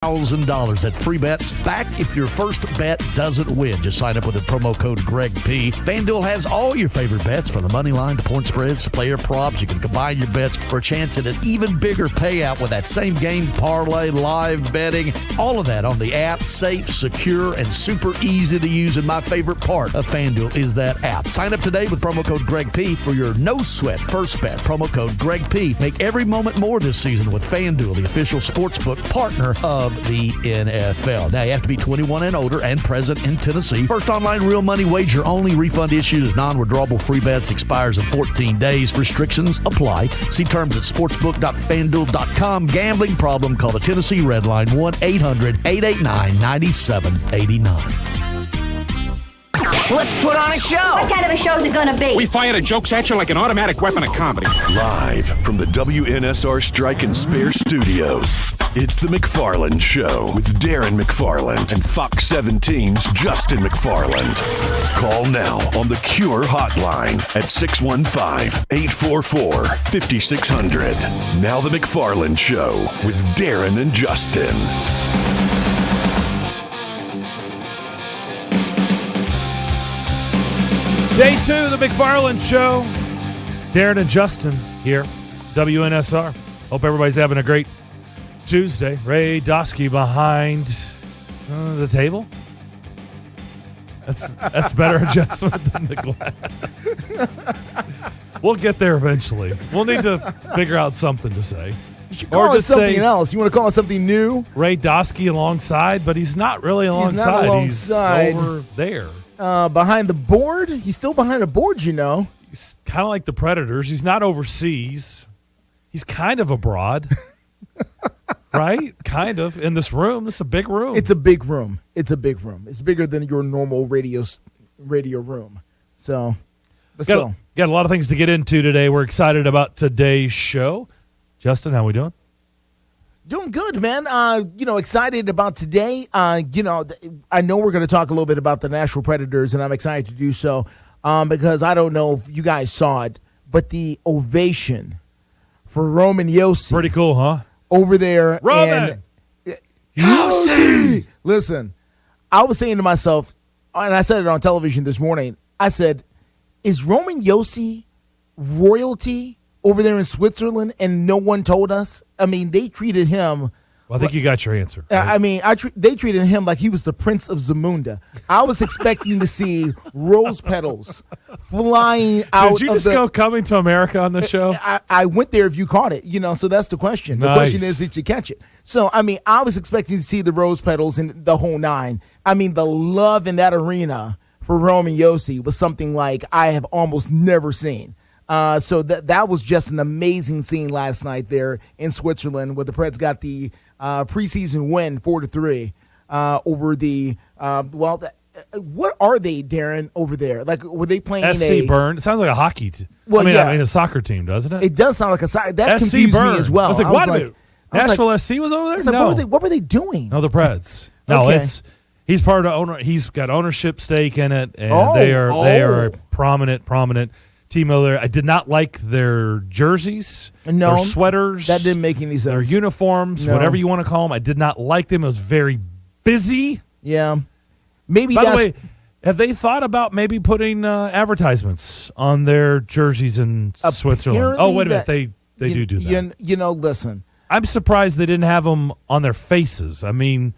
$1,000 at free bets back if your first bet doesn't win. Just sign up with the promo code GregP. FanDuel has all your favorite bets from the money line to point spreads to player props. You can combine your bets for a chance at an even bigger payout with that same game parlay, live betting, all of that on the app. Safe, secure, and super easy to use. And my favorite part of FanDuel is that app. Sign up today with promo code GregP for your no-sweat first bet. Promo code GregP. Make every moment more this season with FanDuel, the official sportsbook partner of the NFL. Now, you have to be 21 and older and present in Tennessee. First online real money wager only. Refund issued as non-withdrawable free bets. Expires in 14 days. Restrictions apply. See terms at sportsbook.fanduel.com. Gambling problem? Call the Tennessee Red Line 1-800-889-9789. Let's put on a show. What kind of a show is it going to be? We fire the jokes at you like an automatic weapon of comedy. Live from the WNSR Strike and Spare Studios, it's the McFarland Show with Darren McFarland and Fox 17's Justin McFarland. Call now on the Cure Hotline at 615-844-5600. Now the McFarland Show with Darren and Justin. Day 2 of the McFarland Show. Darren and Justin here, WNSR. Hope everybody's having a great Tuesday. Ray Dosky behind the table. That's better adjustment than the glass. We'll get there eventually. We'll need to figure out something to say. You should call it something else. You want to call it something new? Ray Dosky alongside, but he's not really alongside. He's over there. Behind the board? He's still behind the board, you know. He's kind of like the Predators. He's not overseas. He's kind of abroad. Right? Kind of. In this room. This is a big room. It's a big room. It's a big room. It's bigger than your normal radio room. So, but still. Got a lot of things to get into today. We're excited about today's show. Justin, how we doing? Doing good, man. Excited about today. I know we're going to talk a little bit about the Nashville Predators, and I'm excited to do so because I don't know if you guys saw it, but the ovation for Roman Josi. Pretty cool, huh? Over there. Roman! Josi! Listen, I was saying to myself, and I said it on television this morning, I said, is Roman Josi royalty over there in Switzerland, and no one told us? I mean, they treated him. Well, I think you got your answer. Right? I mean, they treated him like he was the Prince of Zamunda. I was expecting to see rose petals flying out. Did you just go Coming to America on the show? I went there if you caught it, so that's the question. Nice. The question is, did you catch it? So, I mean, I was expecting to see the rose petals and the whole nine. I mean, the love in that arena for Roman Josi was something like I have almost never seen. So that was just an amazing scene last night there in Switzerland, where the Preds got the preseason win 4-3 over the what are they, Darren, over there? Like, were they playing SC Bern? It sounds like a hockey team. I mean, a soccer team, doesn't it? It does sound like a soccer. That SC confused Bern. me as well. I was like, Nashville SC was over there? Like, no. What were they doing? No, the Preds. No, Okay. he's part of the owner. He's got ownership stake in it, and they are a prominent team over there. I did not like their jerseys, no, their sweaters. That didn't make any sense. Their uniforms, whatever you want to call them. I did not like them. It was very busy. Yeah. Maybe By the way, have they thought about maybe putting advertisements on their jerseys in Switzerland? Oh, wait a minute. They do that. Listen. I'm surprised they didn't have them on their faces. I mean,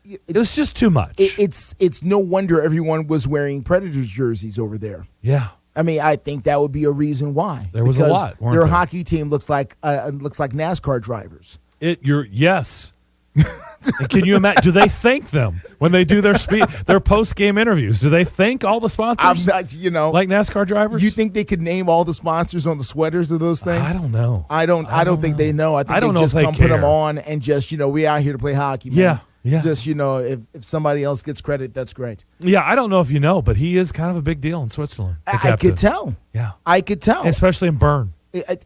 it was just too much. It's no wonder everyone was wearing Predators jerseys over there. Yeah. I mean, I think that would be a reason why. There was a lot. Their hockey team looks like NASCAR drivers. Yes. And can you imagine? Do they thank them when they do their post game interviews? Do they thank all the sponsors? Like NASCAR drivers. You think they could name all the sponsors on the sweaters of those things? I don't know. I don't think they know. I think they just come put them on and just we out here to play hockey. Man. Yeah. Just if somebody else gets credit, that's great. Yeah, I don't know if you know, but he is kind of a big deal in Switzerland. I could tell. Yeah, I could tell, especially in Bern.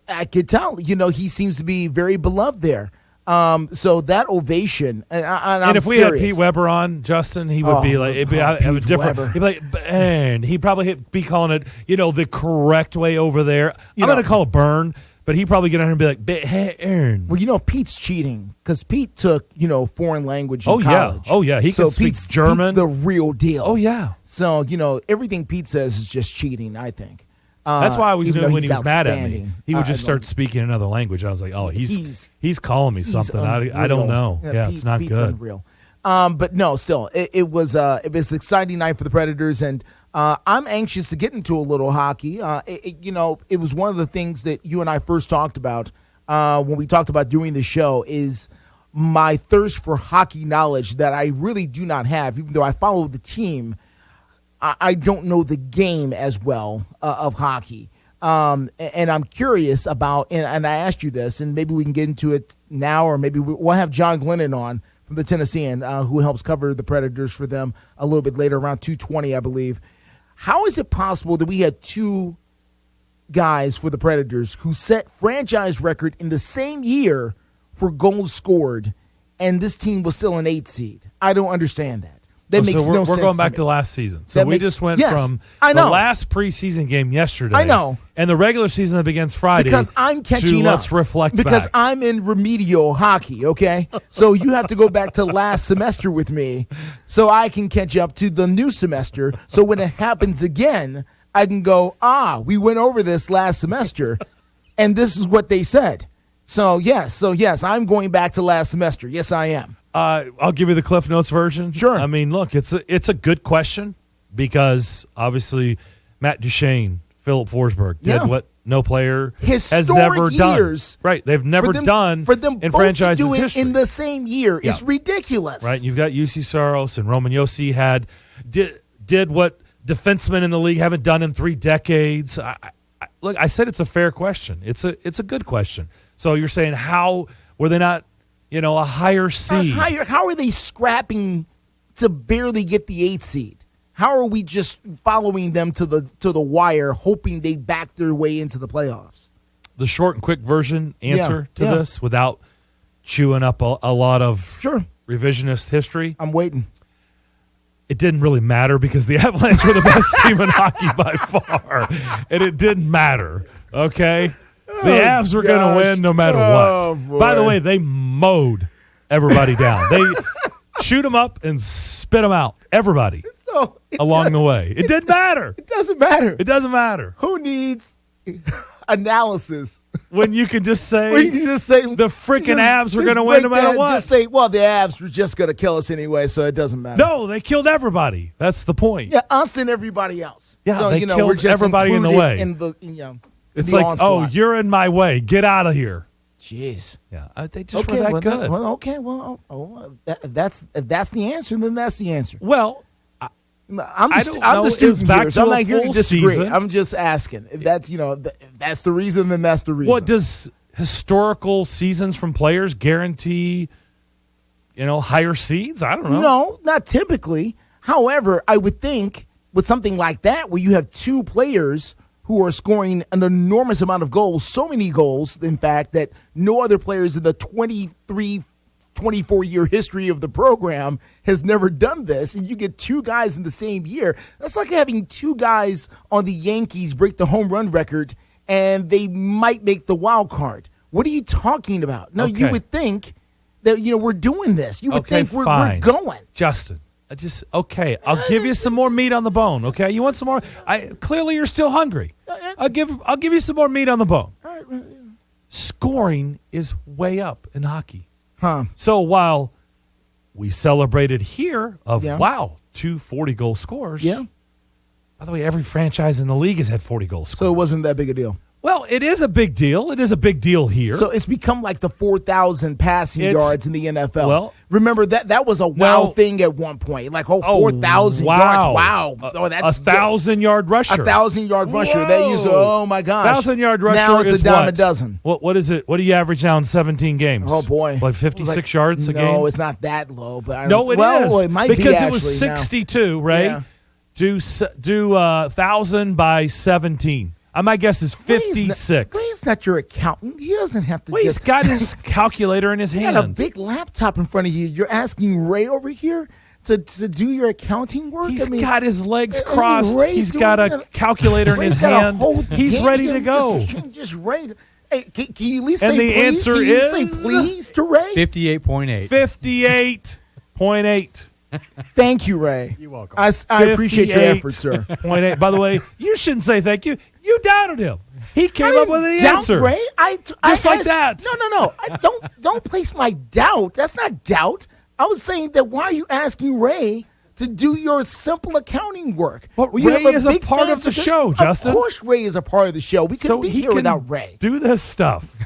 I could tell. He seems to be very beloved there. So that ovation, and if we had Pete Weber on, Justin, he would be like, it'd be a different. Weber. He'd be like, and he'd probably be calling it, the correct way over there. I'm going to call it Bern But he probably get on here and be like, "Hey, Aaron." Well, Pete's cheating because Pete took, foreign language in college. Oh, yeah. He can speak German. Pete's the real deal. Oh, yeah. So, everything Pete says is just cheating, I think. That's why I always even knew though when he he's was mad at me. outstanding. He would I just start don't- speaking another language. I was like, oh, he's calling me something. I unreal. don't know. Yeah, it's not Pete's good. Unreal. But no, still, it was an exciting night for the Predators, and I'm anxious to get into a little hockey. It was one of the things that you and I first talked about when we talked about doing the show is my thirst for hockey knowledge that I really do not have, even though I follow the team. I don't know the game as well of hockey. And I'm curious about, and I asked you this, and maybe we can get into it now, or maybe we'll have John Glennon on from the Tennessean, who helps cover the Predators for them a little bit later, around 2:20, I believe. How is it possible that we had two guys for the Predators who set franchise record in the same year for goals scored, and this team was still an 8 seed? I don't understand that. That makes no sense. We're going back to to last season. So we just went from the last preseason game yesterday. I know. And the regular season that begins Friday. Because I'm catching up. Let's reflect because back. I'm in remedial hockey, okay? So you have to go back to last semester with me so I can catch up to the new semester. So when it happens again, I can go, we went over this last semester, and this is what they said. So yes, I'm going back to last semester. Yes, I am. I'll give you the Cliff Notes version. Sure. I mean, look, it's a good question because obviously Matt Duchene, Philip Forsberg did what no player has ever years done. Right, they've never done for them in both franchise to do it history. in the same year. It's ridiculous. Right, you've got UC Saros and Roman Josi did what defensemen in the league haven't done in 3 decades. Look, I said it's a fair question. It's a good question. So you're saying how were they not? A higher seed. How are they scrapping to barely get the 8 seed? How are we just following them to the wire, hoping they back their way into the playoffs? The short and quick version answer to this, without chewing up a lot of revisionist history. I'm waiting. It didn't really matter because the Avalanche were the best team in hockey by far, and it didn't matter. Okay. The Avs were going to win no matter what. Boy. By the way, they mowed everybody down. They shoot them up and spit them out. Everybody along the way. It didn't matter. It doesn't matter. It doesn't matter. Who needs analysis when you can just say the freaking Avs were going to win no matter what? Just say, well, the Avs were just going to kill us anyway, so it doesn't matter. No, they killed everybody. That's the point. Yeah, us and everybody else. Yeah, so, they killed we're just everybody in the way. It's like, onslaught. you're in my way. Get out of here. Jeez. Yeah, they just were that good. If that's the answer, then that's the answer. Well, I'm the student here, so I'm not here to disagree. Season. I'm just asking. If that's that's the reason, then that's the reason. What does historical seasons from players guarantee? Higher seeds? I don't know. No, not typically. However, I would think with something like that, where you have two players who are scoring an enormous amount of goals, so many goals, in fact, that no other players in the 24-year history of the program has never done this. And you get two guys in the same year. That's like having two guys on the Yankees break the home run record, and they might make the wild card. What are you talking about? No, you would think that, we're doing this. You would think we're going. Justin. I'll give you some more meat on the bone. Okay, you want some more? Clearly you're still hungry. I'll give you some more meat on the bone. All right. Scoring is way up in hockey. Huh. So while we celebrated here of 2 40-goal scores. Yeah. By the way, every franchise in the league has had 40 goals scored. So it wasn't that big a deal. Well, it is a big deal. It is a big deal here. So it's become like the 4,000 passing yards in the NFL. Well, remember that was a thing at one point. Like 4,000 yards. Wow. That's 1,000-yard rusher. 1,000-yard rusher. That used oh my gosh. 1,000-yard rusher. Now it's is a dime what? a dozen. What is it? What do you average now in 17 games? Oh boy. Like 56 yards a game? No, it's not that low, but it is. It might because be it was 62, right? Yeah. Do 1,000 by 17. My guess is 56. Ray's not your accountant. He doesn't have to. He's got his calculator in his hand. You got a big laptop in front of you. You're asking Ray over here to do your accounting work? He's got his legs crossed. Ray's He's got a calculator in his hand. He's ready to go. Just Ray. Hey, can you at least And say the please? answer Can you is- say please to Ray? 58.8. 58.8. Thank you, Ray. You're welcome. I appreciate your effort, sir. 58.8. By the way, you shouldn't say thank you. You doubted him. He came I up with didn't the doubt answer. Ray. Just like asked- that. No. Don't place my doubt. That's not doubt. I was saying that why are you asking Ray to do your simple accounting work? But Well, you Ray have is a big part fan of the for show, Justin. Of course Ray is a part of the show. We couldn't be he here can without Ray. do this stuff.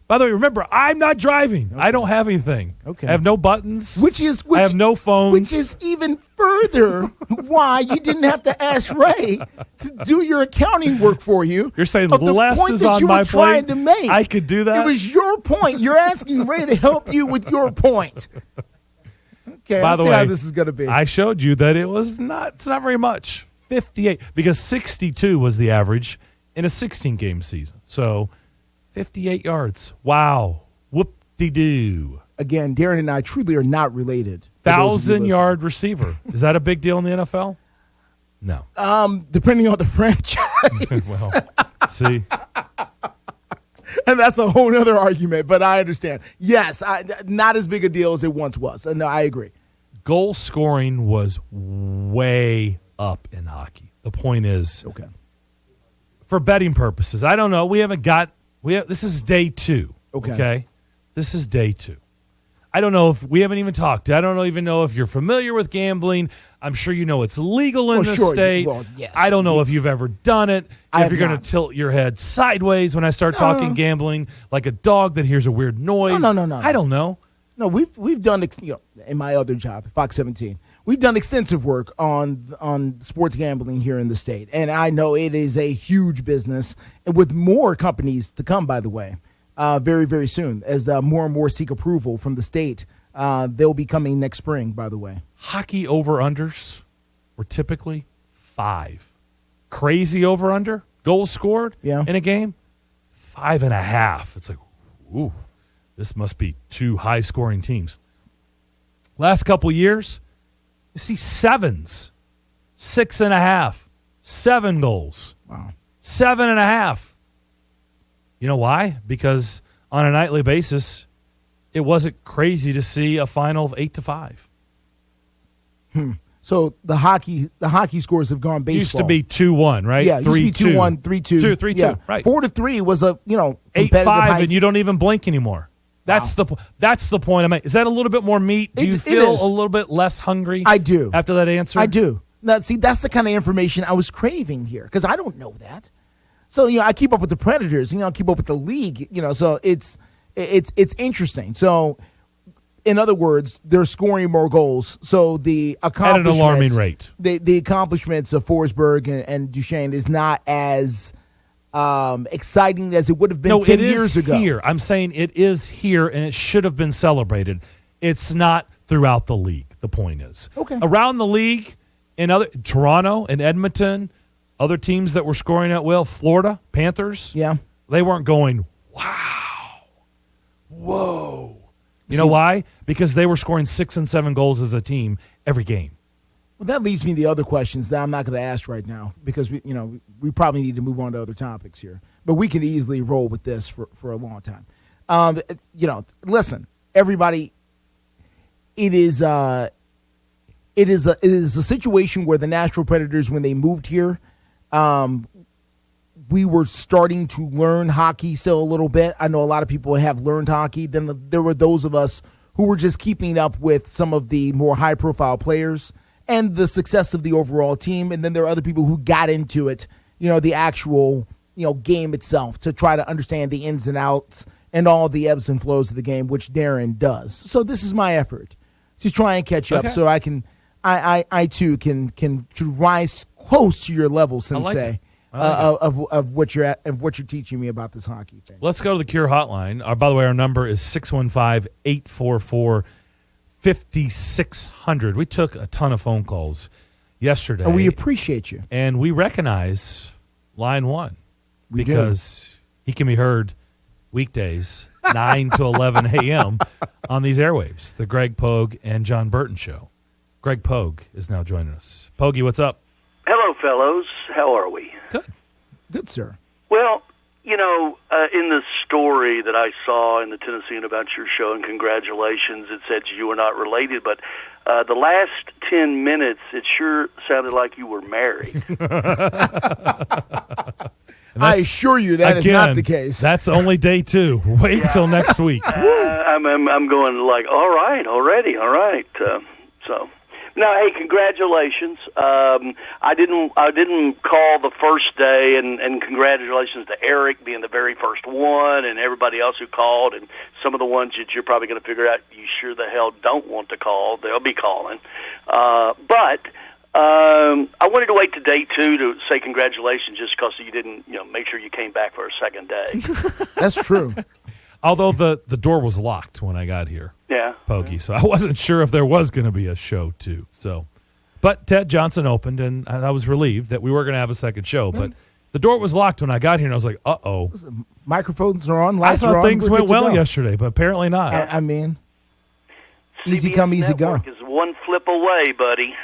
By the way, remember, I'm not driving. Okay. I don't have anything. Okay. I have no buttons. Which I have no phones. Which is even further why you didn't have to ask Ray to do your accounting work for you. You're saying of the less point is that on you my were trying plate? to make. I could do that? It was your point. You're asking Ray to help you with your point. Okay, By let's the see way, how this is going to be. I showed you that it's not very much. 58, because 62 was the average in a 16-game season. So 58 yards. Wow. Whoop-de-doo. Again, Darren and I truly are not related. for those of you 1,000-yard receiver. Is that a big deal in the NFL? No. listening. Depending on the franchise. Well, see. And that's a whole other argument, but I understand. Yes, not as big a deal as it once was. No, I agree. Goal scoring was way up in hockey. The point is, Okay. for betting purposes, I don't know. This is day 2. Okay. This is day 2. I don't know if we haven't even talked. I don't even know if you're familiar with gambling. I'm sure you know it's legal in the state. Well, yes. I don't know if you've ever done it. I If have you're going not. to tilt your head sideways when I start talking gambling, like a dog that hears a weird noise. No. I don't know. No, we've done in my other job, Fox 17. We've done extensive work on sports gambling here in the state, and I know it is a huge business, and with more companies to come. By the way, very very soon, as more and more seek approval from the state, they'll be coming next spring. By the way, Hockey over-unders were typically 5. Crazy over-under, goals scored in a game, 5.5. It's like, ooh, this must be 2 high-scoring teams. Last couple years, you see 7s, 6.5, 7 goals, wow, 7.5. You know why? Because on a nightly basis, it wasn't crazy to see a final of 8-5. So the hockey scores have gone baseball. Used to be 2-1, right? Yeah, it used to be 2-1, 3-2. 3-2, yeah. right. 4-3 was a competitive 8-5, high. and you don't even blink anymore. That's the point I made. Is that a little bit more meat? Do you It feel is. a little bit less hungry? I do. After that answer? I do. Now, see, that's the kind of information I was craving here because I don't know that. So, I keep up with the Predators. I keep up with the league. So it's interesting. So, in other words, they're scoring more goals. So the accomplishments at an alarming rate. The accomplishments of Forsberg and Duchesne is not as exciting as it would have been 10 years ago. Here. I'm saying it is here, and it should have been celebrated. It's not throughout the league. The point is, Okay. Around the league, in other Toronto and Edmonton, other teams that were scoring at will, Florida Panthers. Yeah. They weren't going, wow, whoa. You know why? Because they were scoring 6 and 7 goals as a team every game. Well, that leads me to other questions that I'm not going to ask right now because we probably need to move on to other topics here. But we can easily roll with this for a long time. Listen, everybody. It is a situation where the Nashville Predators, when they moved here, we were starting to learn hockey still a little bit. I know a lot of people have learned hockey. Then there were those of us who were just keeping up with some of the more high-profile players and the success of the overall team. And then there are other people who got into it, the actual, game itself to try to understand the ins and outs and all the ebbs and flows of the game, which Darren does. So this is my effort to try and catch up so I can, I too can rise close to your level, Sensei. Of what you're teaching me about this hockey thing. Let's go to the Cure Hotline. By the way, our number is 615-844-5600. We took a ton of phone calls yesterday. And we appreciate you. And we recognize line 1 We because he can be heard weekdays 9 to 11 a.m. on these airwaves, the Greg Pogue and John Burton Show. Greg Pogue is now joining us. Pogue, what's up? Hello, fellows. How are we? Good. Good, sir. Well, In the story that I saw in the Tennessean about your show, and congratulations, it said you were not related, but the last 10 minutes, it sure sounded like you were married. I assure you that is not the case. That's only day 2. Wait till next week. I'm going like, all right, already, all right. No, hey, congratulations. I didn't call the first day, and congratulations to Eric being the very first one, and everybody else who called, and some of the ones that you're probably going to figure out you sure the hell don't want to call. They'll be calling. But I wanted to wait to day 2 to say congratulations, just because you didn't, make sure you came back for a second day. That's true. Although the door was locked when I got here. Yeah. Pokey. So I wasn't sure if there was going to be a show, too. But Ted Johnson opened, and I was relieved that we were going to have a second show. But the door was locked when I got here, and I was like, uh-oh. Microphones are on, lights are on. I thought things went well yesterday, but apparently not. I mean, easy come, easy go. Is one flip away, buddy.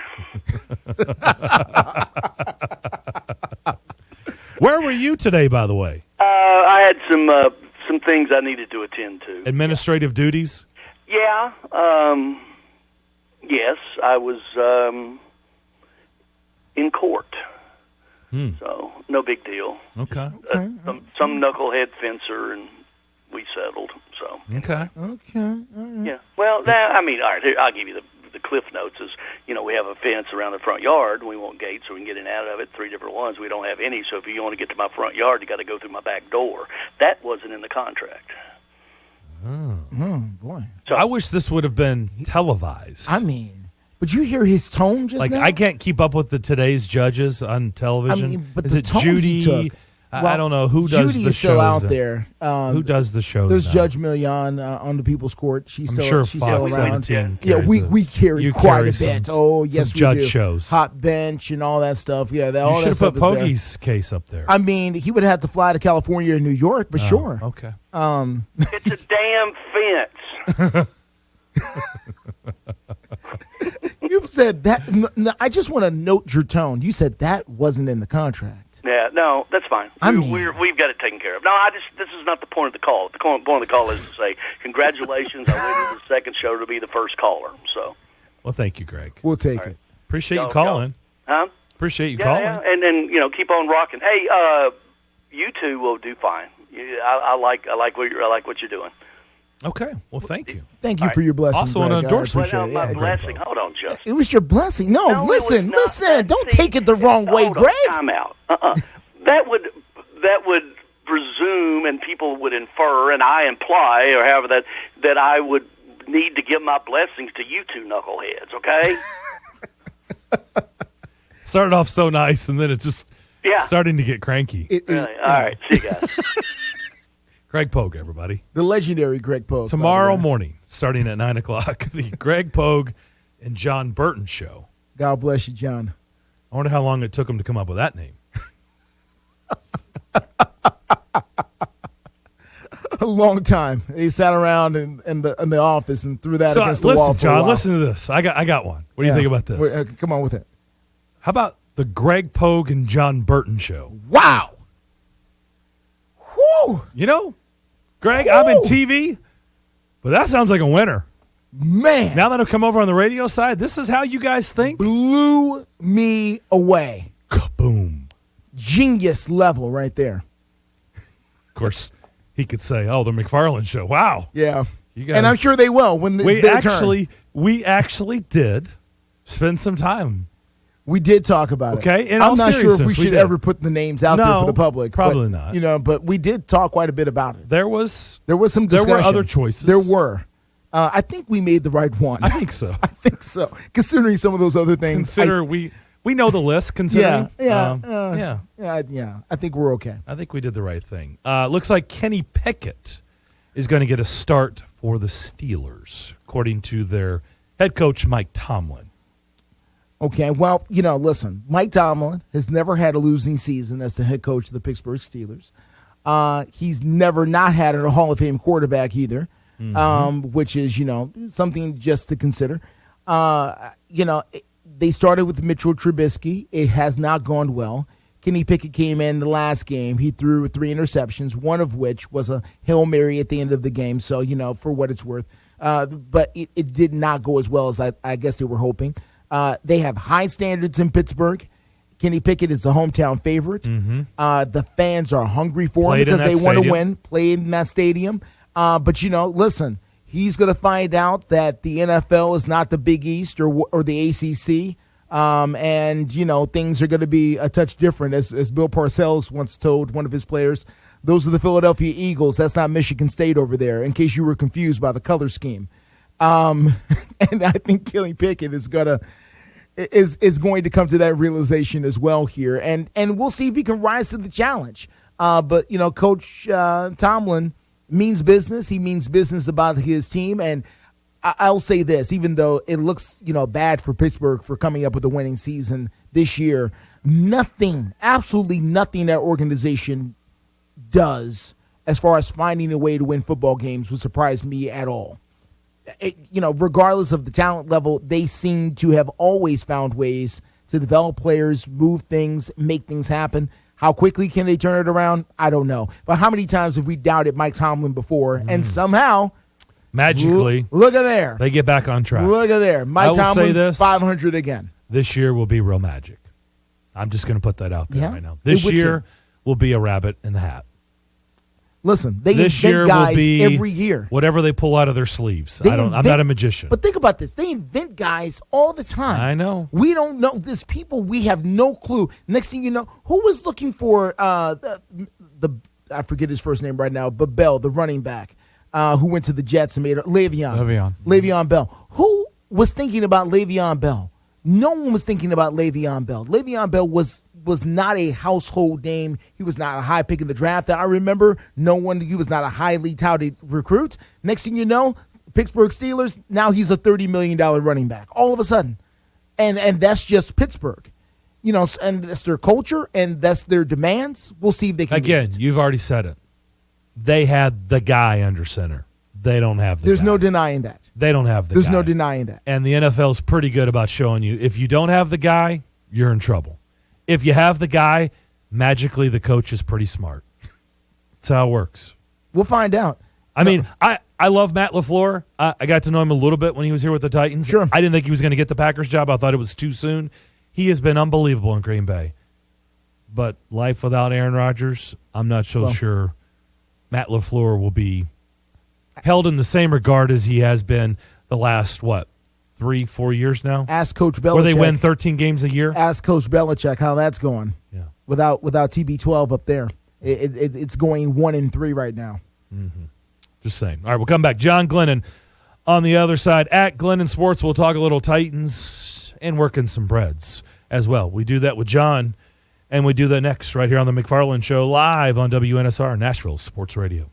Where were you today, by the way? I had some things I needed to attend to. Administrative duties? Yeah. Yes, I was in court. So, no big deal. Okay. Some knucklehead fencer, and we settled. So. Okay. All right. Yeah. Well, all right, here, I'll give you the cliff notes is, we have a fence around the front yard. We want gates so we can get in and out of it, 3 different ones. We don't have any, so if you want to get to my front yard, you got to go through my back door. That wasn't in the contract. Oh, boy. So I wish this would have been televised. But you hear his tone just now? I can't keep up with today's judges on television. But is the it tone Judy? he took. I don't know who does Judy the is still shows out now. there. Who does the shows? There's now? Judge Million on the People's Court. She's I'm still sure she's Fox still around. 17 Yeah, we carry quite a bit. Oh yes, we judge do. shows. Hot bench and all that stuff. Yeah, You all should that have stuff put is there. Poggy's case up there. He would have to fly to California or New York, but sure. Okay. It's a damn fence. You said that. I just want to note your tone. You said that wasn't in the contract. Yeah, no, that's fine. We've got it taken care of. No, this is not the point of the call. The point of the call is to say, congratulations, I waited the second show to be the first caller. So. Well, thank you, Greg. We'll take it. Appreciate you calling. Huh? Appreciate you calling. Yeah, and then, keep on rocking. Hey, you two will do fine. I like what you're doing. Okay. Well, thank you. Thank you for your blessing. Also Greg. an endorsement. Well, my blessing. Hold on, Justin. It was your blessing. No, listen. Don't See, take it the wrong way, hold on, Greg. Time out. That would presume, and people would infer, and I imply, or however that I would need to give my blessings to you two knuckleheads. Okay. Started off so nice, and then it's just starting to get cranky. Really? All right. See you guys. Greg Pogue, everybody. The legendary Greg Pogue. Tomorrow morning, starting at 9 o'clock, the Greg Pogue and John Burton Show. God bless you, John. I wonder how long it took him to come up with that name. A long time. They sat around in the office and threw that against the wall for John, a while. listen to this. I got one. What do you think about this? Come on with it. How about the Greg Pogue and John Burton Show? Wow. Whew. Greg, I'm in TV, but that sounds like a winner. Man. Now that I've come over on the radio side, this is how you guys think? Blew me away. Kaboom. Genius level right there. Of course, he could say, the McFarland Show. Wow. Yeah. You guys, and I'm sure they will when it's their turn. We actually did spend some time. We did talk about it. Okay, I'm not sure if we should ever put the names out there for the public. Probably not. But we did talk quite a bit about it. There was some discussion. There were other choices. There were. I think we made the right one. I think so. Considering some of those other things. We know the list. Considering. Yeah. I think we're okay. I think we did the right thing. Looks like Kenny Pickett is going to get a start for the Steelers, according to their head coach, Mike Tomlin. Okay, well, listen, Mike Tomlin has never had a losing season as the head coach of the Pittsburgh Steelers. He's never not had a Hall of Fame quarterback either, which is, something just to consider. They started with Mitchell Trubisky. It has not gone well. Kenny Pickett came in the last game. He threw 3 interceptions, one of which was a Hail Mary at the end of the game. So, for what it's worth. But it did not go as well as I guess they were hoping. They have high standards in Pittsburgh. Kenny Pickett is the hometown favorite. The fans are hungry for him because they want to win, play in that stadium. But, listen, he's going to find out that the NFL is not the Big East or the ACC. And, things are going to be a touch different. As Bill Parcells once told one of his players, those are the Philadelphia Eagles. That's not Michigan State over there, in case you were confused by the color scheme. And I think Kenny Pickett is going to come to that realization as well here. And we'll see if he can rise to the challenge. But, Coach Tomlin means business. He means business about his team. And I'll say this, even though it looks, bad for Pittsburgh for coming up with a winning season this year, absolutely nothing that organization does as far as finding a way to win football games would surprise me at all. Regardless of the talent level, they seem to have always found ways to develop players, move things, make things happen. How quickly can they turn it around? I don't know. But how many times have we doubted Mike Tomlin before? And somehow, magically, look at there. They get back on track. Look at there. Mike Tomlin's 500 again. This year will be real magic. I'm just going to put that out there right now. This year will be a rabbit in the hat. Listen, they this invent year guys will be every year. Whatever they pull out of their sleeves. I'm not a magician. But think about this. They invent guys all the time. I know. We don't know. There's people we have no clue. Next thing you know, who was looking for the I forget his first name right now, but Bell, the running back, who went to the Jets and made Le'Veon Bell. Who was thinking about Le'Veon Bell? No one was thinking about Le'Veon Bell. Le'Veon Bell was not a household name. He was not a high pick in the draft that I remember. He was not a highly touted recruit. Next thing you know, Pittsburgh Steelers, now he's a $30 million running back all of a sudden. And that's just Pittsburgh. And that's their culture and that's their demands. We'll see if they can Again, you've already said it. They had the guy under center. They don't have the guy. There's no denying that. They don't have the guy. There's no denying that. And the NFL is pretty good about showing you if you don't have the guy, you're in trouble. If you have the guy, magically the coach is pretty smart. That's how it works. We'll find out. I mean, I love Matt LaFleur. I got to know him a little bit when he was here with the Titans. Sure. I didn't think he was going to get the Packers job. I thought it was too soon. He has been unbelievable in Green Bay. But life without Aaron Rodgers, I'm not so sure Matt LaFleur will be held in the same regard as he has been the last, 3-4 years now? Ask Coach Belichick. Where they win 13 games a year? Ask Coach Belichick how that's going. Yeah. Without TB12 up there. It's going 1-3 right now. Mm-hmm. Just saying. All right, we'll come back. John Glennon on the other side. At Glennon Sports, we'll talk a little Titans and working some breads as well. We do that with John, and we do that next right here on the McFarland Show, live on WNSR, Nashville Sports Radio.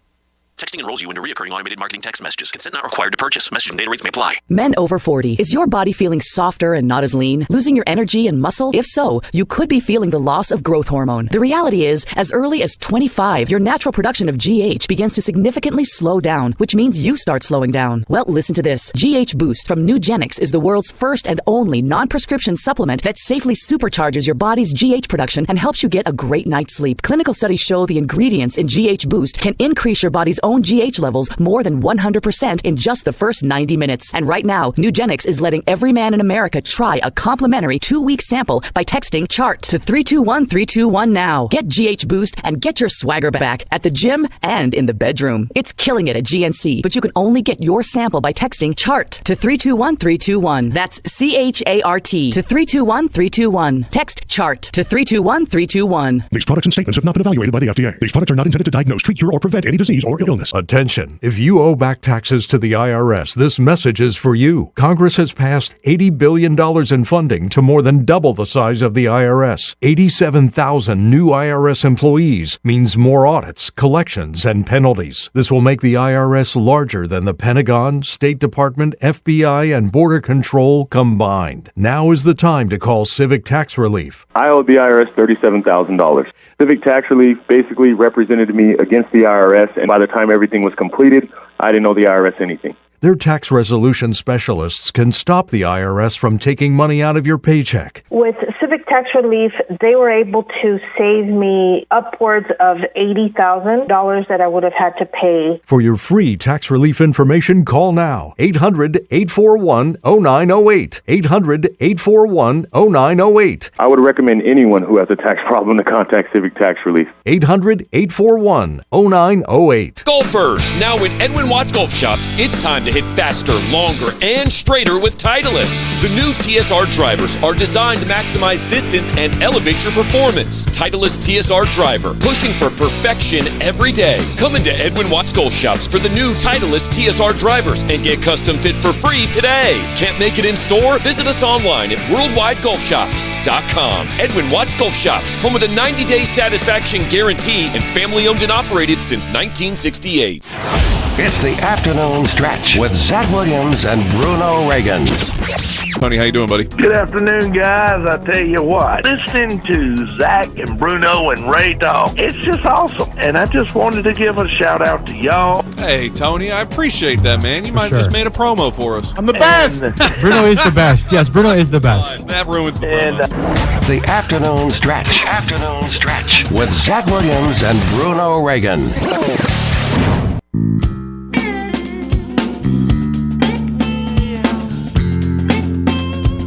Texting enrolls you into recurring automated marketing text messages. Consent not required to purchase. Message and data rates may apply. Men over 40. Is your body feeling softer and not as lean? Losing your energy and muscle? If so, you could be feeling the loss of growth hormone. The reality is, as early as 25, your natural production of GH begins to significantly slow down, which means you start slowing down. Well, listen to this. GH Boost from Nugenix is the world's first and only non-prescription supplement that safely supercharges your body's GH production and helps you get a great night's sleep. Clinical studies show the ingredients in GH Boost can increase your body's own GH levels more than 100% in just the first 90 minutes. And right now, Nugenix is letting every man in America try a complimentary 2-week sample by texting CHART to 321321 now. Get GH Boost and get your swagger back at the gym and in the bedroom. It's killing it at GNC, but you can only get your sample by texting CHART to 321321. That's CHART to 321321. Text CHART to 321321. These products and statements have not been evaluated by the FDA. These products are not intended to diagnose, treat, cure, or prevent any disease or illness. Attention. If you owe back taxes to the IRS, this message is for you. Congress has passed $80 billion in funding to more than double the size of the IRS. 87,000 new IRS employees means more audits, collections, and penalties. This will make the IRS larger than the Pentagon, State Department, FBI, and Border Control combined. Now is the time to call Civic Tax Relief. I owed the IRS $37,000. Civic Tax Relief basically represented me against the IRS, and by the time everything was completed, I didn't owe the IRS anything. Their tax resolution specialists can stop the IRS from taking money out of your paycheck. With Civic Tax tax relief, they were able to save me upwards of $80,000 that I would have had to pay. For your free tax relief information, call now. 800-841-0908. 800-841-0908. I would recommend anyone who has a tax problem to contact Civic Tax Relief. 800-841-0908. Golfers, now in Edwin Watts Golf Shops, it's time to hit faster, longer, and straighter with Titleist. The new TSR drivers are designed to maximize distance and elevate your performance. Titleist TSR driver, pushing for perfection every day. Come into Edwin Watts Golf Shops for the new Titleist TSR drivers and get custom fit for free today. Can't make it in store? Visit us online at worldwidegolfshops.com. Edwin Watts Golf Shops, home of the 90-day satisfaction guarantee and family owned and operated since 1968. It's the afternoon stretch with Zach Williams and Bruno Reagan. Tony, how you doing, buddy? Good afternoon, guys. I tell you what, listening to Zach and Bruno and Ray talk, it's just awesome. And I just wanted to give a shout out to y'all. Hey, Tony, I appreciate that, man. You might have just made a promo for us. I'm the best. Bruno is the best. Yes, Bruno is the best. Right, that ruins the promo. The afternoon stretch. The afternoon stretch with Zach Williams and Bruno Reagan.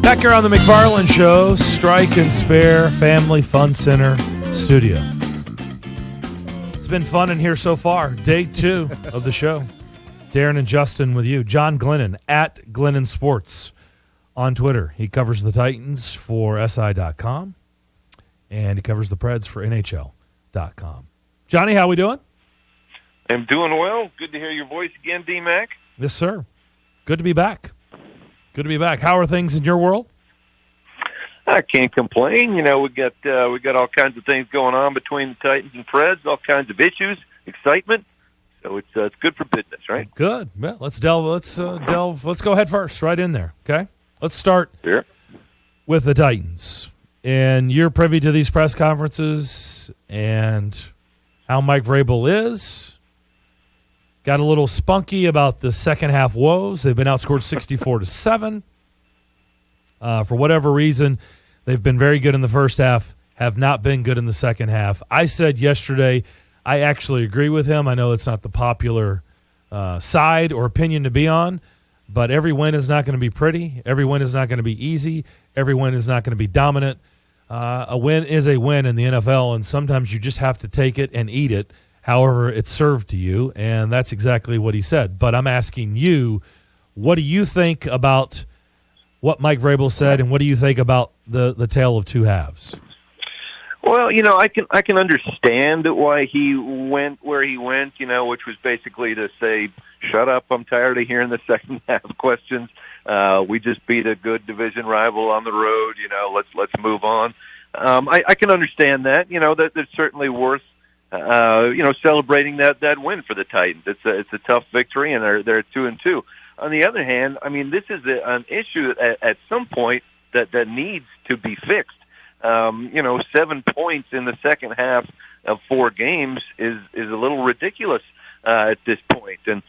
Back here on the McFarland Show, Strike and Spare Family Fun Center studio. It's been fun in here so far. Day 2 of the show. Darren and Justin with you. John Glennon at Glennon Sports on Twitter. He covers the Titans for SI.com, and he covers the Preds for NHL.com. Johnny, how we doing? I'm doing well. Good to hear your voice again, D-Mac. Yes, sir. Good to be back. Good to be back. How are things in your world? I can't complain. You know, we got all kinds of things going on between the Titans and Preds, all kinds of issues, excitement. So it's good for business, right? Good. Well, let's delve. Let's go head first, right in there. Okay. Let's start with the Titans. And you're privy to these press conferences and how Mike Vrabel is. Got a little spunky about the second half woes. They've been outscored 64-7. For whatever reason, they've been very good in the first half, have not been good in the second half. I said yesterday, I actually agree with him. I know it's not the popular side or opinion to be on, but every win is not going to be pretty. Every win is not going to be easy. Every win is not going to be dominant. A win is a win in the NFL, and sometimes you just have to take it and eat it, however it's served to you, and that's exactly what he said. But I'm asking you, what do you think about what Mike Vrabel said, and what do you think about the tale of two halves? Well, you know, I can understand why he went where he went, you know, which was basically to say, shut up, I'm tired of hearing the second half questions. We just beat a good division rival on the road, you know, let's move on. I can understand that, you know, that it's certainly worth you know, celebrating that win for the Titans. It's a tough victory, and they're 2-2. On the other hand, I mean, this is an issue at some point that needs to be fixed. You know, 7 points in the second half of 4 games is a little ridiculous at this point. And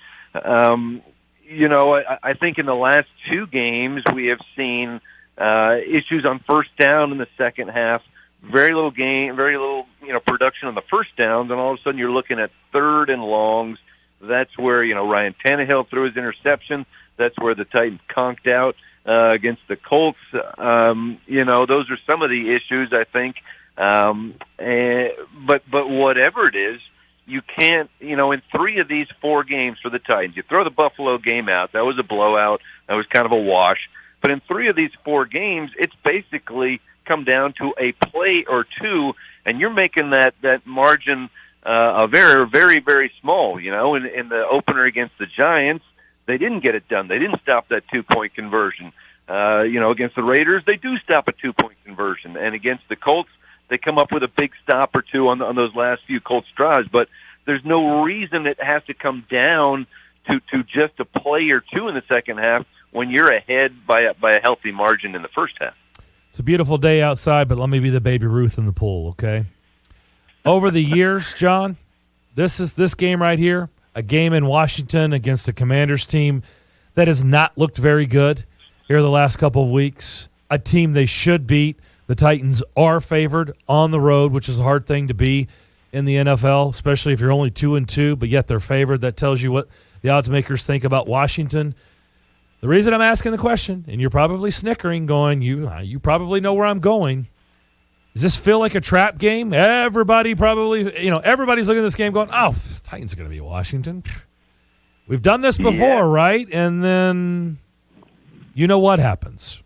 you know, I think in the last 2 games we have seen issues on first down in the second half. Very little you know, production on the first downs, and all of a sudden you're looking at third and longs. That's where, you know, Ryan Tannehill threw his interception. That's where the Titans conked out against the Colts. You know, those are some of the issues, I think. But whatever it is, you can't, you know, in 3 of these 4 games for the Titans, you throw the Buffalo game out. That was a blowout. That was kind of a wash. But in 3 of these 4 games, it's basically come down to a play or 2, and you're making that margin very, very, very small. You know, in the opener against the Giants, they didn't get it done. They didn't stop that 2-point conversion. You know, against the Raiders, they do stop a 2-point conversion, and against the Colts, they come up with a big stop or 2 on those last few Colts drives. But there's no reason it has to come down to just a play or 2 in the second half when you're ahead by a healthy margin in the first half. It's a beautiful day outside, but let me be the Baby Ruth in the pool, okay? Over the years, John, this game right here, a game in Washington against a Commanders team that has not looked very good here the last couple of weeks, a team they should beat, The Titans are favored on the road, which is a hard thing to be in the NFL, especially if you're only 2-2, but yet they're favored. That tells you what the odds makers think about Washington. The reason I'm asking the question, and you're probably snickering, going, you probably know where I'm going. Does this feel like a trap game? Everybody probably, everybody's looking at this game going, oh, the Titans are going to be Washington. We've done this before, right? And then you know what happens.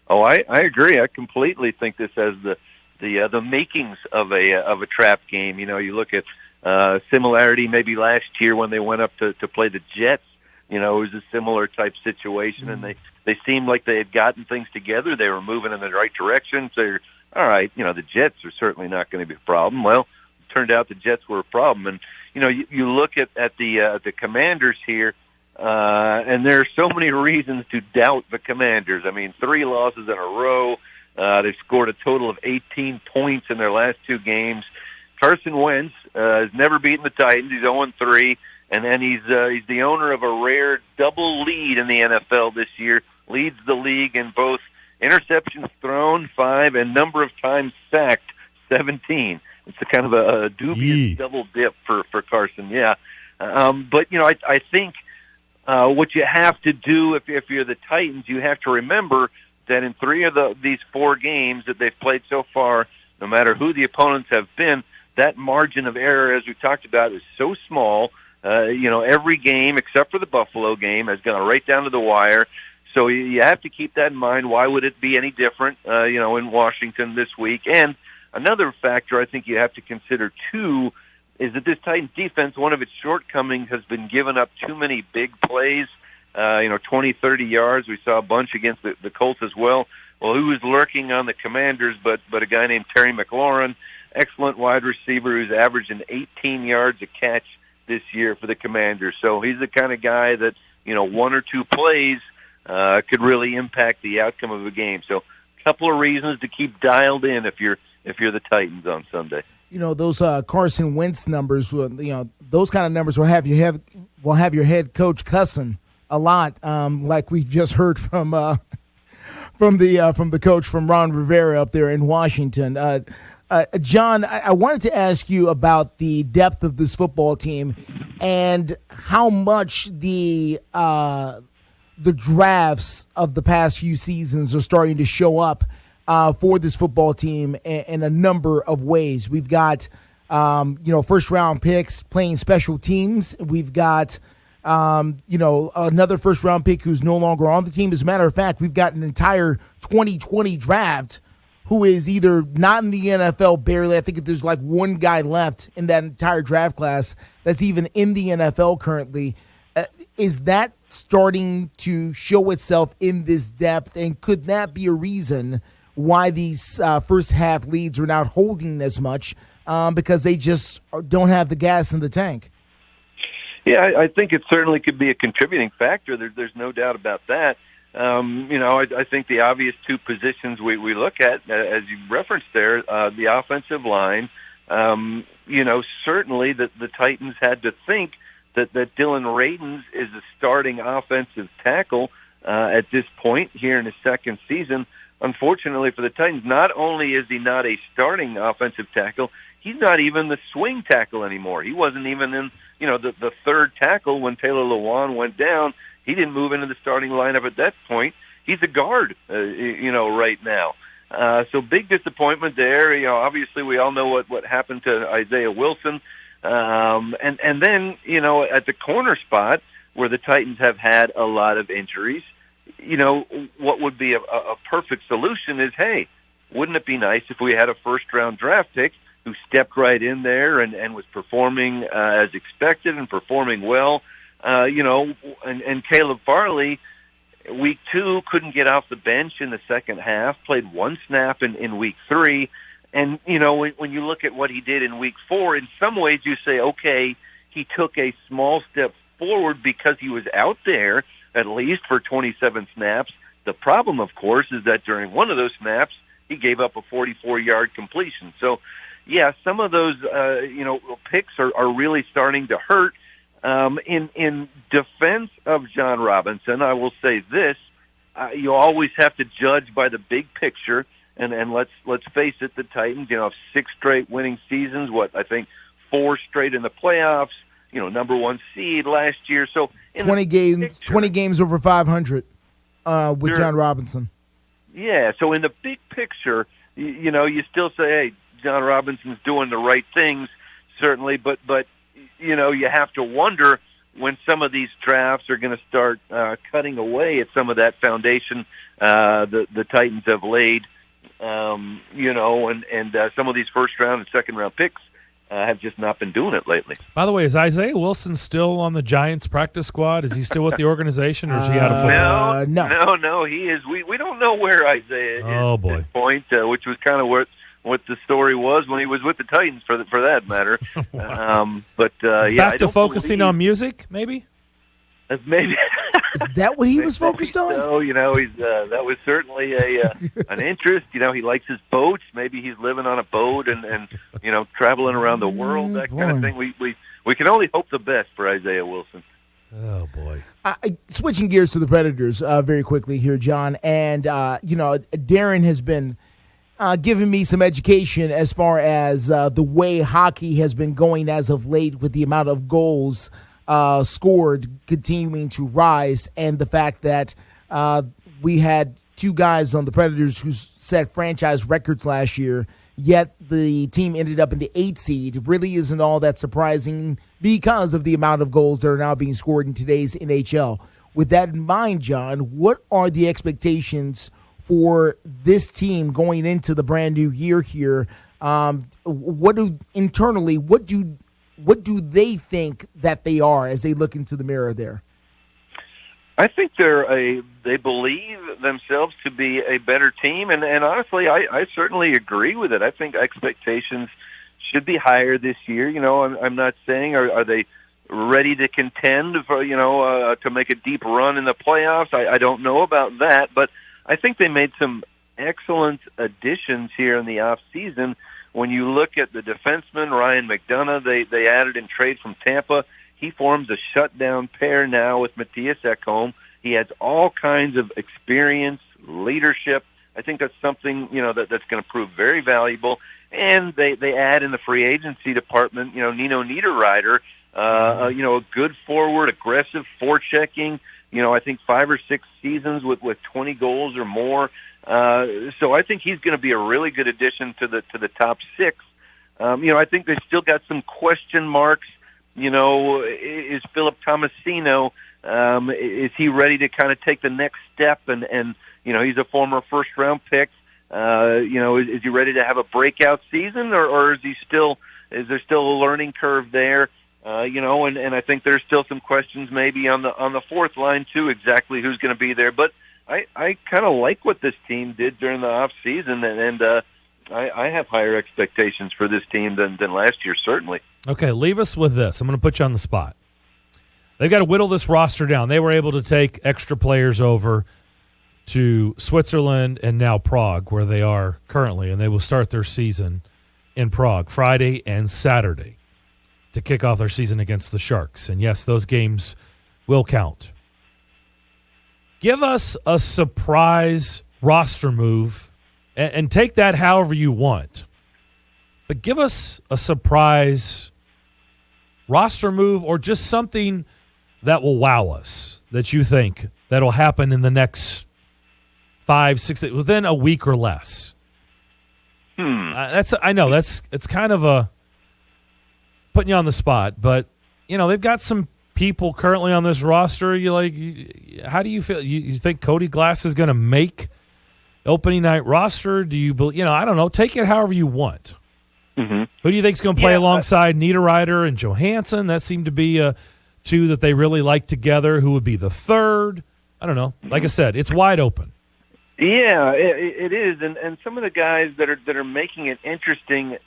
Oh, I agree. I completely think this has the makings of a trap game. You look at similarity maybe last year when they went up to play the Jets. It was a similar type situation, and they seemed like they had gotten things together. They were moving in the right direction. So you're, all right, the Jets are certainly not going to be a problem. Well, it turned out the Jets were a problem. And, you look at the Commanders here, and there are so many reasons to doubt the Commanders. I mean, 3 losses in a row. They've scored a total of 18 points in their last 2 games. Carson Wentz has never beaten the Titans. He's 0-3. And then he's the owner of a rare double lead in the NFL this year. Leads the league in both interceptions thrown, 5, and number of times sacked, 17. It's a kind of a dubious double dip for Carson. Yeah, but I think what you have to do if you're the Titans, you have to remember that in 3 of these 4 games that they've played so far, no matter who the opponents have been, that margin of error, as we talked about, is so small. Every game except for the Buffalo game has gone right down to the wire. So you have to keep that in mind. Why would it be any different, in Washington this week? And another factor I think you have to consider, too, is that this Titans defense, one of its shortcomings has been giving up too many big plays, 20, 30 yards. We saw a bunch against the Colts as well. Well, who was lurking on the Commanders but a guy named Terry McLaurin, excellent wide receiver who's averaging 18 yards a catch this year for the Commanders. So he's the kind of guy that, 1 or 2 plays could really impact the outcome of a game. So a couple of reasons to keep dialed in if you're the Titans on Sunday. Those Carson Wentz numbers, those kind of numbers will have your head coach cussing a lot, like we just heard from the coach from Ron Rivera up there in Washington. John, I wanted to ask you about the depth of this football team and how much the drafts of the past few seasons are starting to show up for this football team in a number of ways. We've got, first-round picks playing special teams. We've got, another first-round pick who's no longer on the team. As a matter of fact, we've got an entire 2020 draft who is either not in the NFL barely. I think there's like one guy left in that entire draft class that's even in the NFL currently. Is that starting to show itself in this depth? And could that be a reason why these first half leads are not holding as much because they just don't have the gas in the tank? Yeah, I think it certainly could be a contributing factor. There's no doubt about that. I think the obvious 2 positions we look at, as you referenced there, the offensive line, certainly the Titans had to think that Dylan Radins is a starting offensive tackle at this point here in his second season. Unfortunately for the Titans, not only is he not a starting offensive tackle, he's not even the swing tackle anymore. He wasn't even in, the third tackle when Taylor Lewan went down. He didn't move into the starting lineup at that point. He's a guard, right now. So big disappointment there. Obviously we all know what happened to Isaiah Wilson. And then, at the corner spot where the Titans have had a lot of injuries, what would be a perfect solution is, hey, wouldn't it be nice if we had a first-round draft pick who stepped right in there and was performing as expected and performing well? And Caleb Farley, week 2, couldn't get off the bench in the second half, played 1 snap in week 3. And, when you look at what he did in week 4, in some ways you say, okay, he took a small step forward because he was out there at least for 27 snaps. The problem, of course, is that during one of those snaps, he gave up a 44-yard completion. So, yeah, some of those, picks are really starting to hurt. In defense of John Robinson, I will say this. You always have to judge by the big picture. And let's face it, the Titans, have 6 straight winning seasons. I think 4 straight in the playoffs. Number 1 seed last year. So 20 games over 500 with John Robinson. Yeah. So in the big picture, you still say, hey, John Robinson's doing the right things, certainly, but you have to wonder when some of these drafts are going to start cutting away at some of that foundation the Titans have laid, and some of these first-round and second-round picks have just not been doing it lately. By the way, is Isaiah Wilson still on the Giants practice squad? Is he still with the organization, or is he out of football? No, he is. We don't know where Isaiah is at this point, which was kind of what the story was when he was with the Titans, for that matter. Wow. Yeah, back to focusing on music, maybe. Maybe. Is that what he was focused on? So he's that was certainly an interest. He likes his boats. Maybe he's living on a boat and traveling around the world, that kind of thing. We can only hope the best for Isaiah Wilson. Oh boy. Switching gears to the Predators very quickly here, John, and Darren has been giving me some education as far as the way hockey has been going as of late, with the amount of goals scored continuing to rise, and the fact that we had 2 guys on the Predators who set franchise records last year, yet the team ended up in the 8th seed. It really isn't all that surprising because of the amount of goals that are now being scored in today's NHL. With that in mind, John, what are the expectations for this team going into the brand new year here? What do they think that they are as they look into the mirror there? I think they believe themselves to be a better team, and honestly, I certainly agree with it. I think expectations should be higher this year. I'm not saying are they ready to contend for to make a deep run in the playoffs. I don't know about that, but I think they made some excellent additions here in the off season. When you look at the defenseman, Ryan McDonough, they added in trade from Tampa. He forms a shutdown pair now with Matthias Ekholm. He has all kinds of experience, leadership. I think that's something, that's going to prove very valuable. And they add in the free agency department, Nino Niederreiter, a good forward, aggressive forechecking, I think 5 or 6 seasons with 20 goals or more. So I think he's going to be a really good addition to the top 6. I think they still got some question marks. Is Philip Tomasino, is he ready to kind of take the next step? And he's a former first-round pick. Is he ready to have a breakout season, or is there still a learning curve there? And I think there's still some questions maybe on the fourth line too, exactly who's going to be there. But I kind of like what this team did during the off season, and I have higher expectations for this team than last year, certainly. Okay, leave us with this. I'm going to put you on the spot. They've got to whittle this roster down. They were able to take extra players over to Switzerland and now Prague, where they are currently, and they will start their season in Prague Friday and Saturday to kick off their season against the Sharks. And yes, those games will count. Give us a surprise roster move, and take that however you want. But give us a surprise roster move, or just something that will wow us, that you think that'll happen in the next 5, 6, within a week or less. I know it's kind of a putting you on the spot, but they've got some people currently on this roster. How do you feel? You think Cody Glass is going to make opening night roster? Do you believe? I don't know. Take it however you want. Mm-hmm. Who do you think is going to play alongside Niederreiter and Johansson? That seemed to be 2 that they really like together. Who would be the third? I don't know. Like I said, it's wide open. Yeah, it is, and some of the guys that are making it interesting.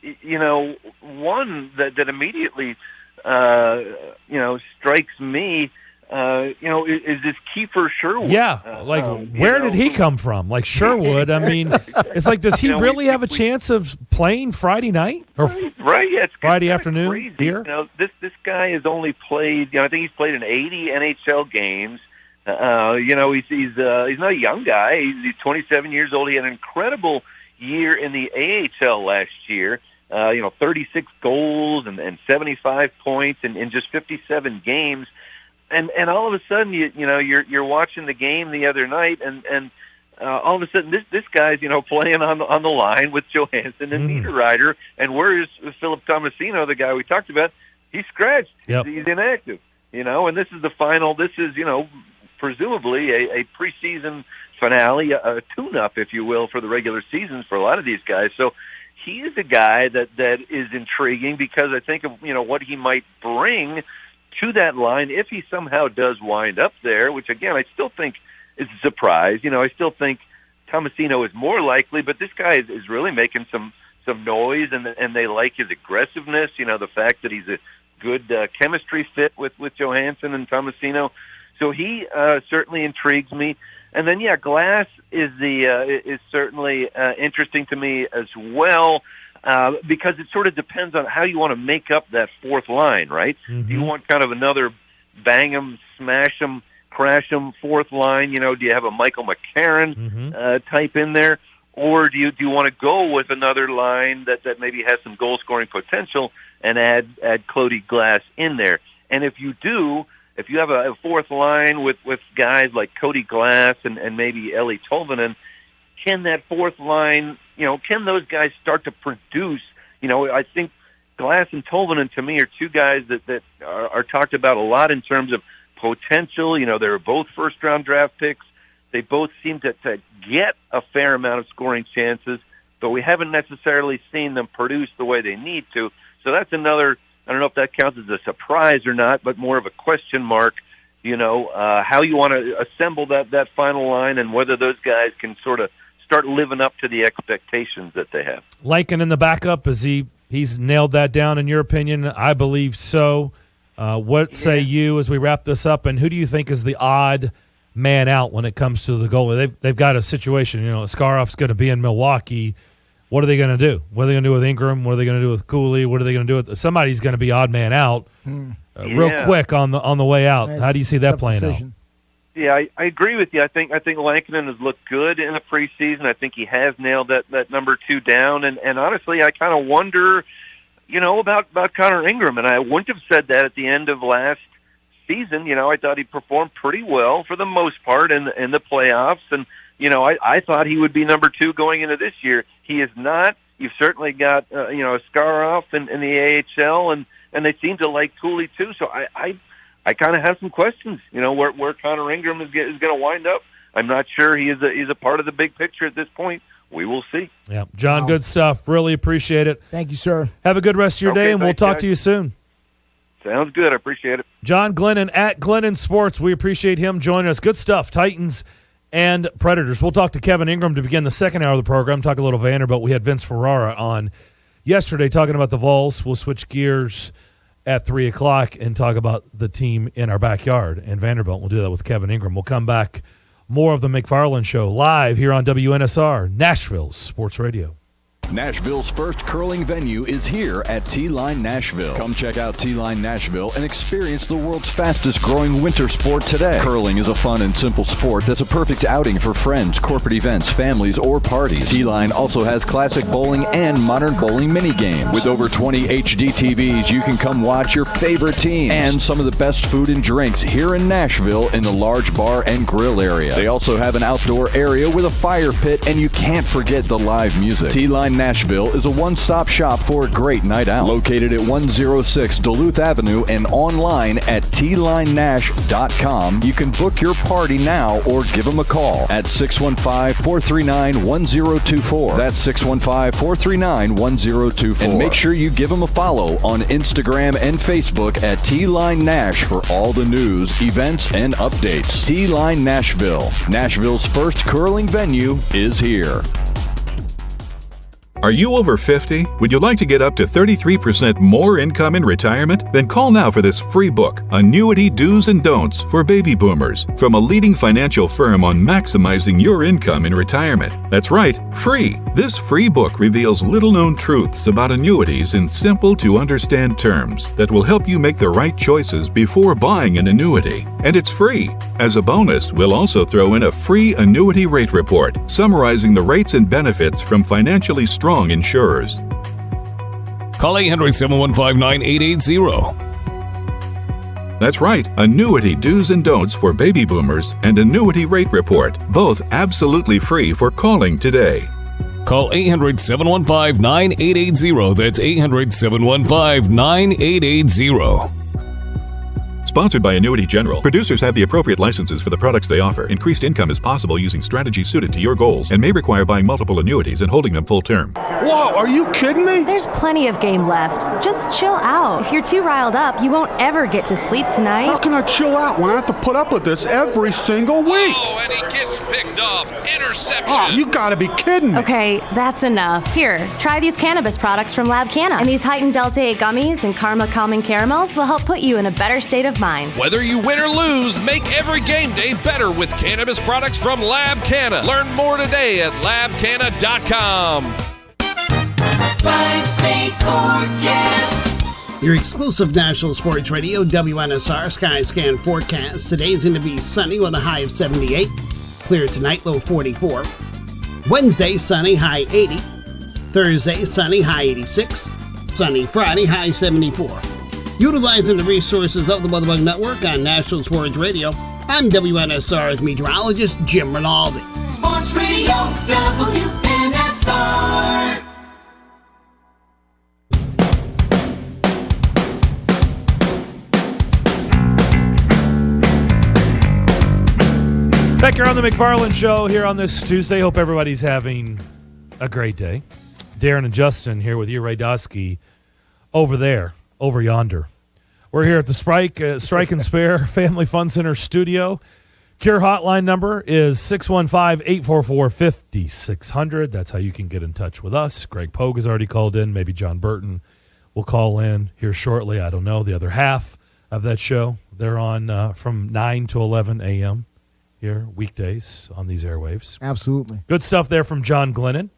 One that immediately strikes me. Is this Kiefer Sherwood? Yeah, where did he come from? Like Sherwood, I mean, it's like, does he really have a chance of playing Friday night or right? Yeah, it's Friday afternoon crazy. here. This guy has only played. I think he's played in 80 NHL games. He's not a young guy. He's 27 years old. He had an incredible year in the AHL last year. 36 goals and 75 points in just 57 games. And all of a sudden, you're watching the game the other night, and all of a sudden, this guy's playing on the line with Johansson and Niederreiter, and where is Philip Tomasino, the guy we talked about? He's scratched. Yep. He's inactive. And this is the final. This is presumably a preseason finale, a tune-up, if you will, for the regular seasons for a lot of these guys. So he's a guy that is intriguing because I think of what he might bring to that line if he somehow does wind up there, which, again, I still think is a surprise. I still think Tomasino is more likely, but this guy is really making some noise, and they like his aggressiveness, the fact that he's a good chemistry fit with Johansson and Tomasino. So he certainly intrigues me. And then, Glass is certainly interesting to me as well. Because it sort of depends on how you want to make up that fourth line, right? Do you want kind of another bang 'em, smash 'em, crash 'em fourth line? Do you have a Michael McCarron type in there? Or do you want to go with another line that maybe has some goal-scoring potential and add Cody Glass in there? And if you do, if you have a fourth line with guys like Cody Glass and maybe Eli Tolvanen, can that fourth line, can those guys start to produce? I think Glass and Tolvanen, to me, are two guys that are talked about a lot in terms of potential. They were both first-round draft picks. They both seem to get a fair amount of scoring chances, but we haven't necessarily seen them produce the way they need to. So that's another, I don't know if that counts as a surprise or not, but more of a question mark, how you want to assemble that final line and whether those guys can sort of start living up to the expectations that they have. Lycan in the backup, he's nailed that down in your opinion? I believe so. What say you as we wrap this up, and who do you think is the odd man out when it comes to the goalie? They've got a situation, Skarov's going to be in Milwaukee. What are they going to do? What are they going to do with Ingram? What are they going to do with Cooley? What are they going to do with somebody's going to be odd man out real quick on the way out? How do you see that playing out? Yeah, I agree with you. I think Lankinen has looked good in the preseason. I think he has nailed that number 2 down. And honestly, I kind of wonder, about Connor Ingram. And I wouldn't have said that at the end of last season. I thought he performed pretty well for the most part in the playoffs. And, I thought he would be number 2 going into this year. He is not. You've certainly got, Skarov in the AHL, and they seem to like Cooley too. So I kind of have some questions, where Connor Ingram is going to wind up. I'm not sure he's a part of the big picture at this point. We will see. Yeah, John, good stuff. Really appreciate it. Thank you, sir. Have a good rest of your day, and we'll talk to you soon. Sounds good. I appreciate it. John Glennon at Glennon Sports. We appreciate him joining us. Good stuff. Titans and Predators. We'll talk to Kevin Ingram to begin the second hour of the program. Talk a little Vanderbilt. We had Vince Ferrara on yesterday talking about the Vols. We'll switch gears at 3 o'clock and talk about the team in our backyard and Vanderbilt. We'll do that with Kevin Ingram. We'll come back. More of the McFarland Show live here on WNSR, Nashville's Sports Radio. Nashville's first curling venue is here at T-Line Nashville. Come check out T-Line Nashville and experience the world's fastest growing winter sport today. Curling is a fun and simple sport that's a perfect outing for friends, corporate events, families, or parties. T-Line also has classic bowling and modern bowling mini games. With over 20 HD TVs, you can come watch your favorite teams and some of the best food and drinks here in Nashville in the large bar and grill area. They also have an outdoor area with a fire pit, and you can't forget the live music. T-Line Nashville is a one-stop shop for a great night out. Located at 106 Duluth Avenue and online at tlinenash.com. You can book your party now or give them a call at 615-439-1024. That's 615-439-1024. And make sure you give them a follow on Instagram and Facebook at T-Line Nash for all the news, events, and updates. T-Line Nashville. Nashville's first curling venue is here. Are you over 50? Would you like to get up to 33% more income in retirement? Then call now for this free book, Annuity Do's and Don'ts for Baby Boomers, from a leading financial firm on maximizing your income in retirement. That's right, free. This free book reveals little-known truths about annuities in simple-to-understand terms that will help you make the right choices before buying an annuity. And it's free. As a bonus, we'll also throw in a free annuity rate report summarizing the rates and benefits from financially strong insurers. Call 800-715-9880. That's right, Annuity Do's and Don'ts for Baby Boomers and Annuity Rate Report, both absolutely free for calling today. Call 800-715-9880. That's 800-715-9880. Sponsored by Annuity General. Producers have the appropriate licenses for the products they offer. Increased income is possible using strategies suited to your goals and may require buying multiple annuities and holding them full term. Whoa, are you kidding me? There's plenty of game left. Just chill out. If you're too riled up, you won't ever get to sleep tonight. How can I chill out when I have to put up with this every single week? Oh, and he gets picked off. Interception. Oh, you gotta be kidding me. Okay, that's enough. Here, try these cannabis products from Lab Canna. And these heightened Delta 8 gummies and Karma Calming Caramels will help put you in a better state of mind. Whether you win or lose, make every game day better with cannabis products from Lab Canna. Learn more today at labcanna.com. Five-state forecast. Your exclusive national sports radio, WNSR Sky Scan forecast. Today's going to be sunny with a high of 78. Clear tonight, low 44. Wednesday, sunny, high 80. Thursday, sunny, high 86. Sunny Friday, high 74. Utilizing the resources of the Weatherbug Network on National Sports Radio, I'm WNSR's meteorologist, Jim Rinaldi. Sports Radio, WNSR. Back here on the McFarland Show here on this Tuesday. Hope everybody's having a great day. Darren and Justin here with you, Ray Dosky, over there. Over yonder. We're here at the Strike and Spare Family Fun Center studio. Cure hotline number is 615-844-5600. That's how you can get in touch with us. Greg Pogue has already called in. Maybe John Burton will call in here shortly. I don't know. The other half of that show, they're on from 9 to 11 a.m. here, weekdays on these airwaves. Absolutely. Good stuff there from John Glennon.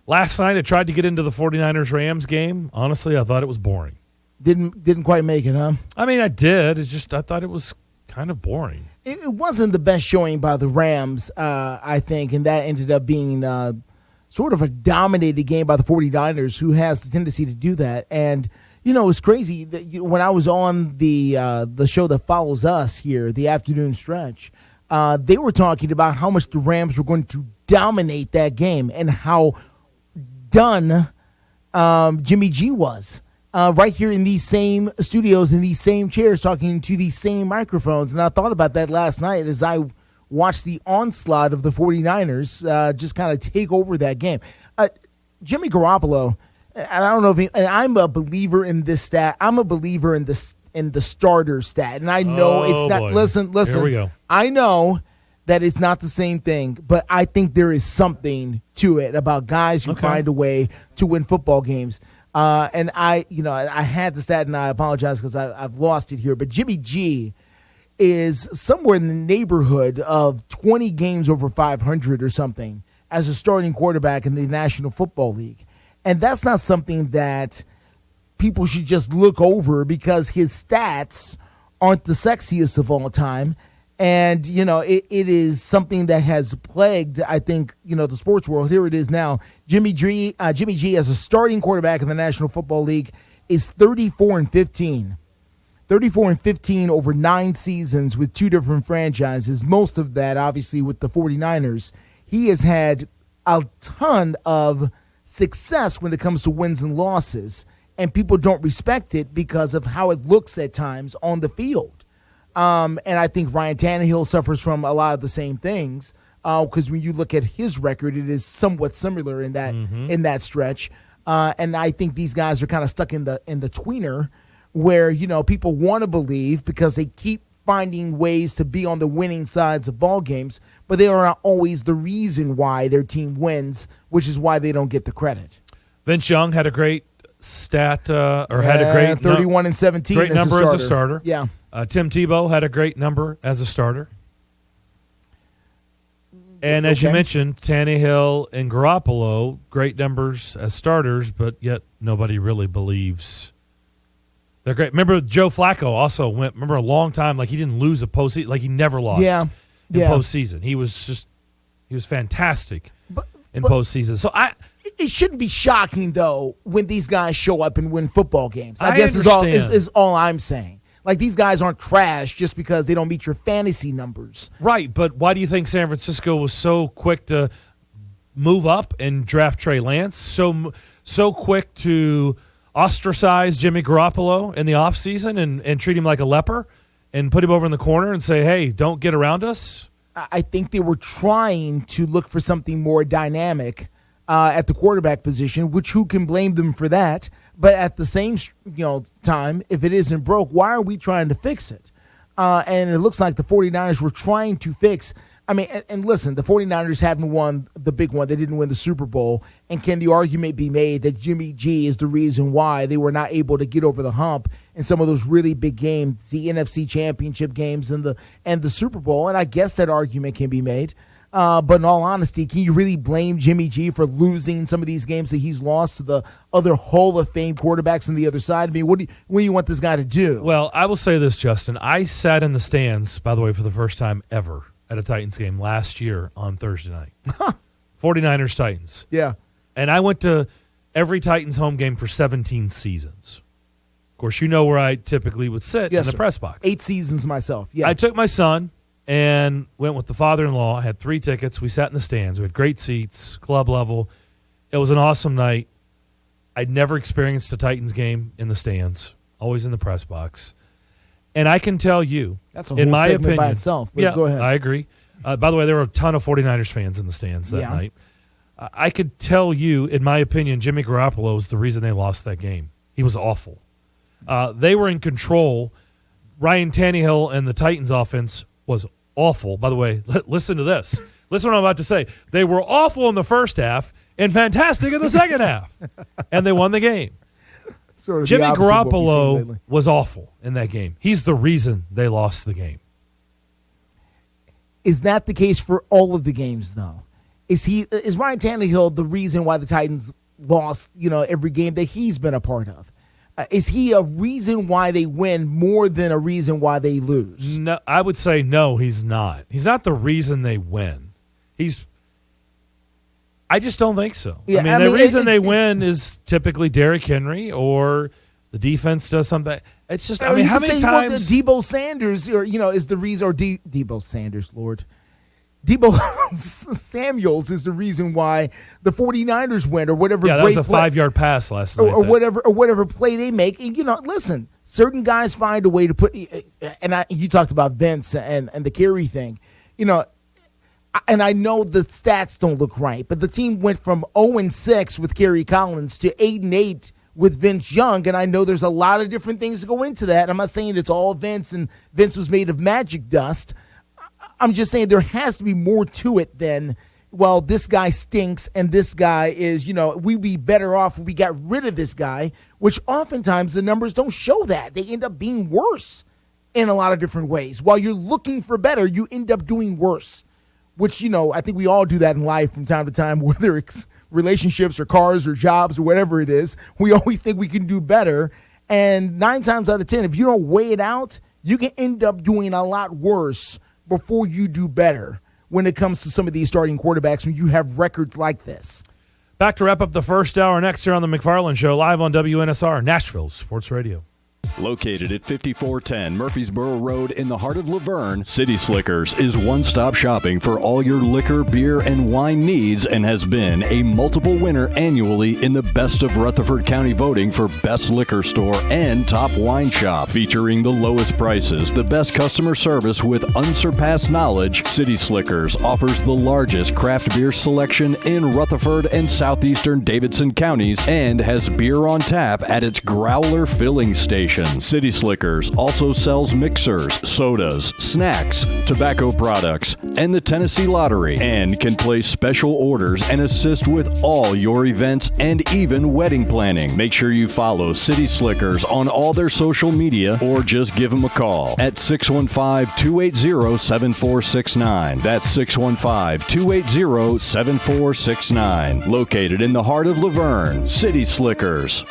Last night, I tried to get into the 49ers-Rams game. Honestly, I thought it was boring. Didn't quite make it, huh? I mean, I did. It's just I thought it was kind of boring. It wasn't the best showing by the Rams, I think, and that ended up being sort of a dominated game by the 49ers, who has the tendency to do that. And, you know, it's crazy that when I was on the show that follows us here, the afternoon stretch, they were talking about how much the Rams were going to dominate that game and how done Jimmy G was. Right here in these same studios, in these same chairs, talking to these same microphones. And I thought about that last night as I watched the onslaught of the 49ers just kind of take over that game. Jimmy Garoppolo, and I don't know if and I'm a believer in this stat. I'm a believer in the starter stat. And I know it's not. Boy. Listen. Here we go. I know that it's not the same thing, but I think there is something to it about guys who find a way to win football games. And I had the stat, and I apologize because I've lost it here. But Jimmy G is somewhere in the neighborhood of 20 games over 500 or something as a starting quarterback in the National Football League. And that's not something that people should just look over because his stats aren't the sexiest of all time. And, you know, it is something that has plagued, I think, you know, the sports world. Here it is now. Jimmy G as a starting quarterback in the National Football League is 34-15. 34-15 over 9 seasons with 2 different franchises. Most of that, obviously, with the 49ers. He has had a ton of success when it comes to wins and losses. And people don't respect it because of how it looks at times on the field. And I think Ryan Tannehill suffers from a lot of the same things because when you look at his record, it is somewhat similar in that stretch. And I think these guys are kind of stuck in the tweener where, you know, people want to believe because they keep finding ways to be on the winning sides of ball games, but they are not always the reason why their team wins, which is why they don't get the credit. Vince Young had a great stat, had a great 31 and 17. Great number as a starter. Yeah. Tim Tebow had a great number as a starter. And as you mentioned, Tannehill and Garoppolo, great numbers as starters, but yet nobody really believes they're great. Remember, Joe Flacco also went, a long time, like he didn't lose a postseason, like he never lost in postseason. He was fantastic in postseason. So it shouldn't be shocking, though, when these guys show up and win football games. I guess is all I'm saying. Like, these guys aren't trash just because they don't meet your fantasy numbers. Right, but why do you think San Francisco was so quick to move up and draft Trey Lance? So quick to ostracize Jimmy Garoppolo in the offseason and treat him like a leper and put him over in the corner and say, hey, don't get around us? I think they were trying to look for something more dynamic at the quarterback position, which who can blame them for that? But at the same time, if it isn't broke, why are we trying to fix it? And it looks like the 49ers were trying to fix. I mean, and listen, the 49ers haven't won the big one. They didn't win the Super Bowl. And can the argument be made that Jimmy G is the reason why they were not able to get over the hump in some of those really big games, the NFC Championship games and the Super Bowl? And I guess that argument can be made. But in all honesty, can you really blame Jimmy G for losing some of these games that he's lost to the other Hall of Fame quarterbacks on the other side? I mean, what do you want this guy to do? Well, I will say this, Justin. I sat in the stands, by the way, for the first time ever at a Titans game last year on Thursday night. 49ers Titans. Yeah. And I went to every Titans home game for 17 seasons. Of course, you know where I typically would sit in the press box. 8 seasons myself. Yeah. I took my son and went with the father-in-law. I had 3 tickets. We sat in the stands. We had great seats, club level. It was an awesome night. I'd never experienced a Titans game in the stands, always in the press box. And I can tell you, that's a whole segment by itself. But go ahead. I agree. By the way, there were a ton of 49ers fans in the stands that night. I could tell you, in my opinion, Jimmy Garoppolo is the reason they lost that game. He was awful. They were in control. Ryan Tannehill and the Titans offense was awful. By the way, listen to this. Listen to what I'm about to say. They were awful in the first half and fantastic in the second half. And they won the game. Sort of Jimmy Garoppolo was awful in that game. He's the reason they lost the game. Is that the case for all of the games, though? Is Ryan Tannehill the reason why the Titans lost, every game that he's been a part of? Is he a reason why they win more than a reason why they lose? No, I would say no, he's not. He's not the reason they win. I just don't think so. Yeah, the reason they win is typically Derrick Henry or the defense does something. It's just, how many times? Debo Sanders, is the reason, or Debo Sanders, Lord. Debo Samuels is the reason why the 49ers win, or whatever. Yeah, that was a 5-yard pass last night. Or whatever play they make. And, listen, certain guys find a way to put, and you talked about Vince and the carry thing, and I know the stats don't look right, but the team went from 0-6 with Kerry Collins to 8-8 with Vince Young, and I know there's a lot of different things to go into that. I'm not saying it's all Vince, and Vince was made of magic dust. I'm just saying there has to be more to it than, well, this guy stinks, and this guy is, we'd be better off if we got rid of this guy, which oftentimes the numbers don't show that. They end up being worse in a lot of different ways. While you're looking for better, you end up doing worse. Which, I think we all do that in life from time to time, whether it's relationships or cars or jobs or whatever it is. We always think we can do better. And 9 times out of 10, if you don't weigh it out, you can end up doing a lot worse before you do better when it comes to some of these starting quarterbacks when you have records like this. Back to wrap up the first hour next here on the McFarland Show, live on WNSR, Nashville Sports Radio. Located at 5410 Murfreesboro Road in the heart of Laverne, City Slickers is one-stop shopping for all your liquor, beer, and wine needs and has been a multiple winner annually in the Best of Rutherford County voting for Best Liquor Store and Top Wine Shop. Featuring the lowest prices, the best customer service with unsurpassed knowledge, City Slickers offers the largest craft beer selection in Rutherford and southeastern Davidson counties and has beer on tap at its Growler filling station. selection. City Slickers also sells mixers, sodas, snacks, tobacco products, and the Tennessee Lottery, and can place special orders and assist with all your events and even wedding planning. Make sure you follow City Slickers on all their social media or just give them a call at 615-280-7469. That's 615-280-7469. Located in the heart of Laverne, City Slickers.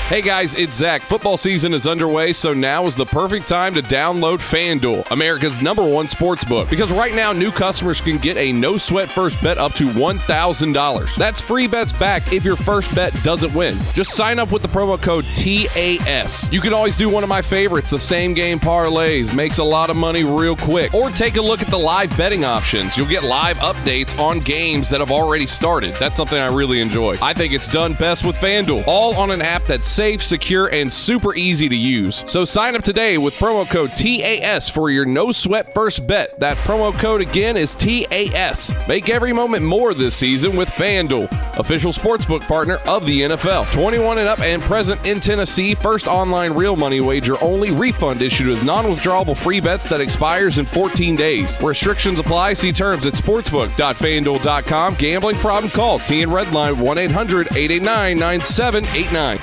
Hey guys, it's Zach. Football season is underway, so now is the perfect time to download FanDuel, America's #1 sportsbook. Because right now, new customers can get a no-sweat first bet up to $1,000. That's free bets back if your first bet doesn't win. Just sign up with the promo code TAS. You can always do one of my favorites, the same-game parlays. Makes a lot of money real quick. Or take a look at the live betting options. You'll get live updates on games that have already started. That's something I really enjoy. I think it's done best with FanDuel, all on an app that's safe, secure, and super easy to use. So sign up today with promo code TAS for your no-sweat first bet. That promo code again is TAS. Make every moment more this season with FanDuel, official sportsbook partner of the NFL. 21 and up and present in Tennessee. First online real money wager only. Refund issued with non-withdrawable free bets that expires in 14 days. Restrictions apply. See terms at sportsbook.fanduel.com. Gambling problem? Call TN Redline 1-800-889-9789.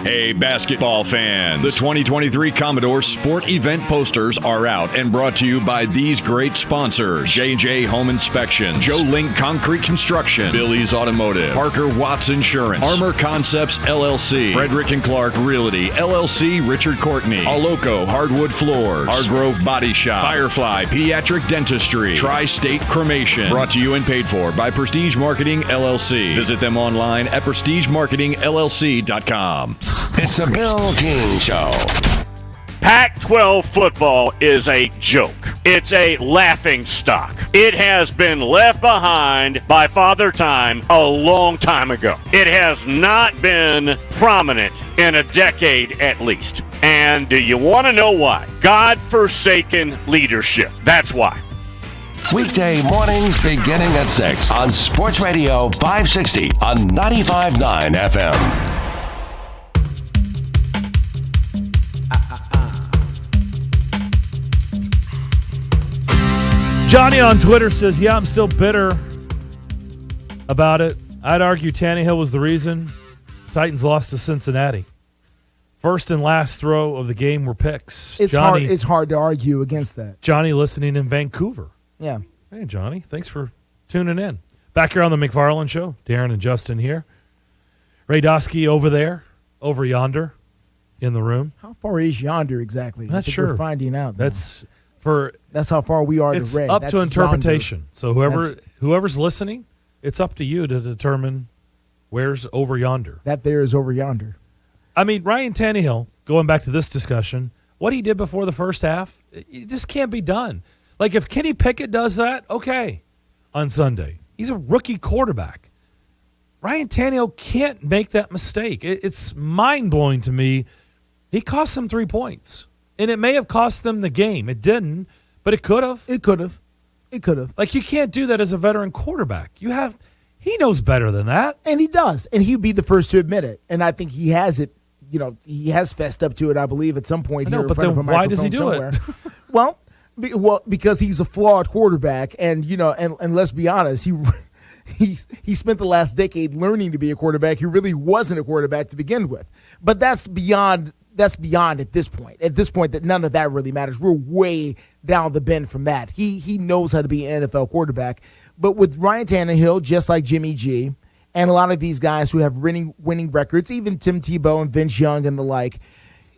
Hey, basketball fans. The 2023 Commodore Sport Event posters are out and brought to you by these great sponsors: JJ Home Inspection, Joe Link Concrete Construction, Billy's Automotive, Parker Watts Insurance, Armor Concepts LLC, Frederick and Clark Realty LLC, Richard Courtney, Aloco Hardwood Floors, Our Grove Body Shop, Firefly Pediatric Dentistry, Tri-State Cremation. Brought to you and paid for by Prestige Marketing LLC. Visit them online at prestigemarketingllc.com. It's a Bill King Show. Pac-12 football is a joke. It's a laughing stock. It has been left behind by Father Time a long time ago. It has not been prominent in a decade at least. And do you want to know why? God-forsaken leadership. That's why. Weekday mornings beginning at 6 on Sports Radio 560 on 95.9 FM. Johnny on Twitter says, yeah, I'm still bitter about it. I'd argue Tannehill was the reason Titans lost to Cincinnati. First and last throw of the game were picks. It's hard to argue against that. Johnny listening in Vancouver. Yeah. Hey, Johnny, thanks for tuning in. Back here on the McFarland Show, Darren and Justin here. Ray Dosky over yonder in the room. How far is yonder exactly? Not sure. We're finding out now. That's how far we are to It's Ray. up That's to interpretation. Yonder. So whoever's listening, it's up to you to determine where's over yonder. That there is over yonder. I mean, Ryan Tannehill, going back to this discussion, what he did before the first half, it just can't be done. Like, if Kenny Pickett does that, okay, on Sunday. He's a rookie quarterback. Ryan Tannehill can't make that mistake. It's mind-blowing to me. He cost them 3 points. And it may have cost them the game. It didn't, but it could have. It could have. Like, you can't do that as a veteran quarterback. He knows better than that. And he does. And he'd be the first to admit it. And I think he has it, he has fessed up to it, I believe, at some point here in front of a microphone why does he do somewhere. it? Well, because he's a flawed quarterback. And, and let's be honest, he spent the last decade learning to be a quarterback. He really wasn't a quarterback to begin with. But that's beyond at this point. At this point, that none of that really matters. We're way down the bend from that. He knows how to be an NFL quarterback. But with Ryan Tannehill, just like Jimmy G, and a lot of these guys who have winning records, even Tim Tebow and Vince Young and the like,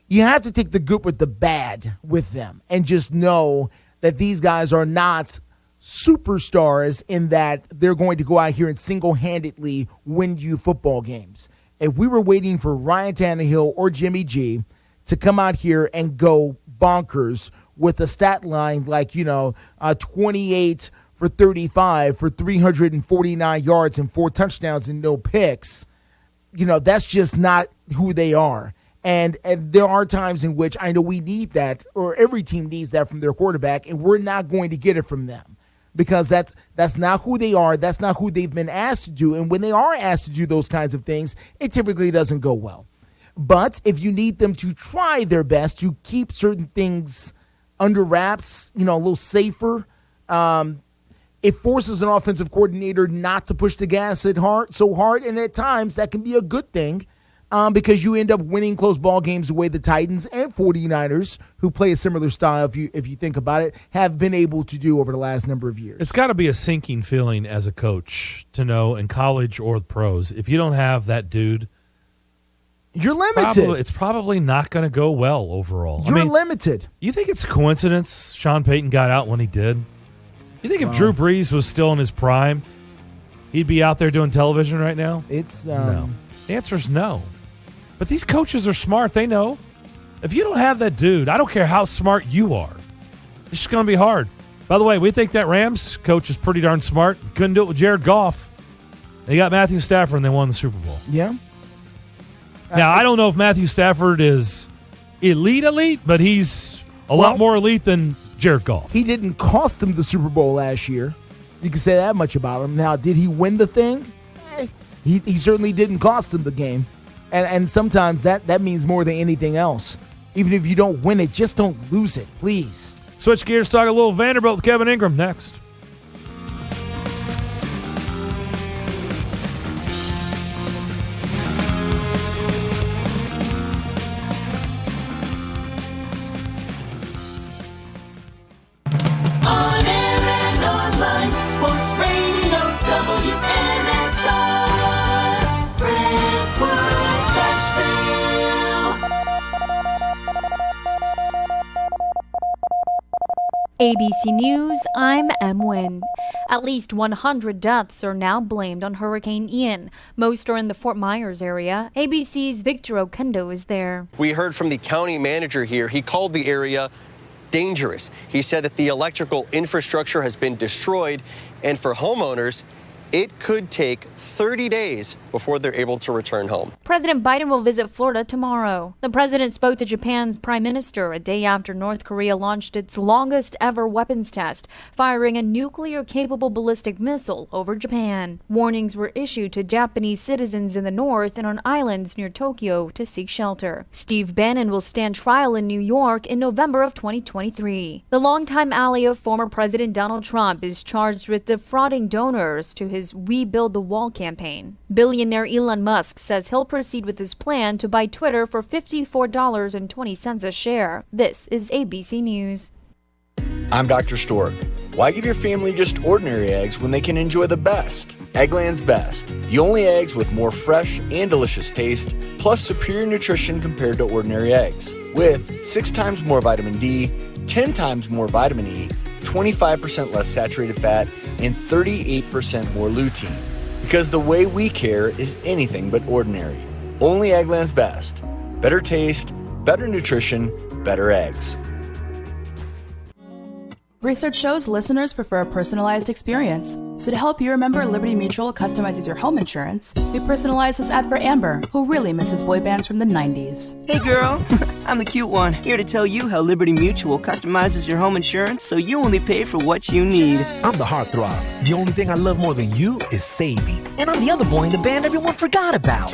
you have to take the good with the bad with them and just know that these guys are not superstars in that they're going to go out here and single-handedly win you football games. If we were waiting for Ryan Tannehill or Jimmy G to come out here and go bonkers with a stat line like, 28 for 35 for 349 yards and 4 touchdowns and no picks, that's just not who they are. And there are times in which I know we need that, or every team needs that from their quarterback, and we're not going to get it from them. Because that's not who they are. That's not who they've been asked to do. And when they are asked to do those kinds of things, it typically doesn't go well. But if you need them to try their best to keep certain things under wraps, a little safer, it forces an offensive coordinator not to push the gas so hard, and at times that can be a good thing because you end up winning close ball games the way the Titans and 49ers, who play a similar style, if you think about it, have been able to do over the last number of years. It's got to be a sinking feeling as a coach to know in college or the pros, if you don't have that dude, you're limited. It's probably not going to go well overall. You're limited. You think it's a coincidence Sean Payton got out when he did? You think if Drew Brees was still in his prime, he'd be out there doing television right now? No. The answer is no. But these coaches are smart. They know. If you don't have that dude, I don't care how smart you are, it's just going to be hard. By the way, we think that Rams coach is pretty darn smart. Couldn't do it with Jared Goff. They got Matthew Stafford, and they won the Super Bowl. Yeah. Now, I don't know if Matthew Stafford is elite, but he's a lot more elite than Jared Goff. He didn't cost them the Super Bowl last year. You can say that much about him. Now, did he win the thing? He certainly didn't cost them the game. And sometimes that means more than anything else. Even if you don't win it, just don't lose it, please. Switch gears, talk a little Vanderbilt with Kevin Ingram next. ABC News, I'm Em Nguyen. At least 100 deaths are now blamed on Hurricane Ian. Most are in the Fort Myers area. ABC's Victor Okendo is there. We heard from the county manager here. He called the area dangerous. He said that the electrical infrastructure has been destroyed, and for homeowners, it could take 30 days before they're able to return home. President Biden will visit Florida tomorrow. The president spoke to Japan's prime minister a day after North Korea launched its longest ever weapons test, firing a nuclear-capable ballistic missile over Japan. Warnings were issued to Japanese citizens in the north and on islands near Tokyo to seek shelter. Steve Bannon will stand trial in New York in November of 2023. The longtime ally of former President Donald Trump is charged with defrauding donors to his We Build the Wall campaign. Billionaire Elon Musk says he'll proceed with his plan to buy Twitter for $54.20 a share. This is ABC News. I'm Dr. Stork. Why give your family just ordinary eggs when they can enjoy the best? Eggland's Best. The only eggs with more fresh and delicious taste, plus superior nutrition compared to ordinary eggs. With 6 times more vitamin D, 10 times more vitamin E, 25% less saturated fat, and 38% more lutein. Because the way we care is anything but ordinary. Only Eggland's Best. Better taste, better nutrition, better eggs. Research shows listeners prefer a personalized experience. So to help you remember, Liberty Mutual customizes your home insurance. We personalized this ad for Amber, who really misses boy bands from the 90s. Hey girl, I'm the cute one, here to tell you how Liberty Mutual customizes your home insurance so you only pay for what you need. I'm the heartthrob. The only thing I love more than you is saving. And I'm the other boy in the band everyone forgot about.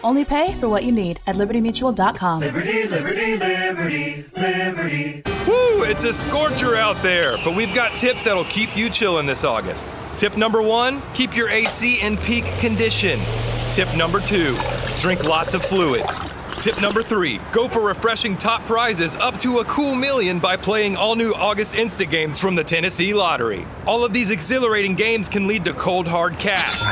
Only pay for what you need at libertymutual.com. Liberty, liberty, liberty, liberty. Woo, it's a scorcher out there, but we've got tips that'll keep you chilling this August. Tip number 1, keep your AC in peak condition. Tip number 2, drink lots of fluids. Tip number 3, go for refreshing top prizes up to a cool million by playing all new August Insta games from the Tennessee Lottery. All of these exhilarating games can lead to cold, hard cash.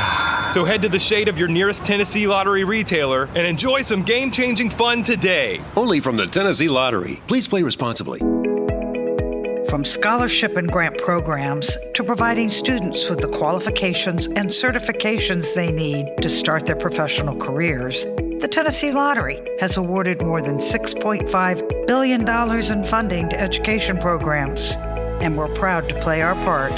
So head to the shade of your nearest Tennessee Lottery retailer and enjoy some game-changing fun today. Only from the Tennessee Lottery. Please play responsibly. From scholarship and grant programs to providing students with the qualifications and certifications they need to start their professional careers, the Tennessee Lottery has awarded more than $6.5 billion in funding to education programs, and we're proud to play our part.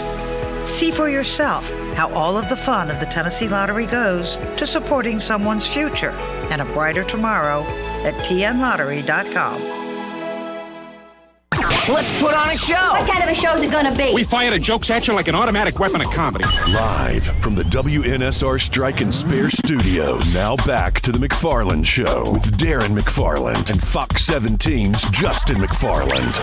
See for yourself how all of the fun of the Tennessee Lottery goes to supporting someone's future and a brighter tomorrow at tnlottery.com. Let's put on a show. What kind of a show is it going to be? We fire the jokes at you like an automatic weapon of comedy. Live from the WNSR Strike and Spare Studios. Now back to the McFarland Show with Darren McFarland and Fox 17's Justin McFarland.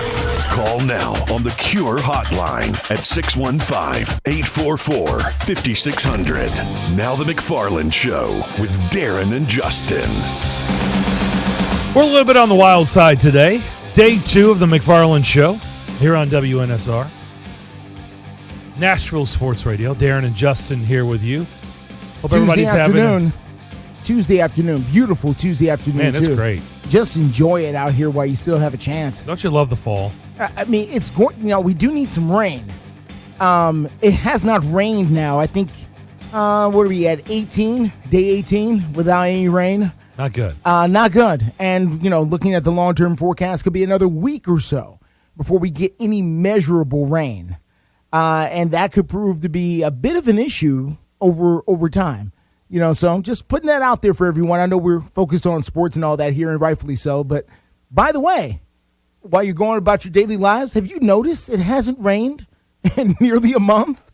Call now on the Cure Hotline at 615-844-5600. Now the McFarland Show with Darren and Justin. We're a little bit on the wild side today. Day 2 of the McFarland Show here on WNSR. Nashville Sports Radio. Darren and Justin here with you. Hope everybody's having Tuesday afternoon. Beautiful Tuesday afternoon, Man, too. it's great. Just enjoy it out here while you still have a chance. Don't you love the fall? I mean, it's going. We do need some rain. It has not rained now. I think, what are we at, 18? Day 18 without any rain? Not good. Not good. And, looking at the long-term forecast, could be another week or so before we get any measurable rain. And that could prove to be a bit of an issue over time. So I'm just putting that out there for everyone. I know we're focused on sports and all that here, and rightfully so. But, by the way, while you're going about your daily lives, have you noticed it hasn't rained in nearly a month?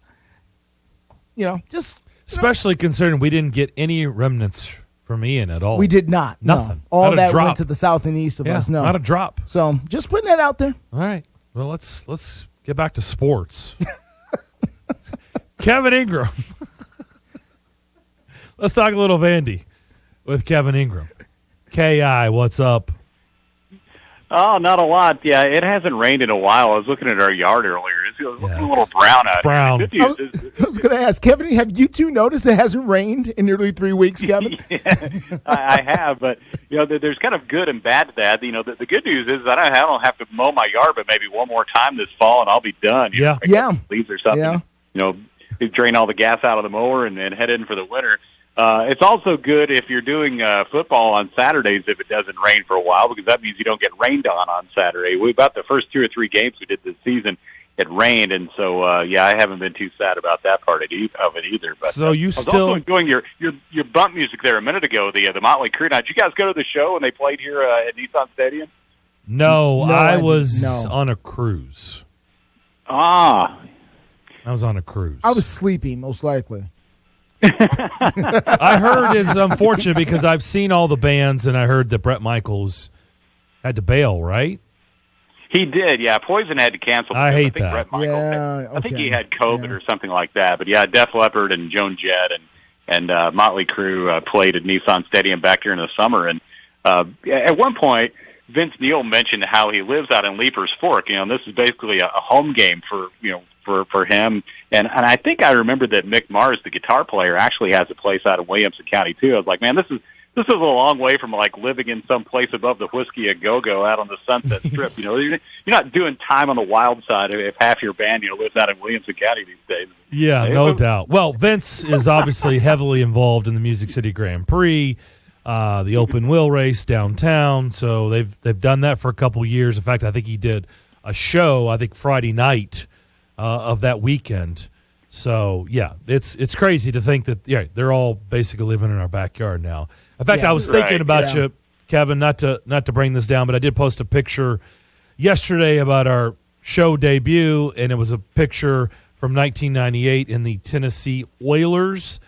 Especially considering we didn't get any remnants from Ian at all. We did not. Nothing. No. All not that went to the south and east of us. No, not a drop. So just putting that out there. All right. Well, let's get back to sports. Kevin Ingram. Let's talk a little Vandy with Kevin Ingram. KI, what's up? Oh, not a lot. Yeah, it hasn't rained in a while. I was looking at our yard earlier. It's looking a little brown out brown. here. I was going to ask, Kevin, have you two noticed it hasn't rained in nearly 3 weeks, Kevin? Yeah, I have, but there's kind of good and bad to that. The good news is that I don't have to mow my yard, but maybe one more time this fall, and I'll be done. Yeah. Leaves or something. Yeah. Drain all the gas out of the mower and head in for the winter. It's also good if you're doing football on Saturdays if it doesn't rain for a while, because that means you don't get rained on Saturday. About the first 2 or 3 games we did this season, it rained, and so I haven't been too sad about that part of it either. But so you I was also enjoying your bump music there a minute ago, the Motley Crue. Now, did you guys go to the show when they played here at Nissan Stadium? No, I was on a cruise. I was on a cruise. I was sleeping, most likely. I heard it's unfortunate because I've seen all the bands, and I heard that Bret Michaels had to bail, right? He did, yeah. Poison had to cancel. I hate think that. Bret Michaels I think he had COVID or something like that. But yeah, Def Leppard and Joan Jett and Motley Crue played at Nissan Stadium back here in the summer. And at one point, Vince Neil mentioned how he lives out in Leapers Fork. This is basically a home game for him. And I think I remember that Mick Mars, the guitar player, actually has a place out in Williamson County too. I was like, man, this is a long way from like living in some place above the Whiskey a Go-Go out on the Sunset Strip. You're not doing time on the wild side if half your band lives out in Williamson County these days. Yeah, no doubt. Well, Vince is obviously heavily involved in the Music City Grand Prix, the open wheel race downtown. So they've done that for a couple years. In fact, I think he did a show, I think Friday night of that weekend. So yeah, it's crazy to think that they're all basically living in our backyard now. In fact, I was thinking about you, Kevin, not to bring this down, but I did post a picture yesterday about our show debut, and it was a picture from 1998 in the Tennessee Oilers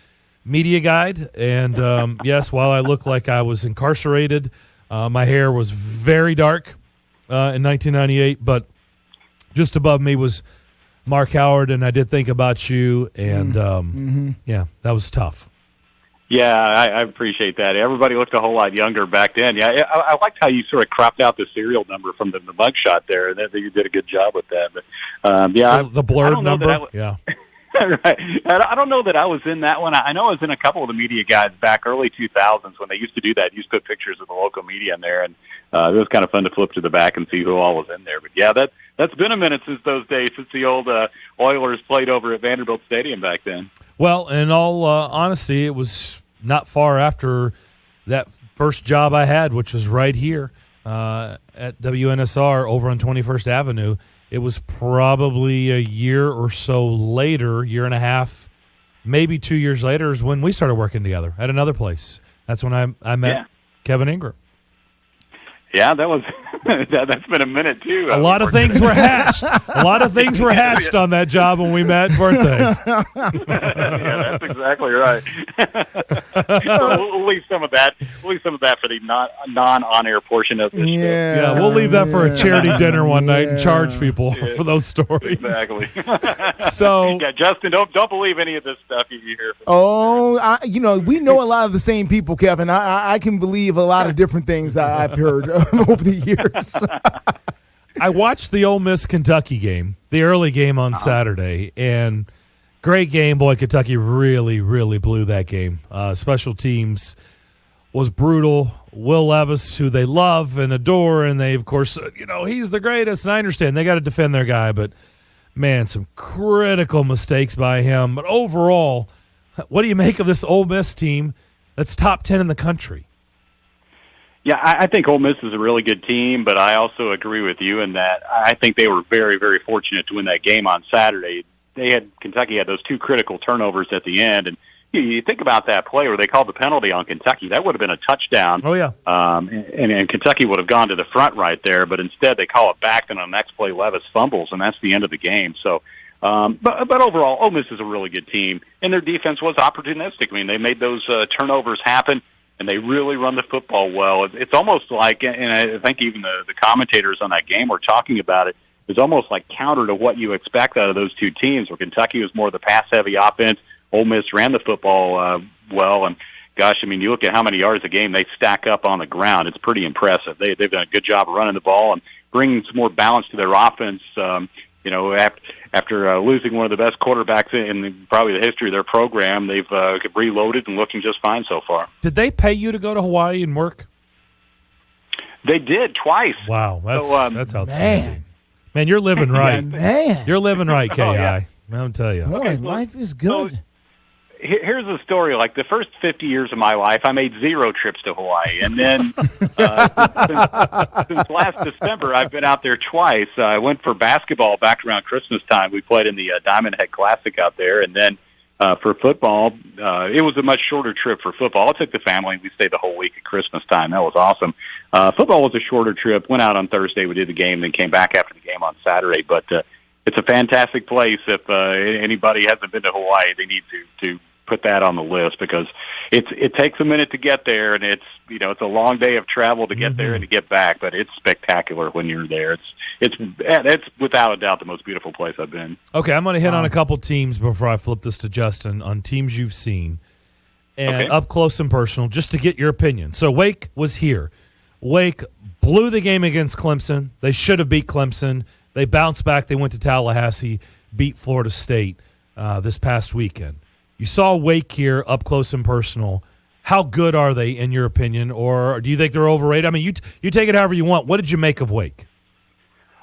media guide. And yes, while I looked like I was incarcerated, my hair was very dark in 1998, but just above me was Mark Howard, and I did think about you, and yeah, that was tough. Yeah, I appreciate that. Everybody looked a whole lot younger back then. Yeah, I liked how you sort of cropped out the serial number from the mugshot there, and you did a good job with that. But yeah, the blurred number. Yeah. Right. I don't know that I was in that one. I know I was in a couple of the media guides back early 2000s when they used to do that. You used to put pictures of the local media in there, and it was kind of fun to flip to the back and see who all was in there. But yeah, that's been a minute since those days, since the old Oilers played over at Vanderbilt Stadium back then. Well, in all honesty, it was not far after that first job I had, which was right here at WNSR over on 21st Avenue. It was probably a year or so later, year and a half, maybe 2 years later, is when we started working together at another place. That's when I met Kevin Ingram. Yeah, that was That's been a minute, too. A lot of things were hatched. A lot of things were hatched on that job when we met, weren't they? Yeah, that's exactly right. we'll leave some of that. We'll leave some of that for the non-on-air portion of this show. Yeah, we'll leave that for a charity dinner one night and charge people for those stories. Exactly. So, yeah, Justin, don't believe any of this stuff you hear. We know a lot of the same people, Kevin. I can believe a lot of different things I've heard over the years. I watched the Ole Miss Kentucky game, the early game on Saturday, and great game. Boy, Kentucky really, really blew that game. Special teams was brutal. Will Levis, who they love and adore, and they, of course, he's the greatest, and I understand they got to defend their guy, but, man, some critical mistakes by him. But overall, what do you make of this Ole Miss team that's top 10 in the country? Yeah, I think Ole Miss is a really good team, but I also agree with you in that I think they were very, very fortunate to win that game on Saturday. Kentucky had those two critical turnovers at the end, and you think about that play where they called the penalty on Kentucky. That would have been a touchdown. Oh, yeah. And Kentucky would have gone to the front right there, but instead they call it back, and on the next play, Levis fumbles, and that's the end of the game. So, but overall, Ole Miss is a really good team, and their defense was opportunistic. I mean, they made those turnovers happen, and they really run the football well. It's almost like, and I think even the commentators on that game were talking about it, it's almost like counter to what you expect out of those two teams, where Kentucky was more the pass-heavy offense. Ole Miss ran the football well, and gosh, I mean, you look at how many yards a game they stack up on the ground. It's pretty impressive. They've done a good job of running the ball and bringing some more balance to their offense. After losing one of the best quarterbacks in probably the history of their program, they've reloaded and looking just fine so far. Did they pay you to go to Hawaii and work? They did twice. Wow, that's outstanding. Man, you're living right. Man. You're living right, K.I. Yeah. I'll tell you. Life is good. Here's the story. Like the first 50 years of my life, I made 0 trips to Hawaii. And then since last December, I've been out there twice. I went for basketball back around Christmas time. We played in the Diamond Head Classic out there. And then for football, it was a much shorter trip for football. I took the family. We stayed the whole week at Christmas time. That was awesome. Football was a shorter trip. Went out on Thursday. We did the game, then came back after the game on Saturday. But it's a fantastic place. If anybody hasn't been to Hawaii, they need to put that on the list, because it takes a minute to get there, and it's a long day of travel to get there and to get back. But it's spectacular when you're there. It's without a doubt the most beautiful place I've been. Okay, I'm going to hit on a couple teams before I flip this to Justin on teams you've seen and up close and personal, just to get your opinion. So Wake was here. Wake blew the game against Clemson. They should have beat Clemson. They bounced back. They went to Tallahassee, beat Florida State this past weekend. You saw Wake here up close and personal. How good are they, in your opinion, or do you think they're overrated? I mean, you take it however you want. What did you make of Wake?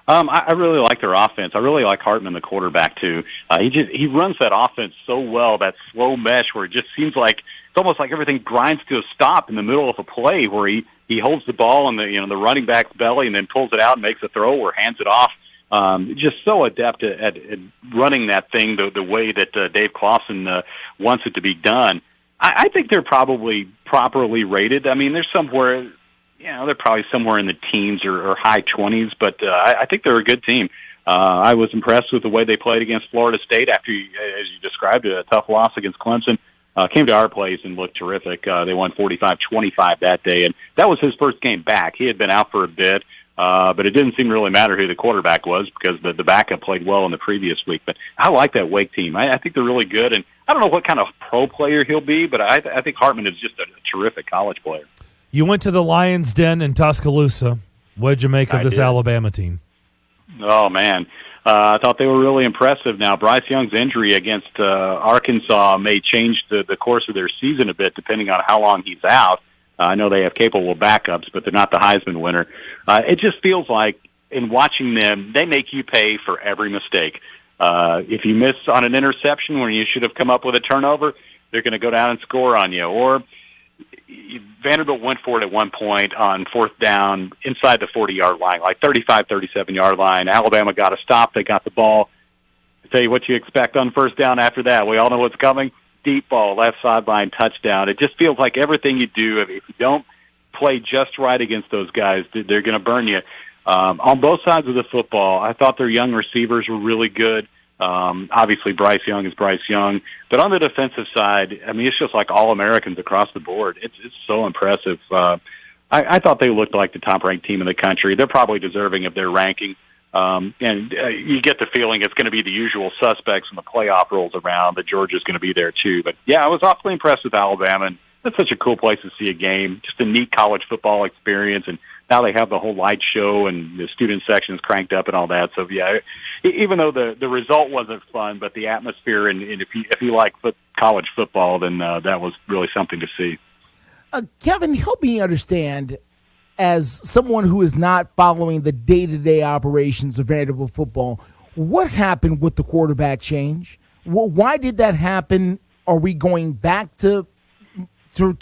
I really like their offense. I really like Hartman, the quarterback, too. He runs that offense so well, that slow mesh where it just seems like it's almost like everything grinds to a stop in the middle of a play, where he holds the ball on the running back's belly and then pulls it out and makes a throw or hands it off. Just so adept at running that thing the way that Dave Clawson wants it to be done. I think they're probably properly rated. I mean, they're probably somewhere in the teens or high 20s, but I think they're a good team. I was impressed with the way they played against Florida State after, as you described it, a tough loss against Clemson. Came to our place and looked terrific. They won 45-25 that day, and that was his first game back. He had been out for a bit. But it didn't seem to really matter who the quarterback was, because the backup played well in the previous week. But I like that Wake team. I think they're really good, and I don't know what kind of pro player he'll be, but I think Hartman is just a terrific college player. You went to the Lions' Den in Tuscaloosa. What did you make of this Alabama team? Oh, man. I thought they were really impressive. Now, Bryce Young's injury against Arkansas may change the course of their season a bit, depending on how long he's out. I know they have capable backups, but they're not the Heisman winner. It just feels like, in watching them, they make you pay for every mistake. If you miss on an interception when you should have come up with a turnover, they're going to go down and score on you. Or Vanderbilt went for it at one point on fourth down inside the 40-yard line, like 35, 37-yard line. Alabama got a stop. They got the ball. I tell you what you expect on first down after that. We all know what's coming. Deep ball, left sideline, touchdown. It just feels like everything you do, if you don't play just right against those guys, they're going to burn you. On both sides of the football, I thought their young receivers were really good. Obviously, Bryce Young is Bryce Young. But on the defensive side, I mean, it's just like All-Americans across the board. It's so impressive. I thought they looked like the top-ranked team in the country. They're probably deserving of their ranking. You get the feeling it's going to be the usual suspects when the playoff rolls around, that Georgia's going to be there too. But, yeah, I was awfully impressed with Alabama, and that's such a cool place to see a game, just a neat college football experience. And now they have the whole light show and the student sections cranked up and all that. So, yeah, even though the result wasn't fun, but the atmosphere, and if you like college football, then that was really something to see. Kevin, help me understand, as someone who is not following the day-to-day operations of Vanderbilt football, what happened with the quarterback change? Why did that happen? Are we going back to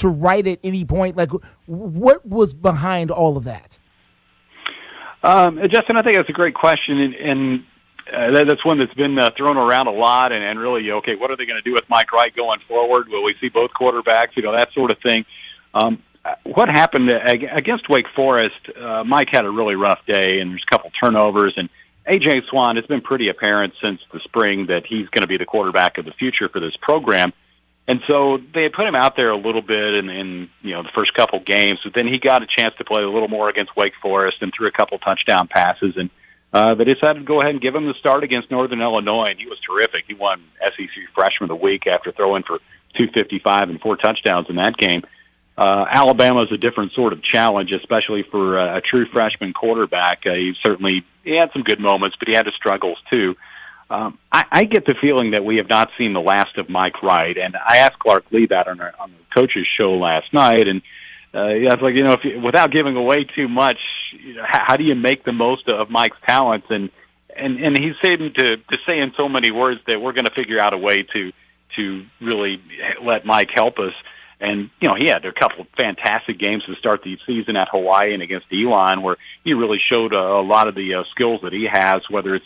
right at any point? Like, what was behind all of that? Justin, I think that's a great question, and that's one that's been thrown around a lot, and really, okay, what are they going to do with Mike Wright going forward? Will we see both quarterbacks? That sort of thing. What happened against Wake Forest, Mike had a really rough day, and there's a couple turnovers, and A.J. Swan, it's been pretty apparent since the spring that he's going to be the quarterback of the future for this program. And so they had put him out there a little bit in the first couple games, but then he got a chance to play a little more against Wake Forest and threw a couple touchdown passes, and they decided to go ahead and give him the start against Northern Illinois, and he was terrific. He won SEC Freshman of the Week after throwing for 255 and 4 touchdowns in that game. Alabama is a different sort of challenge, especially for a true freshman quarterback. He had some good moments, but he had his struggles too. I get the feeling that we have not seen the last of Mike Wright, and I asked Clark Lee that on the coach's show last night, and I was like, without giving away too much, how do you make the most of Mike's talents? And he seemed to say in so many words that we're going to figure out a way to really let Mike help us. And, he had a couple of fantastic games to start the season at Hawaii and against Elon, where he really showed a lot of the skills that he has, whether it's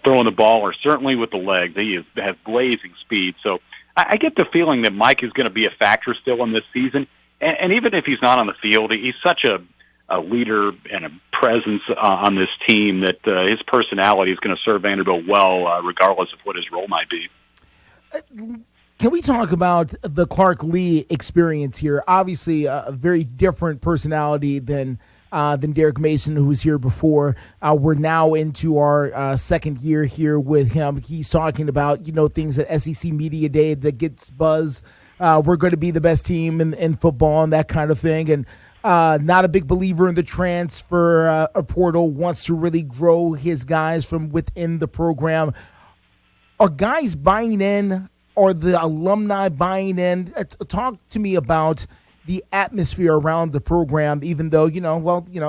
throwing the ball or certainly with the legs. He has blazing speed. So I get the feeling that Mike is going to be a factor still in this season. And even if he's not on the field, he's such a leader and a presence on this team that his personality is going to serve Vanderbilt well, regardless of what his role might be. Can we talk about the Clark Lee experience here? Obviously, a very different personality than Derek Mason, who was here before. We're now into our second year here with him. He's talking about things at SEC Media Day that gets buzz. We're going to be the best team in football and that kind of thing. And not a big believer in the transfer portal. Wants to really grow his guys from within the program. Are guys buying in? Or the alumni buying in? Talk to me about the atmosphere around the program, even though,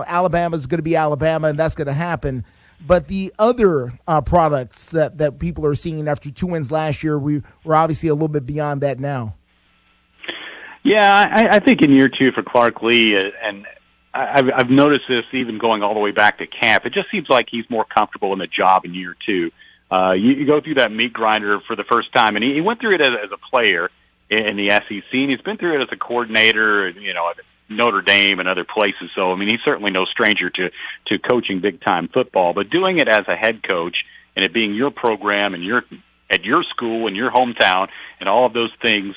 Alabama is going to be Alabama and that's going to happen. But the other products that people are seeing after 2 wins last year, we're obviously a little bit beyond that now. Yeah, I think in year 2 for Clark Lee, and I've noticed this even going all the way back to camp, it just seems like he's more comfortable in the job in year 2. You go through that meat grinder for the first time, and he went through it as a player in the SEC, and he's been through it as a coordinator, at Notre Dame and other places. So, he's certainly no stranger to coaching big-time football, but doing it as a head coach and it being your program and at your school and your hometown and all of those things,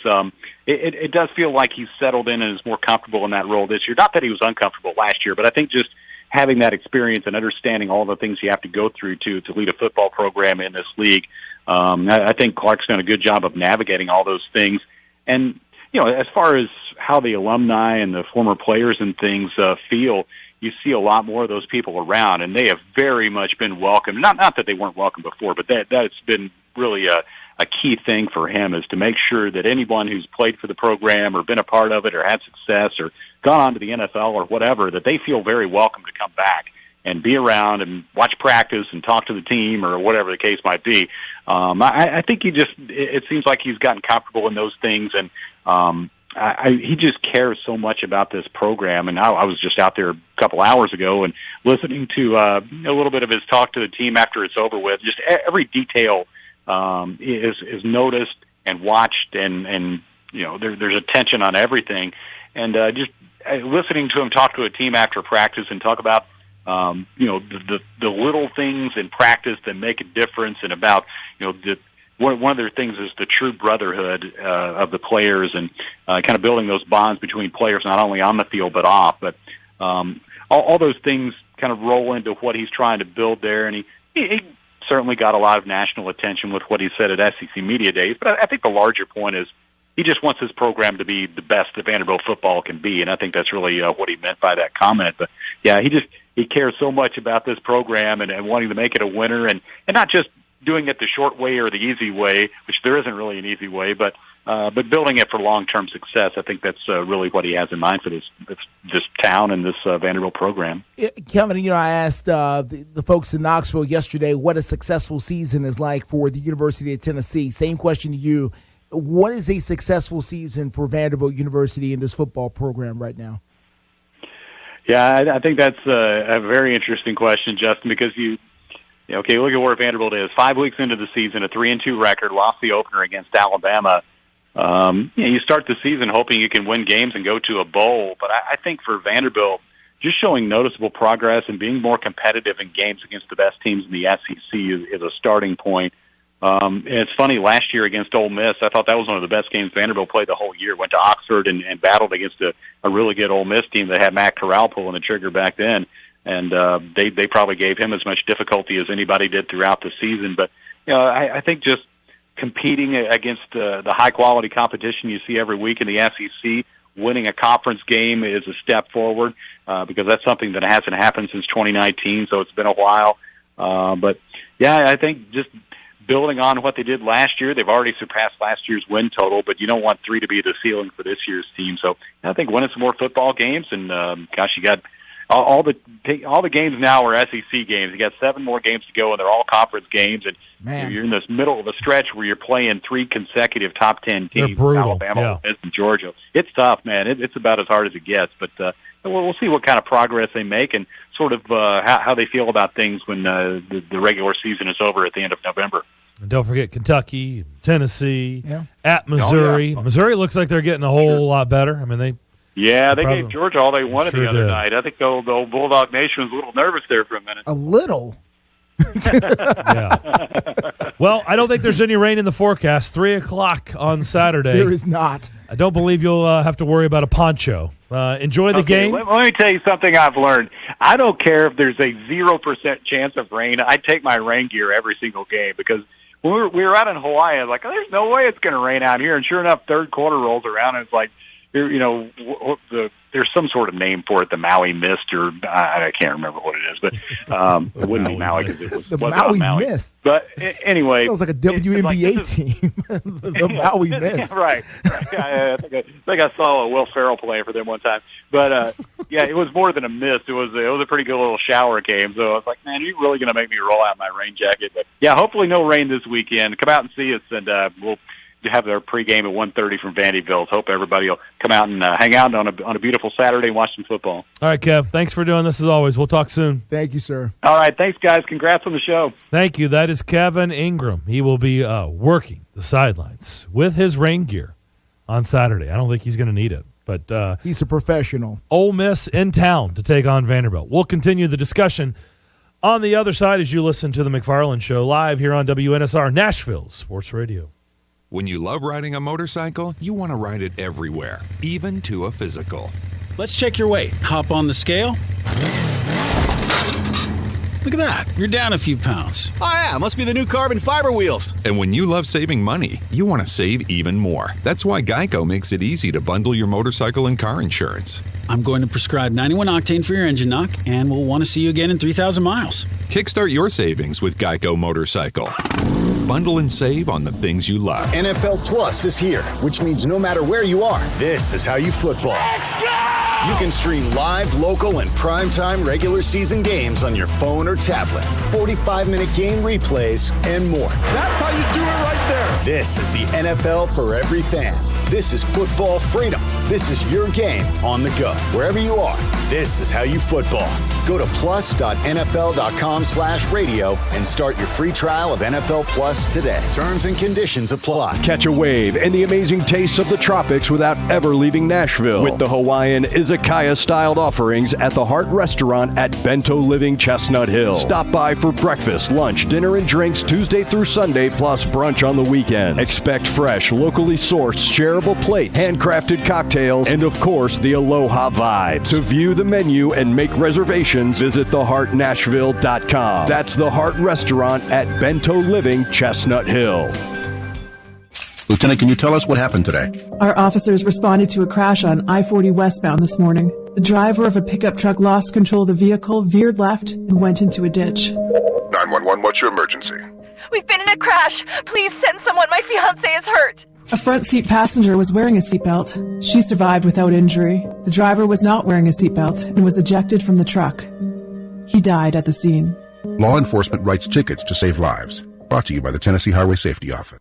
it does feel like he's settled in and is more comfortable in that role this year. Not that he was uncomfortable last year, but I think just having that experience and understanding all the things you have to go through to lead a football program in this league, I think Clark's done a good job of navigating all those things. And, as far as how the alumni and the former players and things feel, you see a lot more of those people around, and they have very much been welcomed. Not that they weren't welcome before, but that's been really a key thing for him, is to make sure that anyone who's played for the program or been a part of it or had success or gone on to the NFL or whatever, that they feel very welcome to come back and be around and watch practice and talk to the team or whatever the case might be. I think it seems like he's gotten comfortable in those things, and he just cares so much about this program. And I was just out there a couple hours ago and listening to a little bit of his talk to the team after it's over with. Just every detail is noticed and watched, and there's attention on everything. And just listening to him talk to a team after practice and talk about the little things in practice that make a difference, and about one of their things is the true brotherhood of the players, and kind of building those bonds between players, not only on the field but off. But all those things kind of roll into what he's trying to build there, and he certainly got a lot of national attention with what he said at SEC Media Days. But I think the larger point is he just wants his program to be the best that Vanderbilt football can be, and I think that's really what he meant by that comment. But yeah, he cares so much about this program and wanting to make it a winner, and not just doing it the short way or the easy way, which there isn't really an easy way, but building it for long-term success. I think that's really what he has in mind for this town and this Vanderbilt program. Kevin, I asked the folks in Knoxville yesterday what a successful season is like for the University of Tennessee. Same question to you. What is a successful season for Vanderbilt University in this football program right now? Yeah, I think that's a very interesting question, Justin, because look at where Vanderbilt is. 5 weeks into the season, a 3-2 record, lost the opener against Alabama. You start the season hoping you can win games and go to a bowl, but I think for Vanderbilt, just showing noticeable progress and being more competitive in games against the best teams in the SEC is a starting point. And it's funny, last year against Ole Miss, I thought that was one of the best games Vanderbilt played the whole year. Went to Oxford and battled against a really good Ole Miss team that had Matt Corral pulling the trigger back then. And they probably gave him as much difficulty as anybody did throughout the season. But I think just competing against the high-quality competition you see every week in the SEC, winning a conference game is a step forward because that's something that hasn't happened since 2019, so it's been a while. But, yeah, I think just building on what they did last year, they've already surpassed last year's win total, but you don't want 3 to be the ceiling for this year's team. So I think winning some more football games, and, you got all the games now are SEC games. You got 7 more games to go, and they're all conference games. And you're in this middle of a stretch where you're playing 3 consecutive top 10 teams: Alabama, Miss, and Georgia. It's tough, man. It's about as hard as it gets. But we'll see what kind of progress they make, and sort of how they feel about things when the regular season is over at the end of November. And don't forget Kentucky, Tennessee, at Missouri. Missouri looks like they're getting a whole lot better. I mean, they gave Georgia all they wanted the other night. I think the old Bulldog Nation was a little nervous there for a minute. A little? Yeah. Well, I don't think there's any rain in the forecast. 3 o'clock on Saturday. There is not. I don't believe you'll have to worry about a poncho. Enjoy the game. Let me tell you something I've learned. I don't care if there's a 0% chance of rain. I take my rain gear every single game because when we were out in Hawaii, I was like, there's no way it's going to rain out here. And sure enough, third quarter rolls around, and it's like, there's some sort of name for it, the Maui Mist, or I can't remember what it is, but it wouldn't be Maui because it was the Maui Mist. But anyway, sounds like a WNBA team. The Maui Mist, right? I think I saw Will Ferrell playing for them one time. But it was more than a mist. It was a pretty good little shower game. So I was like, man, are you really going to make me roll out my rain jacket? But yeah, hopefully no rain this weekend. Come out and see us, and we'll have their pregame at 1:30 from Vanderbilt. Hope everybody will come out and hang out on a beautiful Saturday and watch some football. All right, Kev. Thanks for doing this as always. We'll talk soon. Thank you, sir. All right. Thanks, guys. Congrats on the show. Thank you. That is Kevin Ingram. He will be working the sidelines with his rain gear on Saturday. I don't think he's going to need it, but he's a professional. Ole Miss in town to take on Vanderbilt. We'll continue the discussion on the other side as you listen to the McFarland Show live here on WNSR Nashville Sports Radio. When you love riding a motorcycle, you want to ride it everywhere, even to a physical. Let's check your weight. Hop on the scale. Look at that. You're down a few pounds. Oh, yeah. Must be the new carbon fiber wheels. And when you love saving money, you want to save even more. That's why Geico makes it easy to bundle your motorcycle and car insurance. I'm going to prescribe 91 octane for your engine knock, and we'll want to see you again in 3,000 miles. Kickstart your savings with Geico Motorcycle. Bundle and save on the things you love. NFL Plus is here, which means no matter where you are, this is how you football. You can stream live, local, and primetime regular season games on your phone or tablet, 45-minute game replays, and more. That's how you do it right there. This is the NFL for every fan. This is football freedom. This is your game on the go. Wherever you are, this is how you football. Go to plus.nfl.com/radio and start your free trial of NFL Plus today. Terms and conditions apply. Catch a wave in the amazing tastes of the tropics without ever leaving Nashville with the Hawaiian izakaya-styled offerings at the Hart Restaurant at Bento Living Chestnut Hill. Stop by for breakfast, lunch, dinner, and drinks Tuesday through Sunday, plus brunch on the weekend. Expect fresh, locally sourced, shareable plates, handcrafted cocktails, and of course, the Aloha vibes. To view the menu and make reservations, visit theheartnashville.com. That's the Hart Restaurant at Bento Living Chestnut Hill. Lieutenant, can you tell us what happened today? Our officers responded to a crash on I-40 westbound this morning. The driver of a pickup truck lost control of the vehicle, veered left, and went into a ditch. 911, what's your emergency? We've been in a crash. Please send someone. My fiancé is hurt. A front seat passenger was wearing a seatbelt. She survived without injury. The driver was not wearing a seatbelt and was ejected from the truck. He died at the scene. Law enforcement writes tickets to save lives. Brought to you by the Tennessee Highway Safety Office.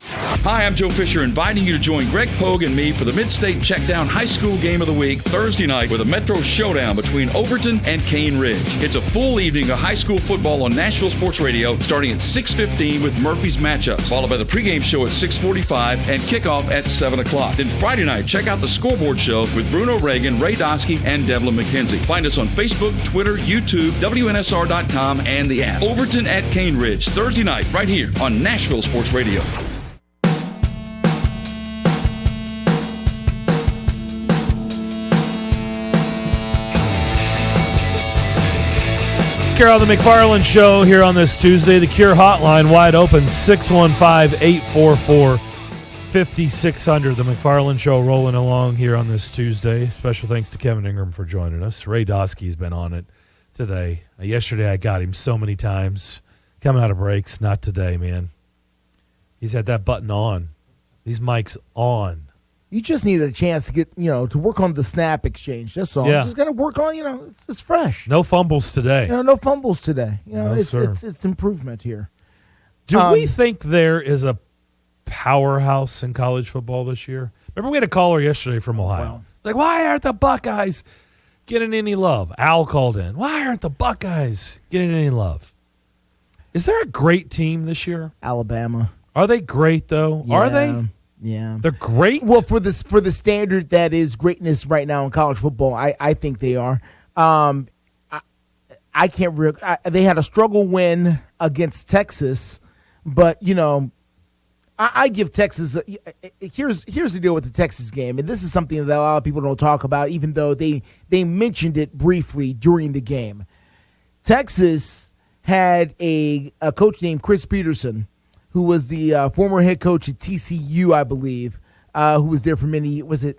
Hi, I'm Joe Fisher, inviting you to join Greg Pogue and me for the Mid-State Checkdown High School Game of the Week Thursday night with a Metro showdown between Overton and Cane Ridge. It's a full evening of high school football on Nashville Sports Radio starting at 6:15 with Murphy's matchups, followed by the pregame show at 6:45 and kickoff at 7 o'clock. Then Friday night, check out the Scoreboard Show with Bruno Reagan, Ray Dosky, and Devlin McKenzie. Find us on Facebook, Twitter, YouTube, WNSR.com, and the app. Overton at Cane Ridge, Thursday night, right here on Nashville Sports Radio. Carol, the McFarland Show here on this Tuesday. The Cure Hotline wide open, 615-844-5600. The McFarland Show rolling along here on this Tuesday. Special thanks to Kevin Ingram for joining us. Ray Dosky's been on it today. Yesterday I got him so many times. Coming out of breaks, not today, man. He's had that button on. These mics on. You just needed a chance to get, to work on the snap exchange. That's all. Yeah. Just got to work on, it's fresh. No fumbles today. No fumbles today. No, it's improvement here. Do we think there is a powerhouse in college football this year? Remember we had a caller yesterday from Ohio. Well, it's like, why aren't the Buckeyes getting any love? Al called in. Why aren't the Buckeyes getting any love? Is there a great team this year? Alabama. Are they great, though? Yeah. Are they? Yeah, they're great. Well, for the standard that is greatness right now in college football, I think they are. I can't. They had a struggle win against Texas, but I give Texas. Here's the deal with the Texas game, and this is something that a lot of people don't talk about, even though they mentioned it briefly during the game. Texas had a coach named Chris Peterson, who was the former head coach at TCU, I believe, who was there for many. Was it?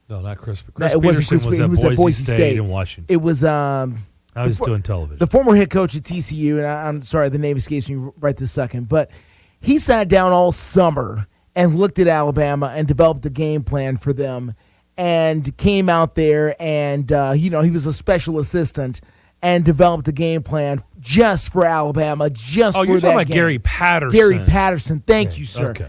No, not Chris. It wasn't Chris. Was he was at Boise State in Washington. It was. I was doing television. The former head coach at TCU, and I'm sorry, the name escapes me right this second, but he sat down all summer and looked at Alabama and developed a game plan for them, and came out there and he was a special assistant and developed a game plan just for Alabama, just for that game. Oh, you're talking about Gary Patterson. Gary Patterson. Thank you, sir. Okay.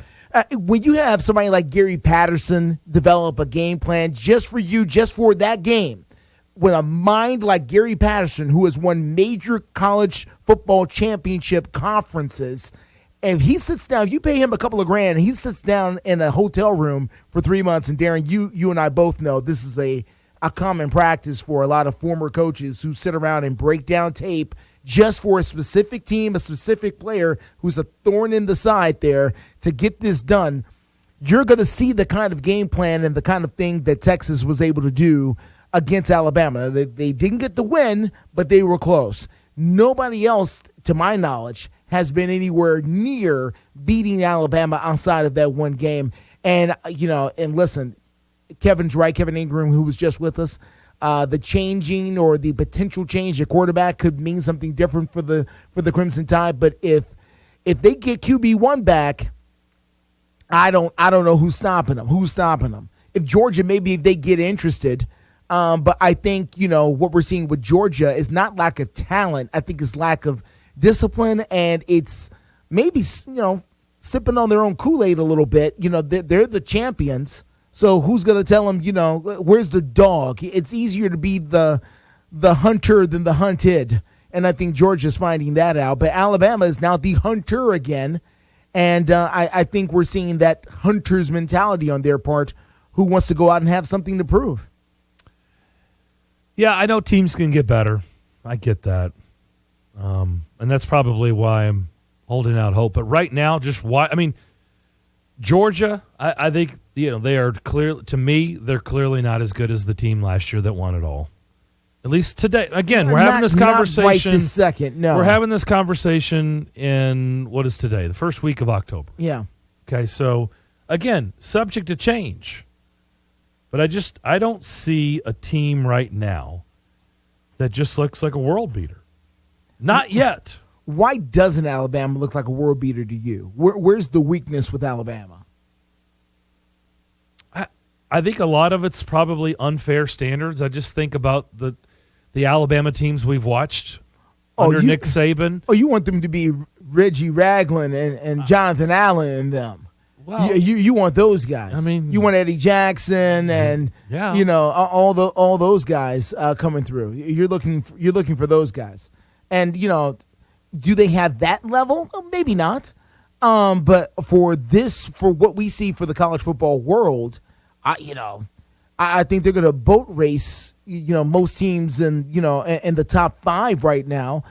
When you have somebody like Gary Patterson develop a game plan just for you, just for that game, with a mind like Gary Patterson, who has won major college football championship conferences, if he sits down, if you pay him a couple of grand, and he sits down in a hotel room for 3 months, and Darren, you and I both know this is a common practice for a lot of former coaches who sit around and break down tape just for a specific team, a specific player who's a thorn in the side there to get this done. You're going to see the kind of game plan and the kind of thing that Texas was able to do against Alabama. They didn't get the win, but they were close. Nobody else, to my knowledge, has been anywhere near beating Alabama outside of that one game. And, and listen, Kevin's right, Kevin Ingram, who was just with us. The changing or the potential change at quarterback could mean something different for the Crimson Tide. But if they get QB1 back, I don't know who's stopping them. If Georgia, maybe if they get interested, but I think what we're seeing with Georgia is not lack of talent. I think it's lack of discipline, and it's maybe sipping on their own Kool-Aid a little bit. They're the champions. So who's going to tell them, where's the dog? It's easier to be the the hunter than the hunted. And I think Georgia's finding that out. But Alabama is now the hunter again. And I think we're seeing that hunter's mentality on their part, who wants to go out and have something to prove. Yeah, I know teams can get better. I get that. And that's probably why I'm holding out hope. But right now, Georgia, I think, they are clear. To me, they're clearly not as good as the team last year that won it all. At least today. Again, we're having this conversation. Not right this second, no. We're having this conversation in, what is today? The first week of October. Yeah. Okay, so, again, subject to change. But I don't see a team right now that just looks like a world beater. Not yet. Why doesn't Alabama look like a world beater to you? Where's the weakness with Alabama? I think a lot of it's probably unfair standards. I just think about the Alabama teams we've watched under Nick Saban. Oh, you want them to be Reggie Ragland and Jonathan Allen and them. Well, you want those guys. I mean, you want Eddie Jackson and all those guys coming through. You're looking for those guys. And do they have that level? Maybe not. But for what we see for the college football world, I think they're going to boat race, most teams in the top 5 right now,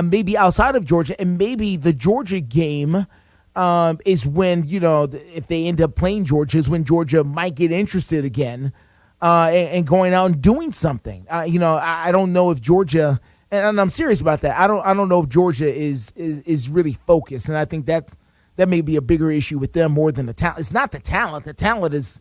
maybe outside of Georgia. And maybe the Georgia game is when, if they end up playing Georgia, is when Georgia might get interested again and going out and doing something. I don't know if Georgia, and I'm serious about that, I don't know if Georgia is really focused. And I think that may be a bigger issue with them more than the talent. It's not the talent. The talent is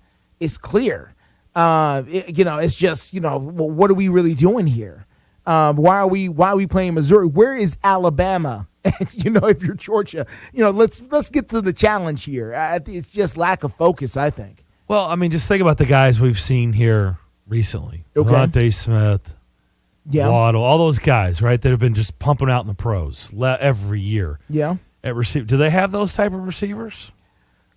clear. It's just, what are we really doing here? Why are we playing Missouri? Where is Alabama? If you're Georgia, let's get to the challenge here. It's just lack of focus, I think. Well, just think about the guys we've seen here recently. Okay. Devontae Smith, Waddle, all those guys, right, that have been just pumping out in the pros every year. Yeah. At receiver, do they have those type of receivers?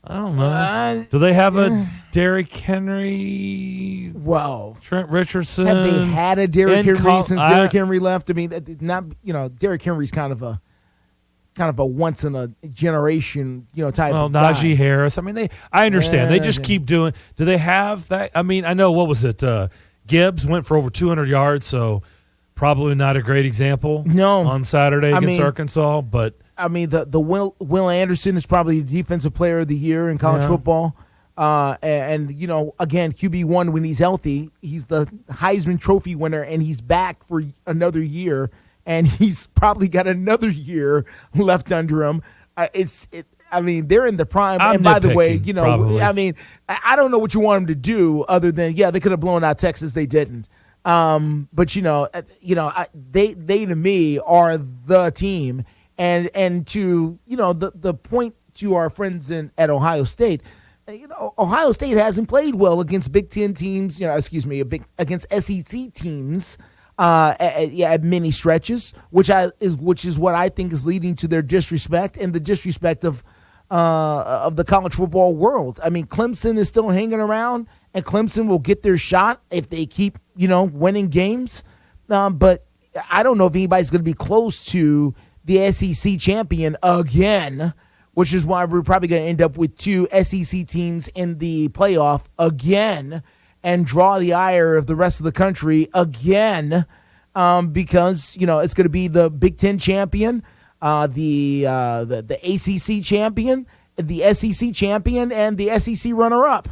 I don't know. Do they have a Derrick Henry? Wow. Trent Richardson? Have they had a Derrick Henry since Derrick Henry left? Derrick Henry's kind of a once in a generation, type of guy. Najee Harris. I understand. They just keep doing. Do they have that? I know, what was it? Gibbs went for over 200 yards, so probably not a great example. No. On Saturday against Arkansas, but. The Will Anderson is probably the defensive player of the year in college football. And again, QB1 when he's healthy, he's the Heisman Trophy winner, and he's back for another year, and he's probably got another year left under him. They're in the prime. And by the way, probably. I don't know what you want them to do other than, they could have blown out Texas. They didn't. But they to me are the team. And to the point to our friends at Ohio State, Ohio State hasn't played well against Big Ten teams. Against SEC teams at many stretches, which is what I think is leading to their disrespect and the disrespect of the college football world. Clemson is still hanging around, and Clemson will get their shot if they keep winning games. But I don't know if anybody's going to be close to the SEC champion again, which is why we're probably going to end up with 2 SEC teams in the playoff again and draw the ire of the rest of the country again, because it's going to be the Big Ten champion, the ACC champion, the SEC champion, and the SEC runner-up.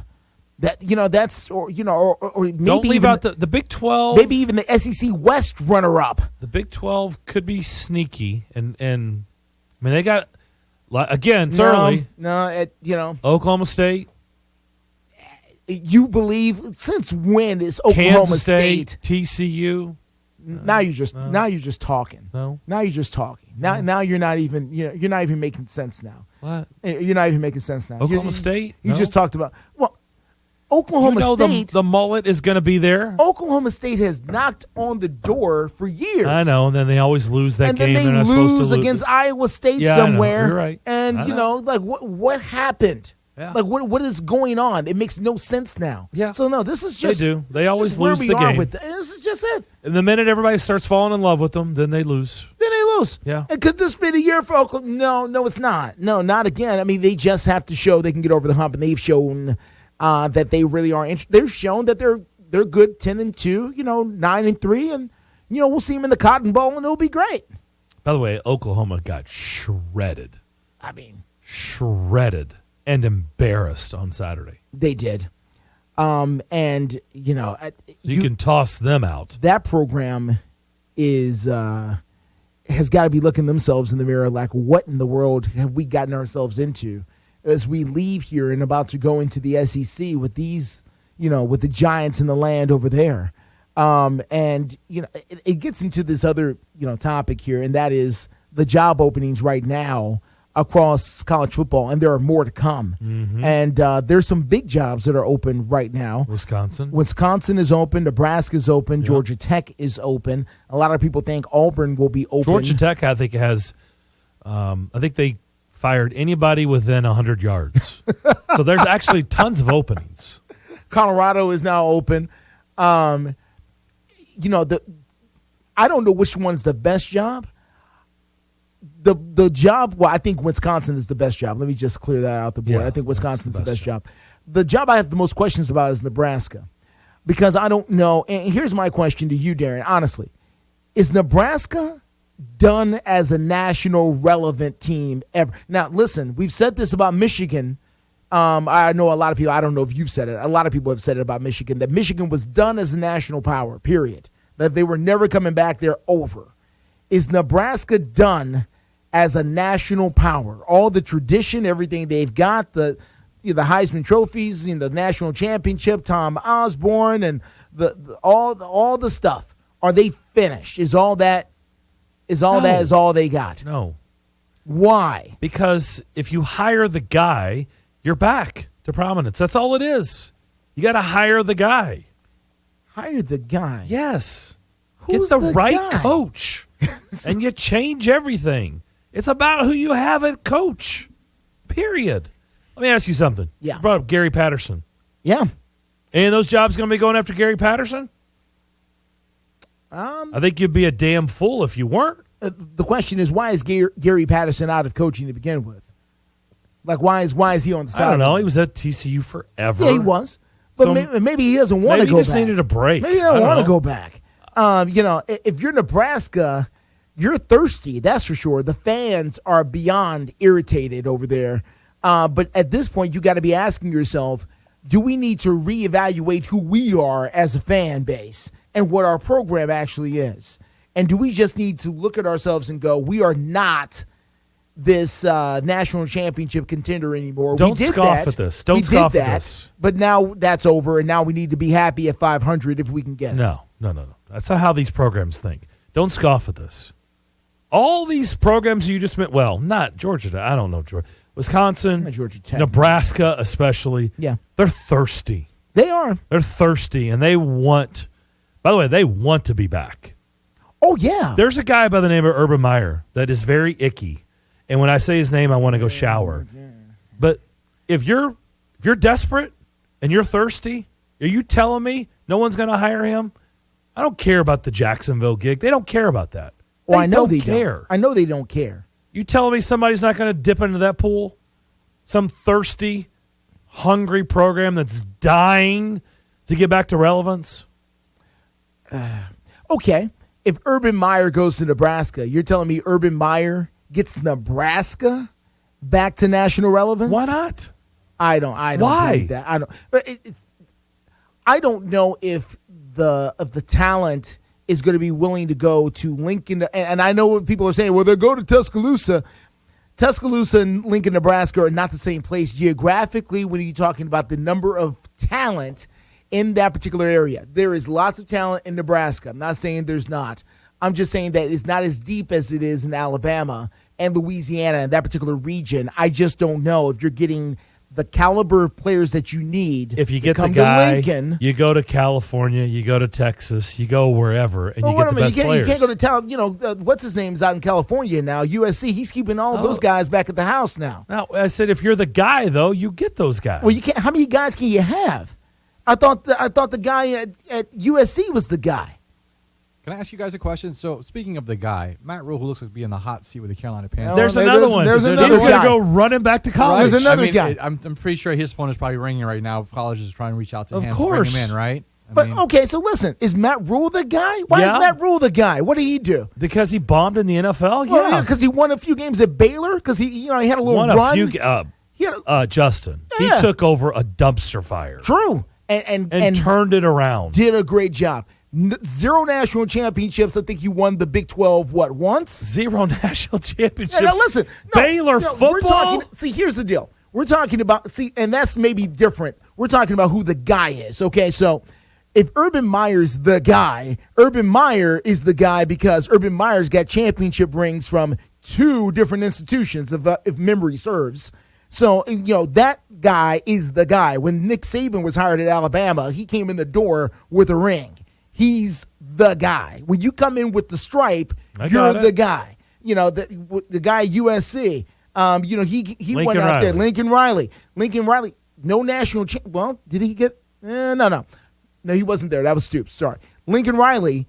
That's or maybe don't leave out the Big 12. Maybe even the SEC West runner-up. The Big 12 could be sneaky, and they got again. It's early. Oklahoma State. You believe since when is Oklahoma Kansas State, TCU? Now you're just talking. No. Now you're just talking. Now you're not even you're not even making sense now. What? You're not even making sense now. Oklahoma State. You just talked about Oklahoma State. The mullet is going to be there. Oklahoma State has knocked on the door for years. I know, and then they always lose that game. And then they lose against Iowa State somewhere. You're right. And what happened? Yeah. Like, what is going on? It makes no sense now. Yeah. So, no, this is just... They do. They always lose the game. This is just it. And the minute everybody starts falling in love with them, then they lose. Yeah. And could this be the year for Oklahoma? No, it's not. No, not again. I mean, they just have to show they can get over the hump, and they've shown that they really are interested. They've shown that they're good 10-2, 9-3, and we'll see them in the Cotton Bowl, and it'll be great. By the way, Oklahoma got shredded. I mean, shredded and embarrassed on Saturday. They did. And you can toss them out. That program has got to be looking themselves in the mirror like, what in the world have we gotten ourselves into as we leave here and about to go into the SEC with these, with the giants in the land over there. It gets into this other, topic here, and that is the job openings right now across college football, and there are more to come. Mm-hmm. And there's some big jobs that are open right now. Wisconsin is open. Nebraska is open. Yep. Georgia Tech is open. A lot of people think Auburn will be open. Georgia Tech, I think, has I think they fired anybody within 100 yards. So there's actually tons of openings. Colorado is now open. I don't know which one's the best job. The job, well, I think Wisconsin is the best job. Let me just clear that out the board. Yeah, I think Wisconsin's the best job. The job I have the most questions about is Nebraska, because I don't know. And here's my question to you, Darren. Honestly, is Nebraska done as a national relevant team ever? Now, listen, we've said this about Michigan. I know a lot of people, I don't know if you've said it, a lot of people have said it about Michigan, that Michigan was done as a national power, period. That they were never coming back, they're over. Is Nebraska done as a national power? All the tradition, everything they've got, the Heisman trophies, the national championship, Tom Osborne, and all the stuff. Are they finished? Is all that all they got? No. Why? Because if you hire the guy, you're back to prominence. That's all it is. You got to hire the guy. Hire the guy? Yes. Who's Get the right guy? coach, and you change everything. It's about who you have at coach, period. Let me ask you something. Yeah. You brought up Gary Patterson. Yeah. And those jobs going to be going after Gary Patterson? I think you'd be a damn fool if you weren't. The question is, why is Gary Patterson out of coaching to begin with? Like, why is he on the side? I don't know. He was at TCU forever. Yeah, he was. But so maybe he doesn't want to go back. Maybe he just needed a break. Maybe he doesn't want to go back. If you're Nebraska, you're thirsty, that's for sure. The fans are beyond irritated over there. But at this point, you got to be asking yourself, do we need to reevaluate who we are as a fan base and what our program actually is? And do we just need to look at ourselves and go, we are not this national championship contender anymore? Don't scoff at this. Don't scoff at this. But now that's over, and now we need to be happy at 500 if we can get it. No. That's not how these programs think. Don't scoff at this. All these programs you just meant, well, not Georgia. I don't know. Wisconsin, Georgia Tech, Nebraska especially. Yeah. They're thirsty. They are. They're thirsty, and they want, by the way, they want to be back. Oh, yeah. There's a guy by the name of Urban Meyer that is very icky. And when I say his name, I want to go shower. But if you're desperate and you're thirsty, are you telling me no one's going to hire him? I don't care about the Jacksonville gig. They don't care about that. Well, I know they care. Don't. I know they don't care. You telling me somebody's not going to dip into that pool? Some thirsty, hungry program that's dying to get back to relevance? Okay. If Urban Meyer goes to Nebraska, you're telling me Urban Meyer gets Nebraska back to national relevance? Why not? I don't Why? believe that. I don't know if the talent is going to be willing to go to Lincoln. And I know what people are saying, well, they'll go to Tuscaloosa. Tuscaloosa and Lincoln, Nebraska are not the same place geographically when you're talking about the number of talent in that particular area. There is lots of talent in Nebraska. I'm not saying there's not. I'm just saying that it's not as deep as it is in Alabama and Louisiana and that particular region. I just don't know if you're getting the caliber of players that you need. If you get the come guy, to Lincoln, you go to California, you go to Texas, you go wherever, and you get the best players. You can't go to town. What's his name's out in California now? USC. He's keeping all of those guys back at the house now. No, I said if you're the guy though, you get those guys. Well, you can't. How many guys can you have? I thought the guy at USC was the guy. Can I ask you guys a question? So, speaking of the guy, Matt Rule, who looks like to be in the hot seat with the Carolina Panthers. There's another one. There's another He's going guy. to go running back to college. There's another guy. I'm pretty sure his phone is probably ringing right now. College is trying to reach out to him. Of course. Bring him in, right? Okay, so listen, is Matt Rule the guy? Why is Matt Rule the guy? What did he do? Because he bombed in the NFL? Well, yeah. Because he won a few games at Baylor? Because he had a little run? Justin, he took over a dumpster fire. True. And turned it around. Did a great job. 0 national championships. I think he won the Big 12, once? 0 national championships. Now listen. Baylor football? Here's the deal. We're talking about, and that's maybe different. We're talking about who the guy is, okay? So if Urban Meyer's the guy, Urban Meyer is the guy because Urban Meyer's got championship rings from 2 different institutions, if memory serves. So, that guy is the guy. When Nick Saban was hired at Alabama, he came in the door with a ring. He's the guy. When you come in with the stripe, you're the guy. The guy at USC. He went out there. Lincoln Riley, no national. Well, did he get? No, he wasn't there. That was Stoops. Sorry, Lincoln Riley.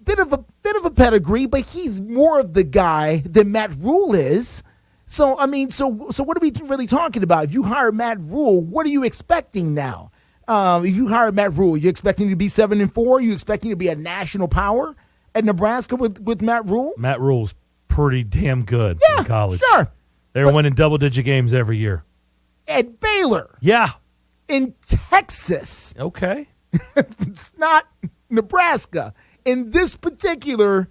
Bit of a pedigree, but he's more of the guy than Matt Rule is. So what are we really talking about? If you hire Matt Rule, what are you expecting now? If you hire Matt Rule, you expecting to be 7-4? You expecting to be a national power at Nebraska with Matt Rule? Matt Rule's pretty damn good in college. Sure. They're winning double-digit games every year. At Baylor. Yeah. In Texas. Okay. It's not Nebraska. In this particular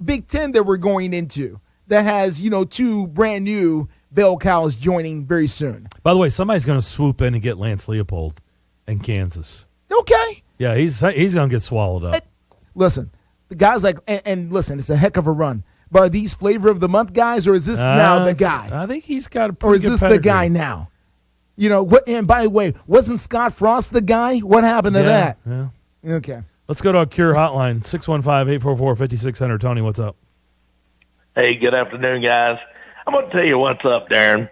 Big Ten that we're going into that has, 2 brand new bell cows joining very soon. By the way, somebody's going to swoop in and get Lance Leopold in Kansas. Okay. Yeah, he's going to get swallowed up. Listen, the guys and listen, it's a heck of a run. But are these flavor of the month guys, or is this now the guy? I think he's got a pretty Or is good this pedigree. the guy now? What? And by the way, wasn't Scott Frost the guy? What happened to that? Yeah. Okay. Let's go to our Cure hotline, 615-844-5600. Tony, what's up? Hey, good afternoon, guys. I'm going to tell you what's up, Darren.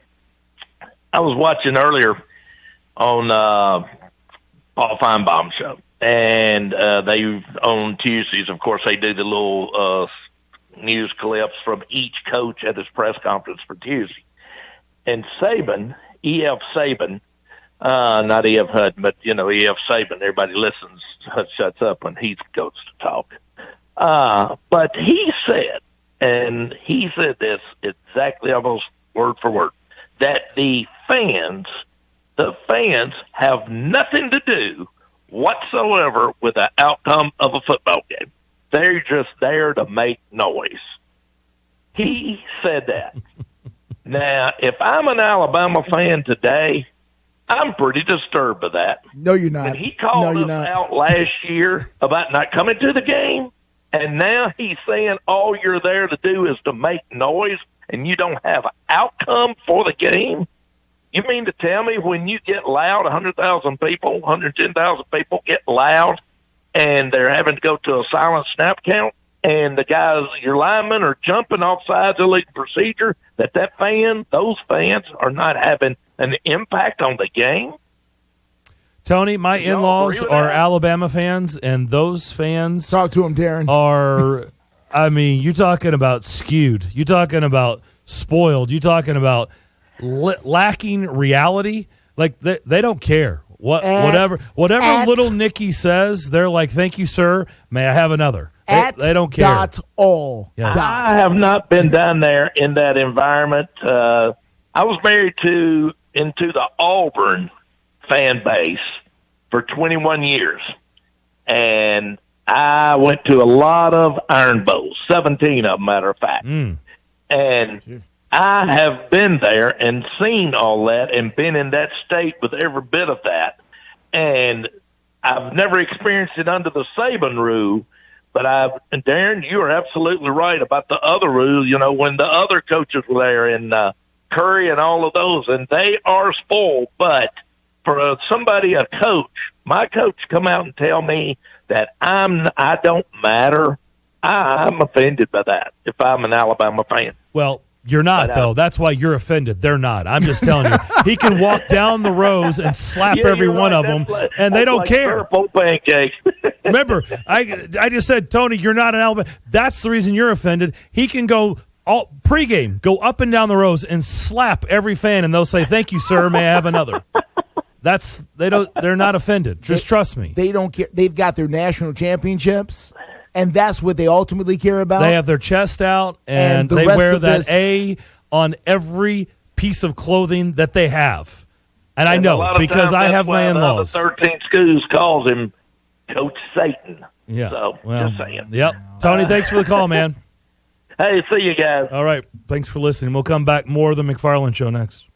I was watching earlier on Paul Feinbaum's show, and they on Tuesdays, of course, they do the little news clips from each coach at his press conference for Tuesday. And Saban, E.F. Saban, not E.F. Hutton, but, E.F. Saban, everybody listens, shuts up when he goes to talk. But he said, and he said this exactly almost word for word, that the fans have nothing to do whatsoever with the outcome of a football game. They're just there to make noise. He said that. Now, if I'm an Alabama fan today, I'm pretty disturbed by that. No, you're not. And he called us out last year about not coming to the game, and now he's saying all you're there to do is to make noise, and you don't have an outcome for the game? You mean to tell me when you get loud, 100,000 people, 110,000 people get loud, and they're having to go to a silent snap count, and the guys, your linemen, are jumping off sides of league procedure, those fans are not having an impact on the game? Tony, my in-laws are Alabama fans, and those fans... Talk to them, Darren. ...are, you're talking about skewed. You're talking about spoiled. You're talking about lacking reality. Like, they don't care. Whatever little Nicky says, they're like, thank you, sir. May I have another? They don't care. .all. Yeah. I have not been down there in that environment. I was married into the Auburn fan base for 21 years, and I went to a lot of Iron Bowls, 17 of them, matter of fact. And I have been there and seen all that and been in that state with every bit of that. And I've never experienced it under the Saban rule, but Darren, you are absolutely right about the other rule. When the other coaches were there in Curry and all of those, and they are spoiled. But for a coach, my coach come out and tell me that I don't matter. I'm offended by that if I'm an Alabama fan. Well, you're not, though. That's why you're offended. They're not. I'm just telling you. He can walk down the rows and slap every one of them, and they don't care. Pancakes. Remember, I just said, Tony, you're not an Alabama. That's the reason you're offended. He can go pregame, go up and down the rows and slap every fan, and they'll say, "Thank you, sir. May I have another?" They're not offended. Just trust me. They don't care. They've got their national championships. And that's what they ultimately care about. They have their chest out, and they wear that A on every piece of clothing that they have. And I know, because I have my in-laws. 13 schools calls him Coach Satan. Yeah. So, just saying. Yep. Tony, thanks for the call, man. Hey, see you guys. All right. Thanks for listening. We'll come back more of the McFarland Show next.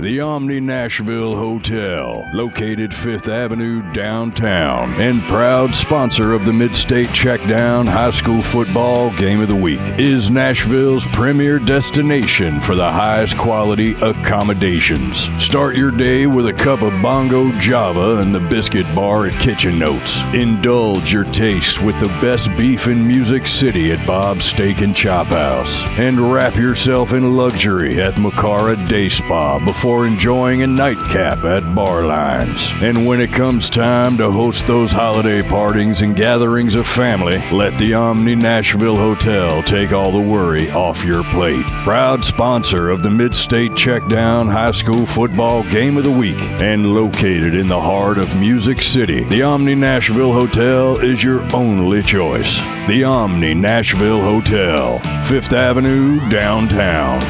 The Omni Nashville Hotel, located 5th Avenue downtown, and proud sponsor of the Mid-State Checkdown High School Football Game of the Week, is Nashville's premier destination for the highest quality accommodations. Start your day with a cup of Bongo Java and the Biscuit Bar at Kitchen Notes. Indulge your taste with the best beef in Music City at Bob's Steak and Chop House. And wrap yourself in luxury at Macara Day Spa before enjoying a nightcap at Bar Lines. And when it comes time to host those holiday partings and gatherings of family, let the Omni Nashville Hotel take all the worry off your plate. Proud sponsor of the Mid-State Checkdown High School Football Game of the Week, and located in the heart of Music City, the Omni Nashville Hotel is your only choice. The Omni Nashville Hotel, 5th Avenue, downtown.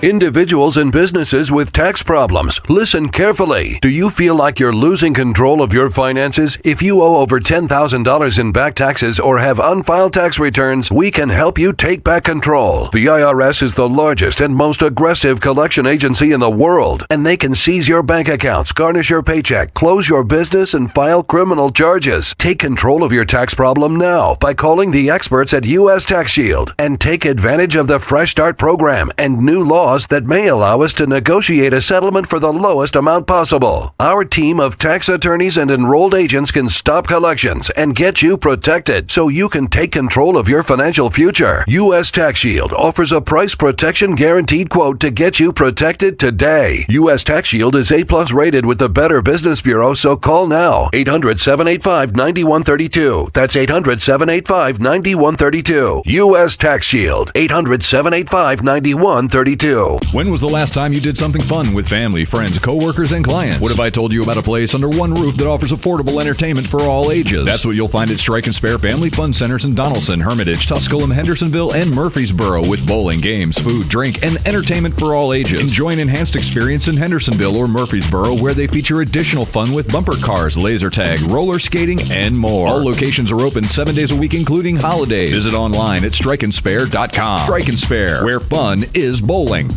Individuals and businesses with tax problems, listen carefully. Do you feel like you're losing control of your finances? If you owe over $10,000 in back taxes or have unfiled tax returns, we can help you take back control. The IRS is the largest and most aggressive collection agency in the world, and they can seize your bank accounts, garnish your paycheck, close your business, and file criminal charges. Take control of your tax problem now by calling the experts at U.S. Tax Shield, and take advantage of the Fresh Start program and new laws that may allow us to negotiate a settlement for the lowest amount possible. Our team of tax attorneys and enrolled agents can stop collections and get you protected so you can take control of your financial future. U.S. Tax Shield offers a price protection guaranteed quote to get you protected today. U.S. Tax Shield is A+ rated with the Better Business Bureau, so call now. 800-785-9132. That's 800-785-9132. U.S. Tax Shield. 800-785-9132. When was the last time you did something fun with family, friends, coworkers, and clients? What if I told you about a place under one roof that offers affordable entertainment for all ages? That's what you'll find at Strike and Spare Family Fun Centers in Donaldson, Hermitage, Tusculum, Hendersonville, and Murfreesboro, with bowling, games, food, drink, and entertainment for all ages. Enjoy an enhanced experience in Hendersonville or Murfreesboro, where they feature additional fun with bumper cars, laser tag, roller skating, and more. All locations are open 7 days a week, including holidays. Visit online at strikeandspare.com. Strike and Spare, where fun is bowling.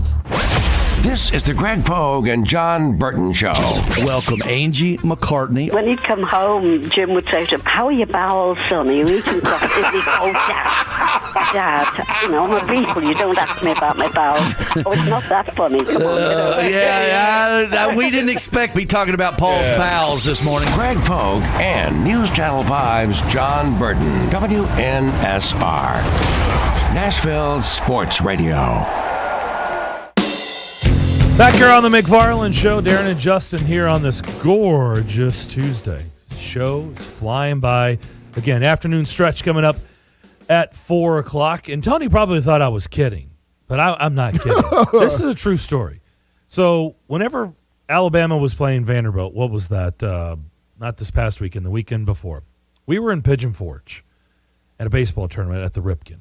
This is the Greg Pogue and John Burton Show. Welcome, Angie McCartney. When he'd come home, Jim would say to him, "How are your bowels, son? Are you eating something?" He'd go, "Oh, Dad, you know, I'm a beetle. You don't ask me about my bowels." Oh, it's not that funny. Come on. We didn't expect to be talking about Paul's bowels this morning. Greg Pogue and News Channel 5's John Burton. WNSR. Nashville Sports Radio. Back here on the McFarland Show, Darren and Justin here on this gorgeous Tuesday. Show is flying by. Again, afternoon stretch coming up at 4 o'clock. And Tony probably thought I was kidding, but I'm not kidding. This is a true story. So whenever Alabama was playing Vanderbilt, what was that? Not this past weekend, the weekend before. We were in Pigeon Forge at a baseball tournament at the Ripken.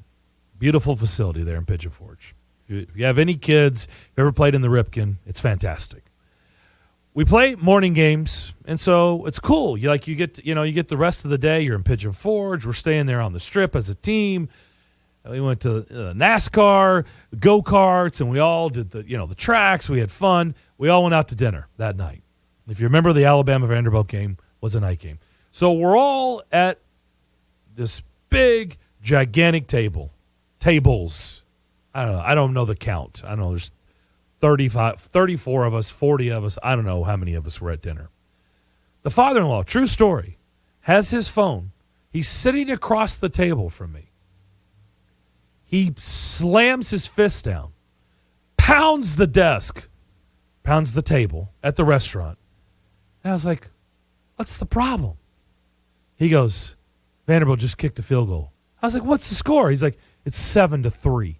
Beautiful facility there in Pigeon Forge. If you have any kids, if you ever played in the Ripken, it's fantastic. We play morning games, and so it's cool. You get the rest of the day. You're in Pigeon Forge. We're staying there on the strip as a team. We went to NASCAR, go-karts, and we all did the tracks. We had fun. We all went out to dinner that night. If you remember, the Alabama-Vanderbilt game was a night game. So we're all at this big, gigantic tables. I don't know. I don't know the count. I don't know. There's 35, 34 of us, 40 of us. I don't know how many of us were at dinner. The father-in-law, true story, has his phone. He's sitting across the table from me. He slams his fist down, pounds the desk, pounds the table at the restaurant. And I was like, what's the problem? He goes, Vanderbilt just kicked a field goal. I was like, what's the score? He's like, it's 7-3.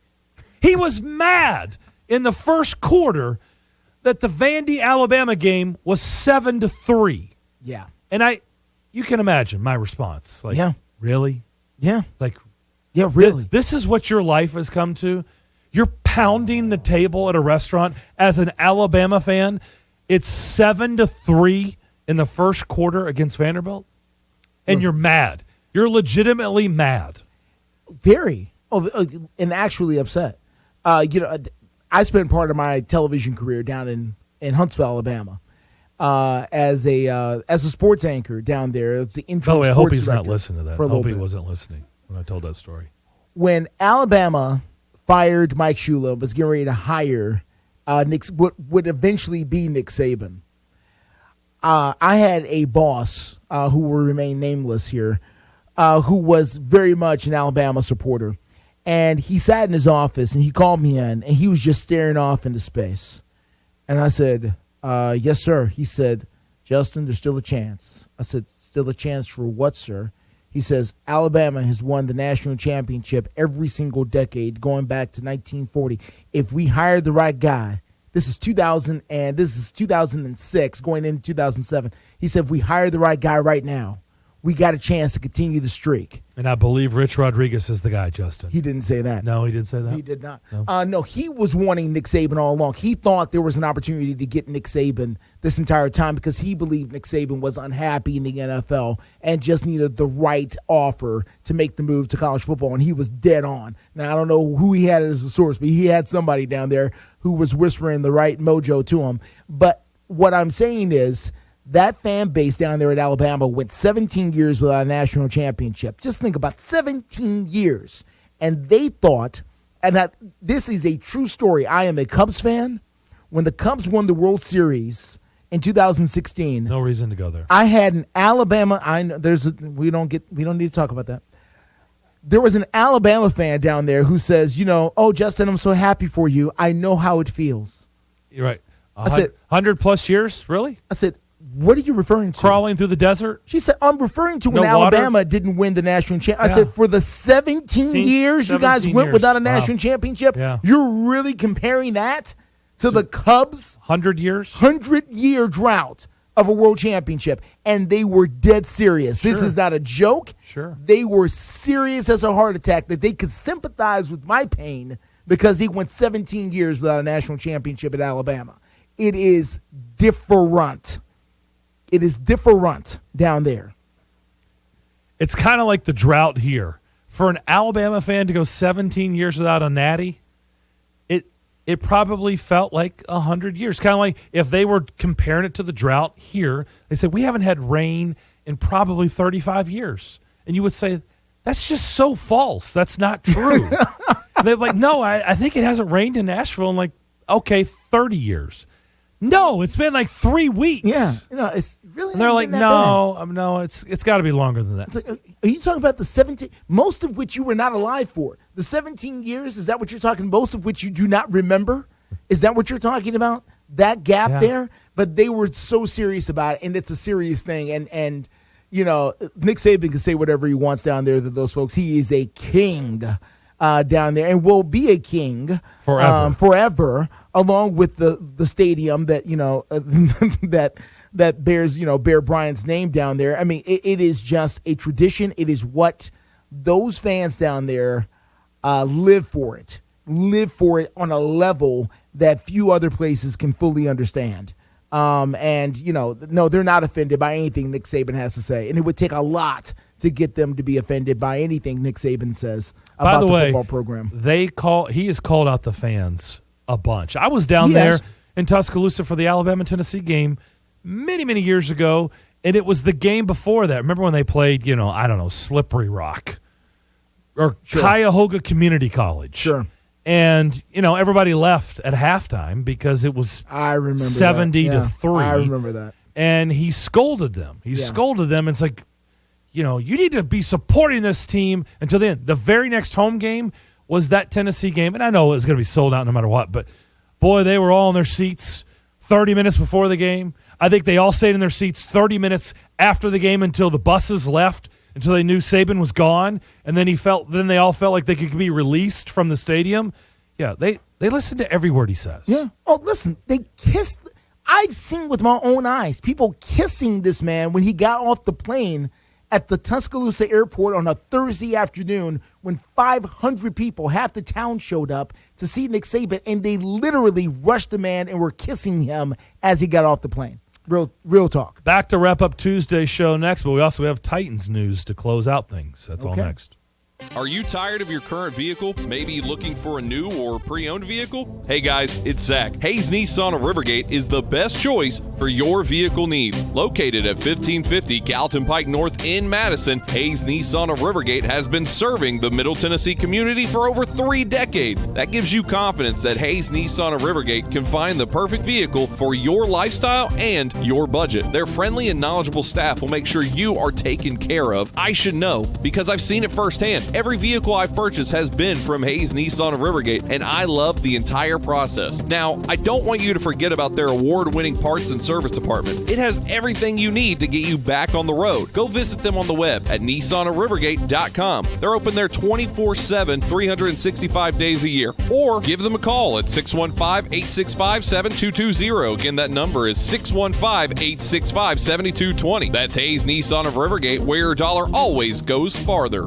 He was mad in the first quarter that the Vandy, Alabama game was 7-3. Yeah. And you can imagine my response. Like, yeah. Really? Yeah. Like, yeah, really? This is what your life has come to? You're pounding the table at a restaurant as an Alabama fan. It's 7-3 in the first quarter against Vanderbilt. And you're mad. You're legitimately mad. Very. And actually upset. I spent part of my television career down in Huntsville, Alabama, as a sports anchor down there. It's the interim. By the way, I hope he's not director listening to that. I hope he wasn't listening when I told that story. When Alabama fired Mike Shula, was getting ready to hire what would eventually be Nick Saban, I had a boss who will remain nameless here, who was very much an Alabama supporter. And he sat in his office, and he called me in, and he was just staring off into space. And I said, yes, sir. He said, Justin, there's still a chance. I said, still a chance for what, sir? He says, Alabama has won the national championship every single decade going back to 1940. If we hired the right guy, this is 2000 and this is 2006 going into 2007. He said, if we hire the right guy right now, we got a chance to continue the streak. And I believe Rich Rodriguez is the guy, Justin. He didn't say that. No, he didn't say that. He did not. No, no, he was wanting Nick Saban all along. He thought there was an opportunity to get Nick Saban this entire time because he believed Nick Saban was unhappy in the NFL and just needed the right offer to make the move to college football, and he was dead on. Now, I don't know who he had as a source, but he had somebody down there who was whispering the right mojo to him. But what I'm saying is, that fan base down there at Alabama went 17 years without a national championship. Just think about 17 years. And they thought, and this is a true story. I am a Cubs fan. When the Cubs won the World Series in 2016. No reason to go there. I had an Alabama. We don't need to talk about that. There was an Alabama fan down there who says, oh, Justin, I'm so happy for you. I know how it feels. You're right. I said, 100+ years? Really? I said, what are you referring to? Crawling through the desert? She said, I'm referring to when Alabama didn't win the national championship. I said, for the 17 years you guys went without a national championship, you're really comparing that to the Cubs' 100 years? 100-year drought of a world championship. And they were dead serious. Sure. This is not a joke. Sure. They were serious as a heart attack, that they could sympathize with my pain because he went 17 years without a national championship at Alabama. It is different. It is different down there. It's kind of like the drought here. For an Alabama fan to go 17 years without a natty, it probably felt like 100 years. Kind of like if they were comparing it to the drought here, they said, we haven't had rain in probably 35 years. And you would say, that's just so false. That's not true. And they're like, no, I think it hasn't rained in Nashville in like, okay, 30 years. No, it's been like 3 weeks. Yeah, it's really. And they're like, no, it's got to be longer than that. It's like, are you talking about the 17? Most of which you were not alive for. The 17 years, is that what you're talking? Most of which you do not remember. Is that what you're talking about? That gap there. But they were so serious about it, and it's a serious thing. And Nick Saban can say whatever he wants down there to those folks. He is a king down there, and will be a king forever, along with the stadium that that bears Bear Bryant's name down there. I mean, it is just a tradition. It is what those fans down there live for it on a level that few other places can fully understand. No, they're not offended by anything Nick Saban has to say, and it would take a lot to get them to be offended by anything Nick Saban says about the football program. He has called out the fans a bunch. I was down there in Tuscaloosa for the Alabama-Tennessee game many, many years ago, and it was the game before that. Remember when they played, Slippery Rock or Cuyahoga Community College? Sure. And, everybody left at halftime because it was 70 to 3. I remember that. And he scolded them. Scolded them. And it's like, you need to be supporting this team until the end. The very next home game was that Tennessee game. And I know it was going to be sold out no matter what. But, boy, they were all in their seats 30 minutes before the game. I think they all stayed in their seats 30 minutes after the game until the buses left, until they knew Saban was gone. And then they all felt like they could be released from the stadium. Yeah, they listened to every word he says. Yeah. Oh, listen, they kissed. I've seen with my own eyes people kissing this man when he got off the plane at the Tuscaloosa airport on a Thursday afternoon when 500 people, half the town, showed up to see Nick Saban, and they literally rushed the man and were kissing him as he got off the plane. Real talk. Back to wrap up Tuesday's show next, but we also have Titans news to close out things. That's all next. Are you tired of your current vehicle? Maybe looking for a new or pre-owned vehicle? Hey guys, it's Zach. Hayes Nissan of Rivergate is the best choice for your vehicle needs. Located at 1550 Gallatin Pike North in Madison, Hayes Nissan of Rivergate has been serving the Middle Tennessee community for over 3 decades. That gives you confidence that Hayes Nissan of Rivergate can find the perfect vehicle for your lifestyle and your budget. Their friendly and knowledgeable staff will make sure you are taken care of. I should know because I've seen it firsthand. Every vehicle I've purchased has been from Hayes Nissan of Rivergate, and I love the entire process. Now, I don't want you to forget about their award-winning parts and service department. It has everything you need to get you back on the road. Go visit them on the web at nissanofrivergate.com. They're open there 24/7, 365 days a year. Or give them a call at 615-865-7220. Again, that number is 615-865-7220. That's Hayes Nissan of Rivergate, where your dollar always goes farther.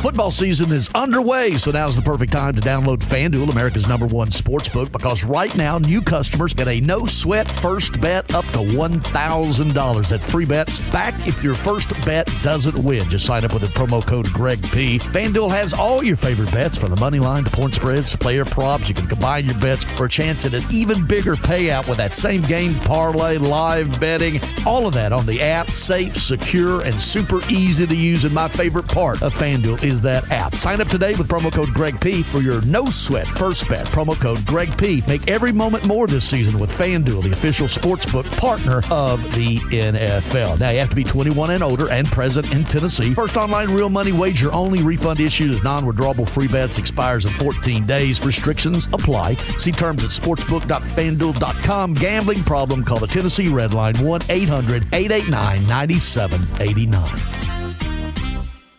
Football season is underway, so now's the perfect time to download FanDuel, America's #1 sportsbook, because right now new customers get a no-sweat first bet up to $1,000. That's free bets back if your first bet doesn't win. Just sign up with the promo code GregP. FanDuel has all your favorite bets, from the money line to point spreads to player props. You can combine your bets for a chance at an even bigger payout with that same game parlay, live betting, all of that on the app. Safe, secure, and super easy to use. And my favorite part of FanDuel is that app. Sign up today with promo code GregP for your no-sweat first bet. Promo code GregP. Make every moment more this season with FanDuel, the official sportsbook partner of the NFL. Now, you have to be 21 and older and present in Tennessee. First online real money wager only. Refund issued as non-withdrawable free bets. Expires in 14 days. Restrictions apply. See terms at sportsbook.fanduel.com. Gambling problem? Call the Tennessee Red Line 1-800-889-9789.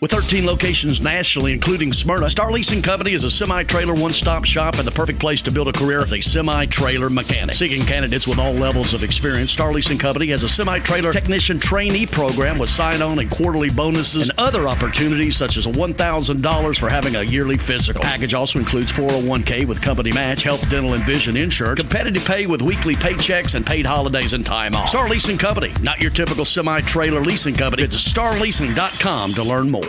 With 13 locations nationally, including Smyrna, Star Leasing Company is a semi-trailer one-stop shop and the perfect place to build a career as a semi-trailer mechanic. Seeking candidates with all levels of experience, Star Leasing Company has a semi-trailer technician trainee program with sign-on and quarterly bonuses and other opportunities such as $1,000 for having a yearly physical. The package also includes 401k with company match, health, dental, and vision insurance, competitive pay with weekly paychecks, and paid holidays and time off. Star Leasing Company, not your typical semi-trailer leasing company. Visit starleasing.com to learn more.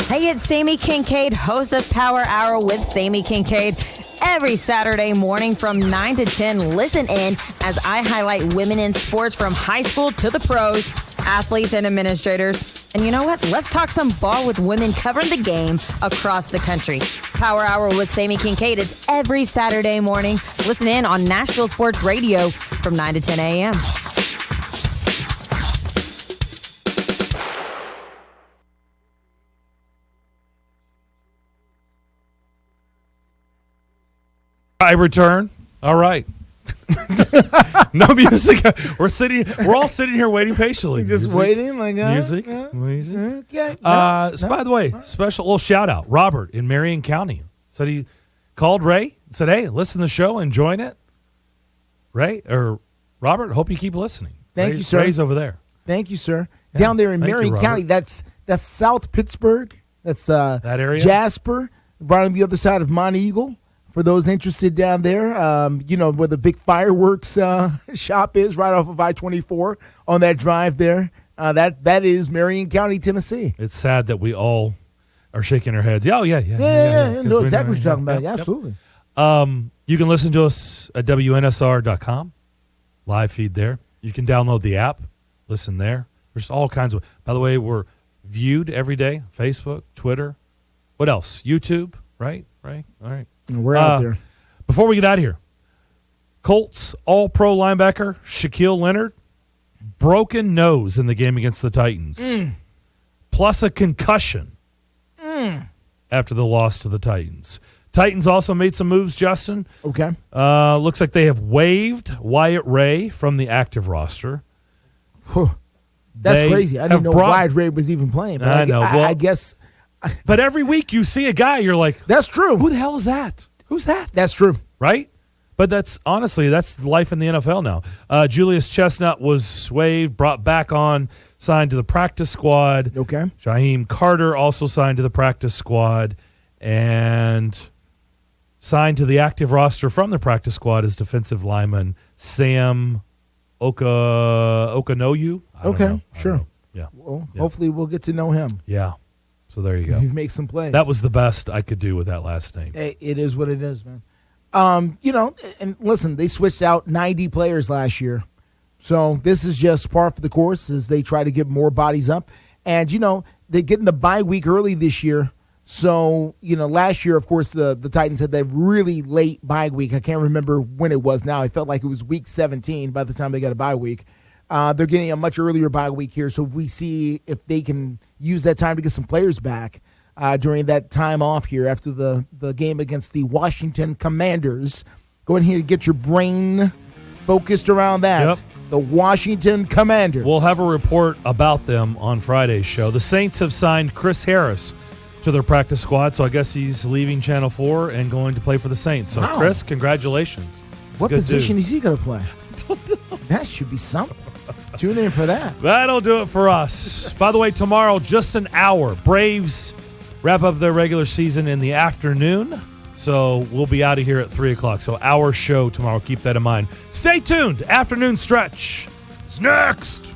Hey, it's Sammy Kincaid, host of Power Hour with Sammy Kincaid. Every Saturday morning from 9 to 10, listen in as I highlight women in sports from high school to the pros, athletes and administrators. And you know what? Let's talk some ball with women covering the game across the country. Power Hour with Sammy Kincaid is every Saturday morning. Listen in on Nashville Sports Radio from 9 to 10 a.m. I return. All right. No music. We're all sitting here waiting patiently. Just music, waiting, like music. Okay. So by the way, special little shout out. Robert in Marion County said he called Ray. Said, "Hey, listen to the show, enjoying it." Ray or Robert, hope you keep listening. Thank you, sir. Ray's over there. Thank you, sir. Yeah, down there in thank you, Marion Robert. County. That's South Pittsburgh. That's that area. Jasper, right on the other side of Mont Eagle. For those interested down there, where the big fireworks shop is, right off of I-24 on that drive there. That is Marion County, Tennessee. It's sad that we all are shaking our heads. Yeah, Yeah, know exactly what you're talking about. Yep, Absolutely. You can listen to us at WNSR.com, live feed there. You can download the app, listen there. There's all kinds of. By the way, we're viewed every day. Facebook, Twitter. What else? YouTube. Right. All right. We're out there. Before we get out of here, Colts All-Pro linebacker Shaquille Leonard, broken nose in the game against the Titans, plus a concussion after the loss to the Titans. Titans also made some moves, Justin. Okay. Looks like they have waived Wyatt Ray from the active roster. That's crazy. I didn't know Wyatt Ray was even playing. But I know. Well, I guess. But every week you see a guy, you're like, that's true. Who the hell is that? Who's that? That's true. Right? But that's life in the NFL now. Julius Chestnut was waived, brought back on, signed to the practice squad. Okay. Jaheim Carter also signed to the practice squad and signed to the active roster from the practice squad as defensive lineman Sam Okanoyu. Okay, sure. Yeah. Well, hopefully we'll get to know him. Yeah. So there you go. He makes some plays. That was the best I could do with that last name. It is what it is, man. And listen, they switched out 90 players last year. So this is just par for the course as they try to get more bodies up. And, they're getting the bye week early this year. So, last year, of course, the Titans had that really late bye week. I can't remember when it was now. I felt like it was week 17 by the time they got a bye week. They're getting a much earlier bye week here. So if we see if they can use that time to get some players back during that time off here after the game against the Washington Commanders. Go ahead and get your brain focused around that. Yep. The Washington Commanders. We'll have a report about them on Friday's show. The Saints have signed Chris Harris to their practice squad, so I guess he's leaving Channel 4 and going to play for the Saints. So, wow. Chris, congratulations. What position is he going to play? That should be something. Tune in for that. That'll do it for us. By the way, tomorrow, just an hour. Braves wrap up their regular season in the afternoon. So we'll be out of here at 3 o'clock. So our show tomorrow. Keep that in mind. Stay tuned. Afternoon Stretch is next.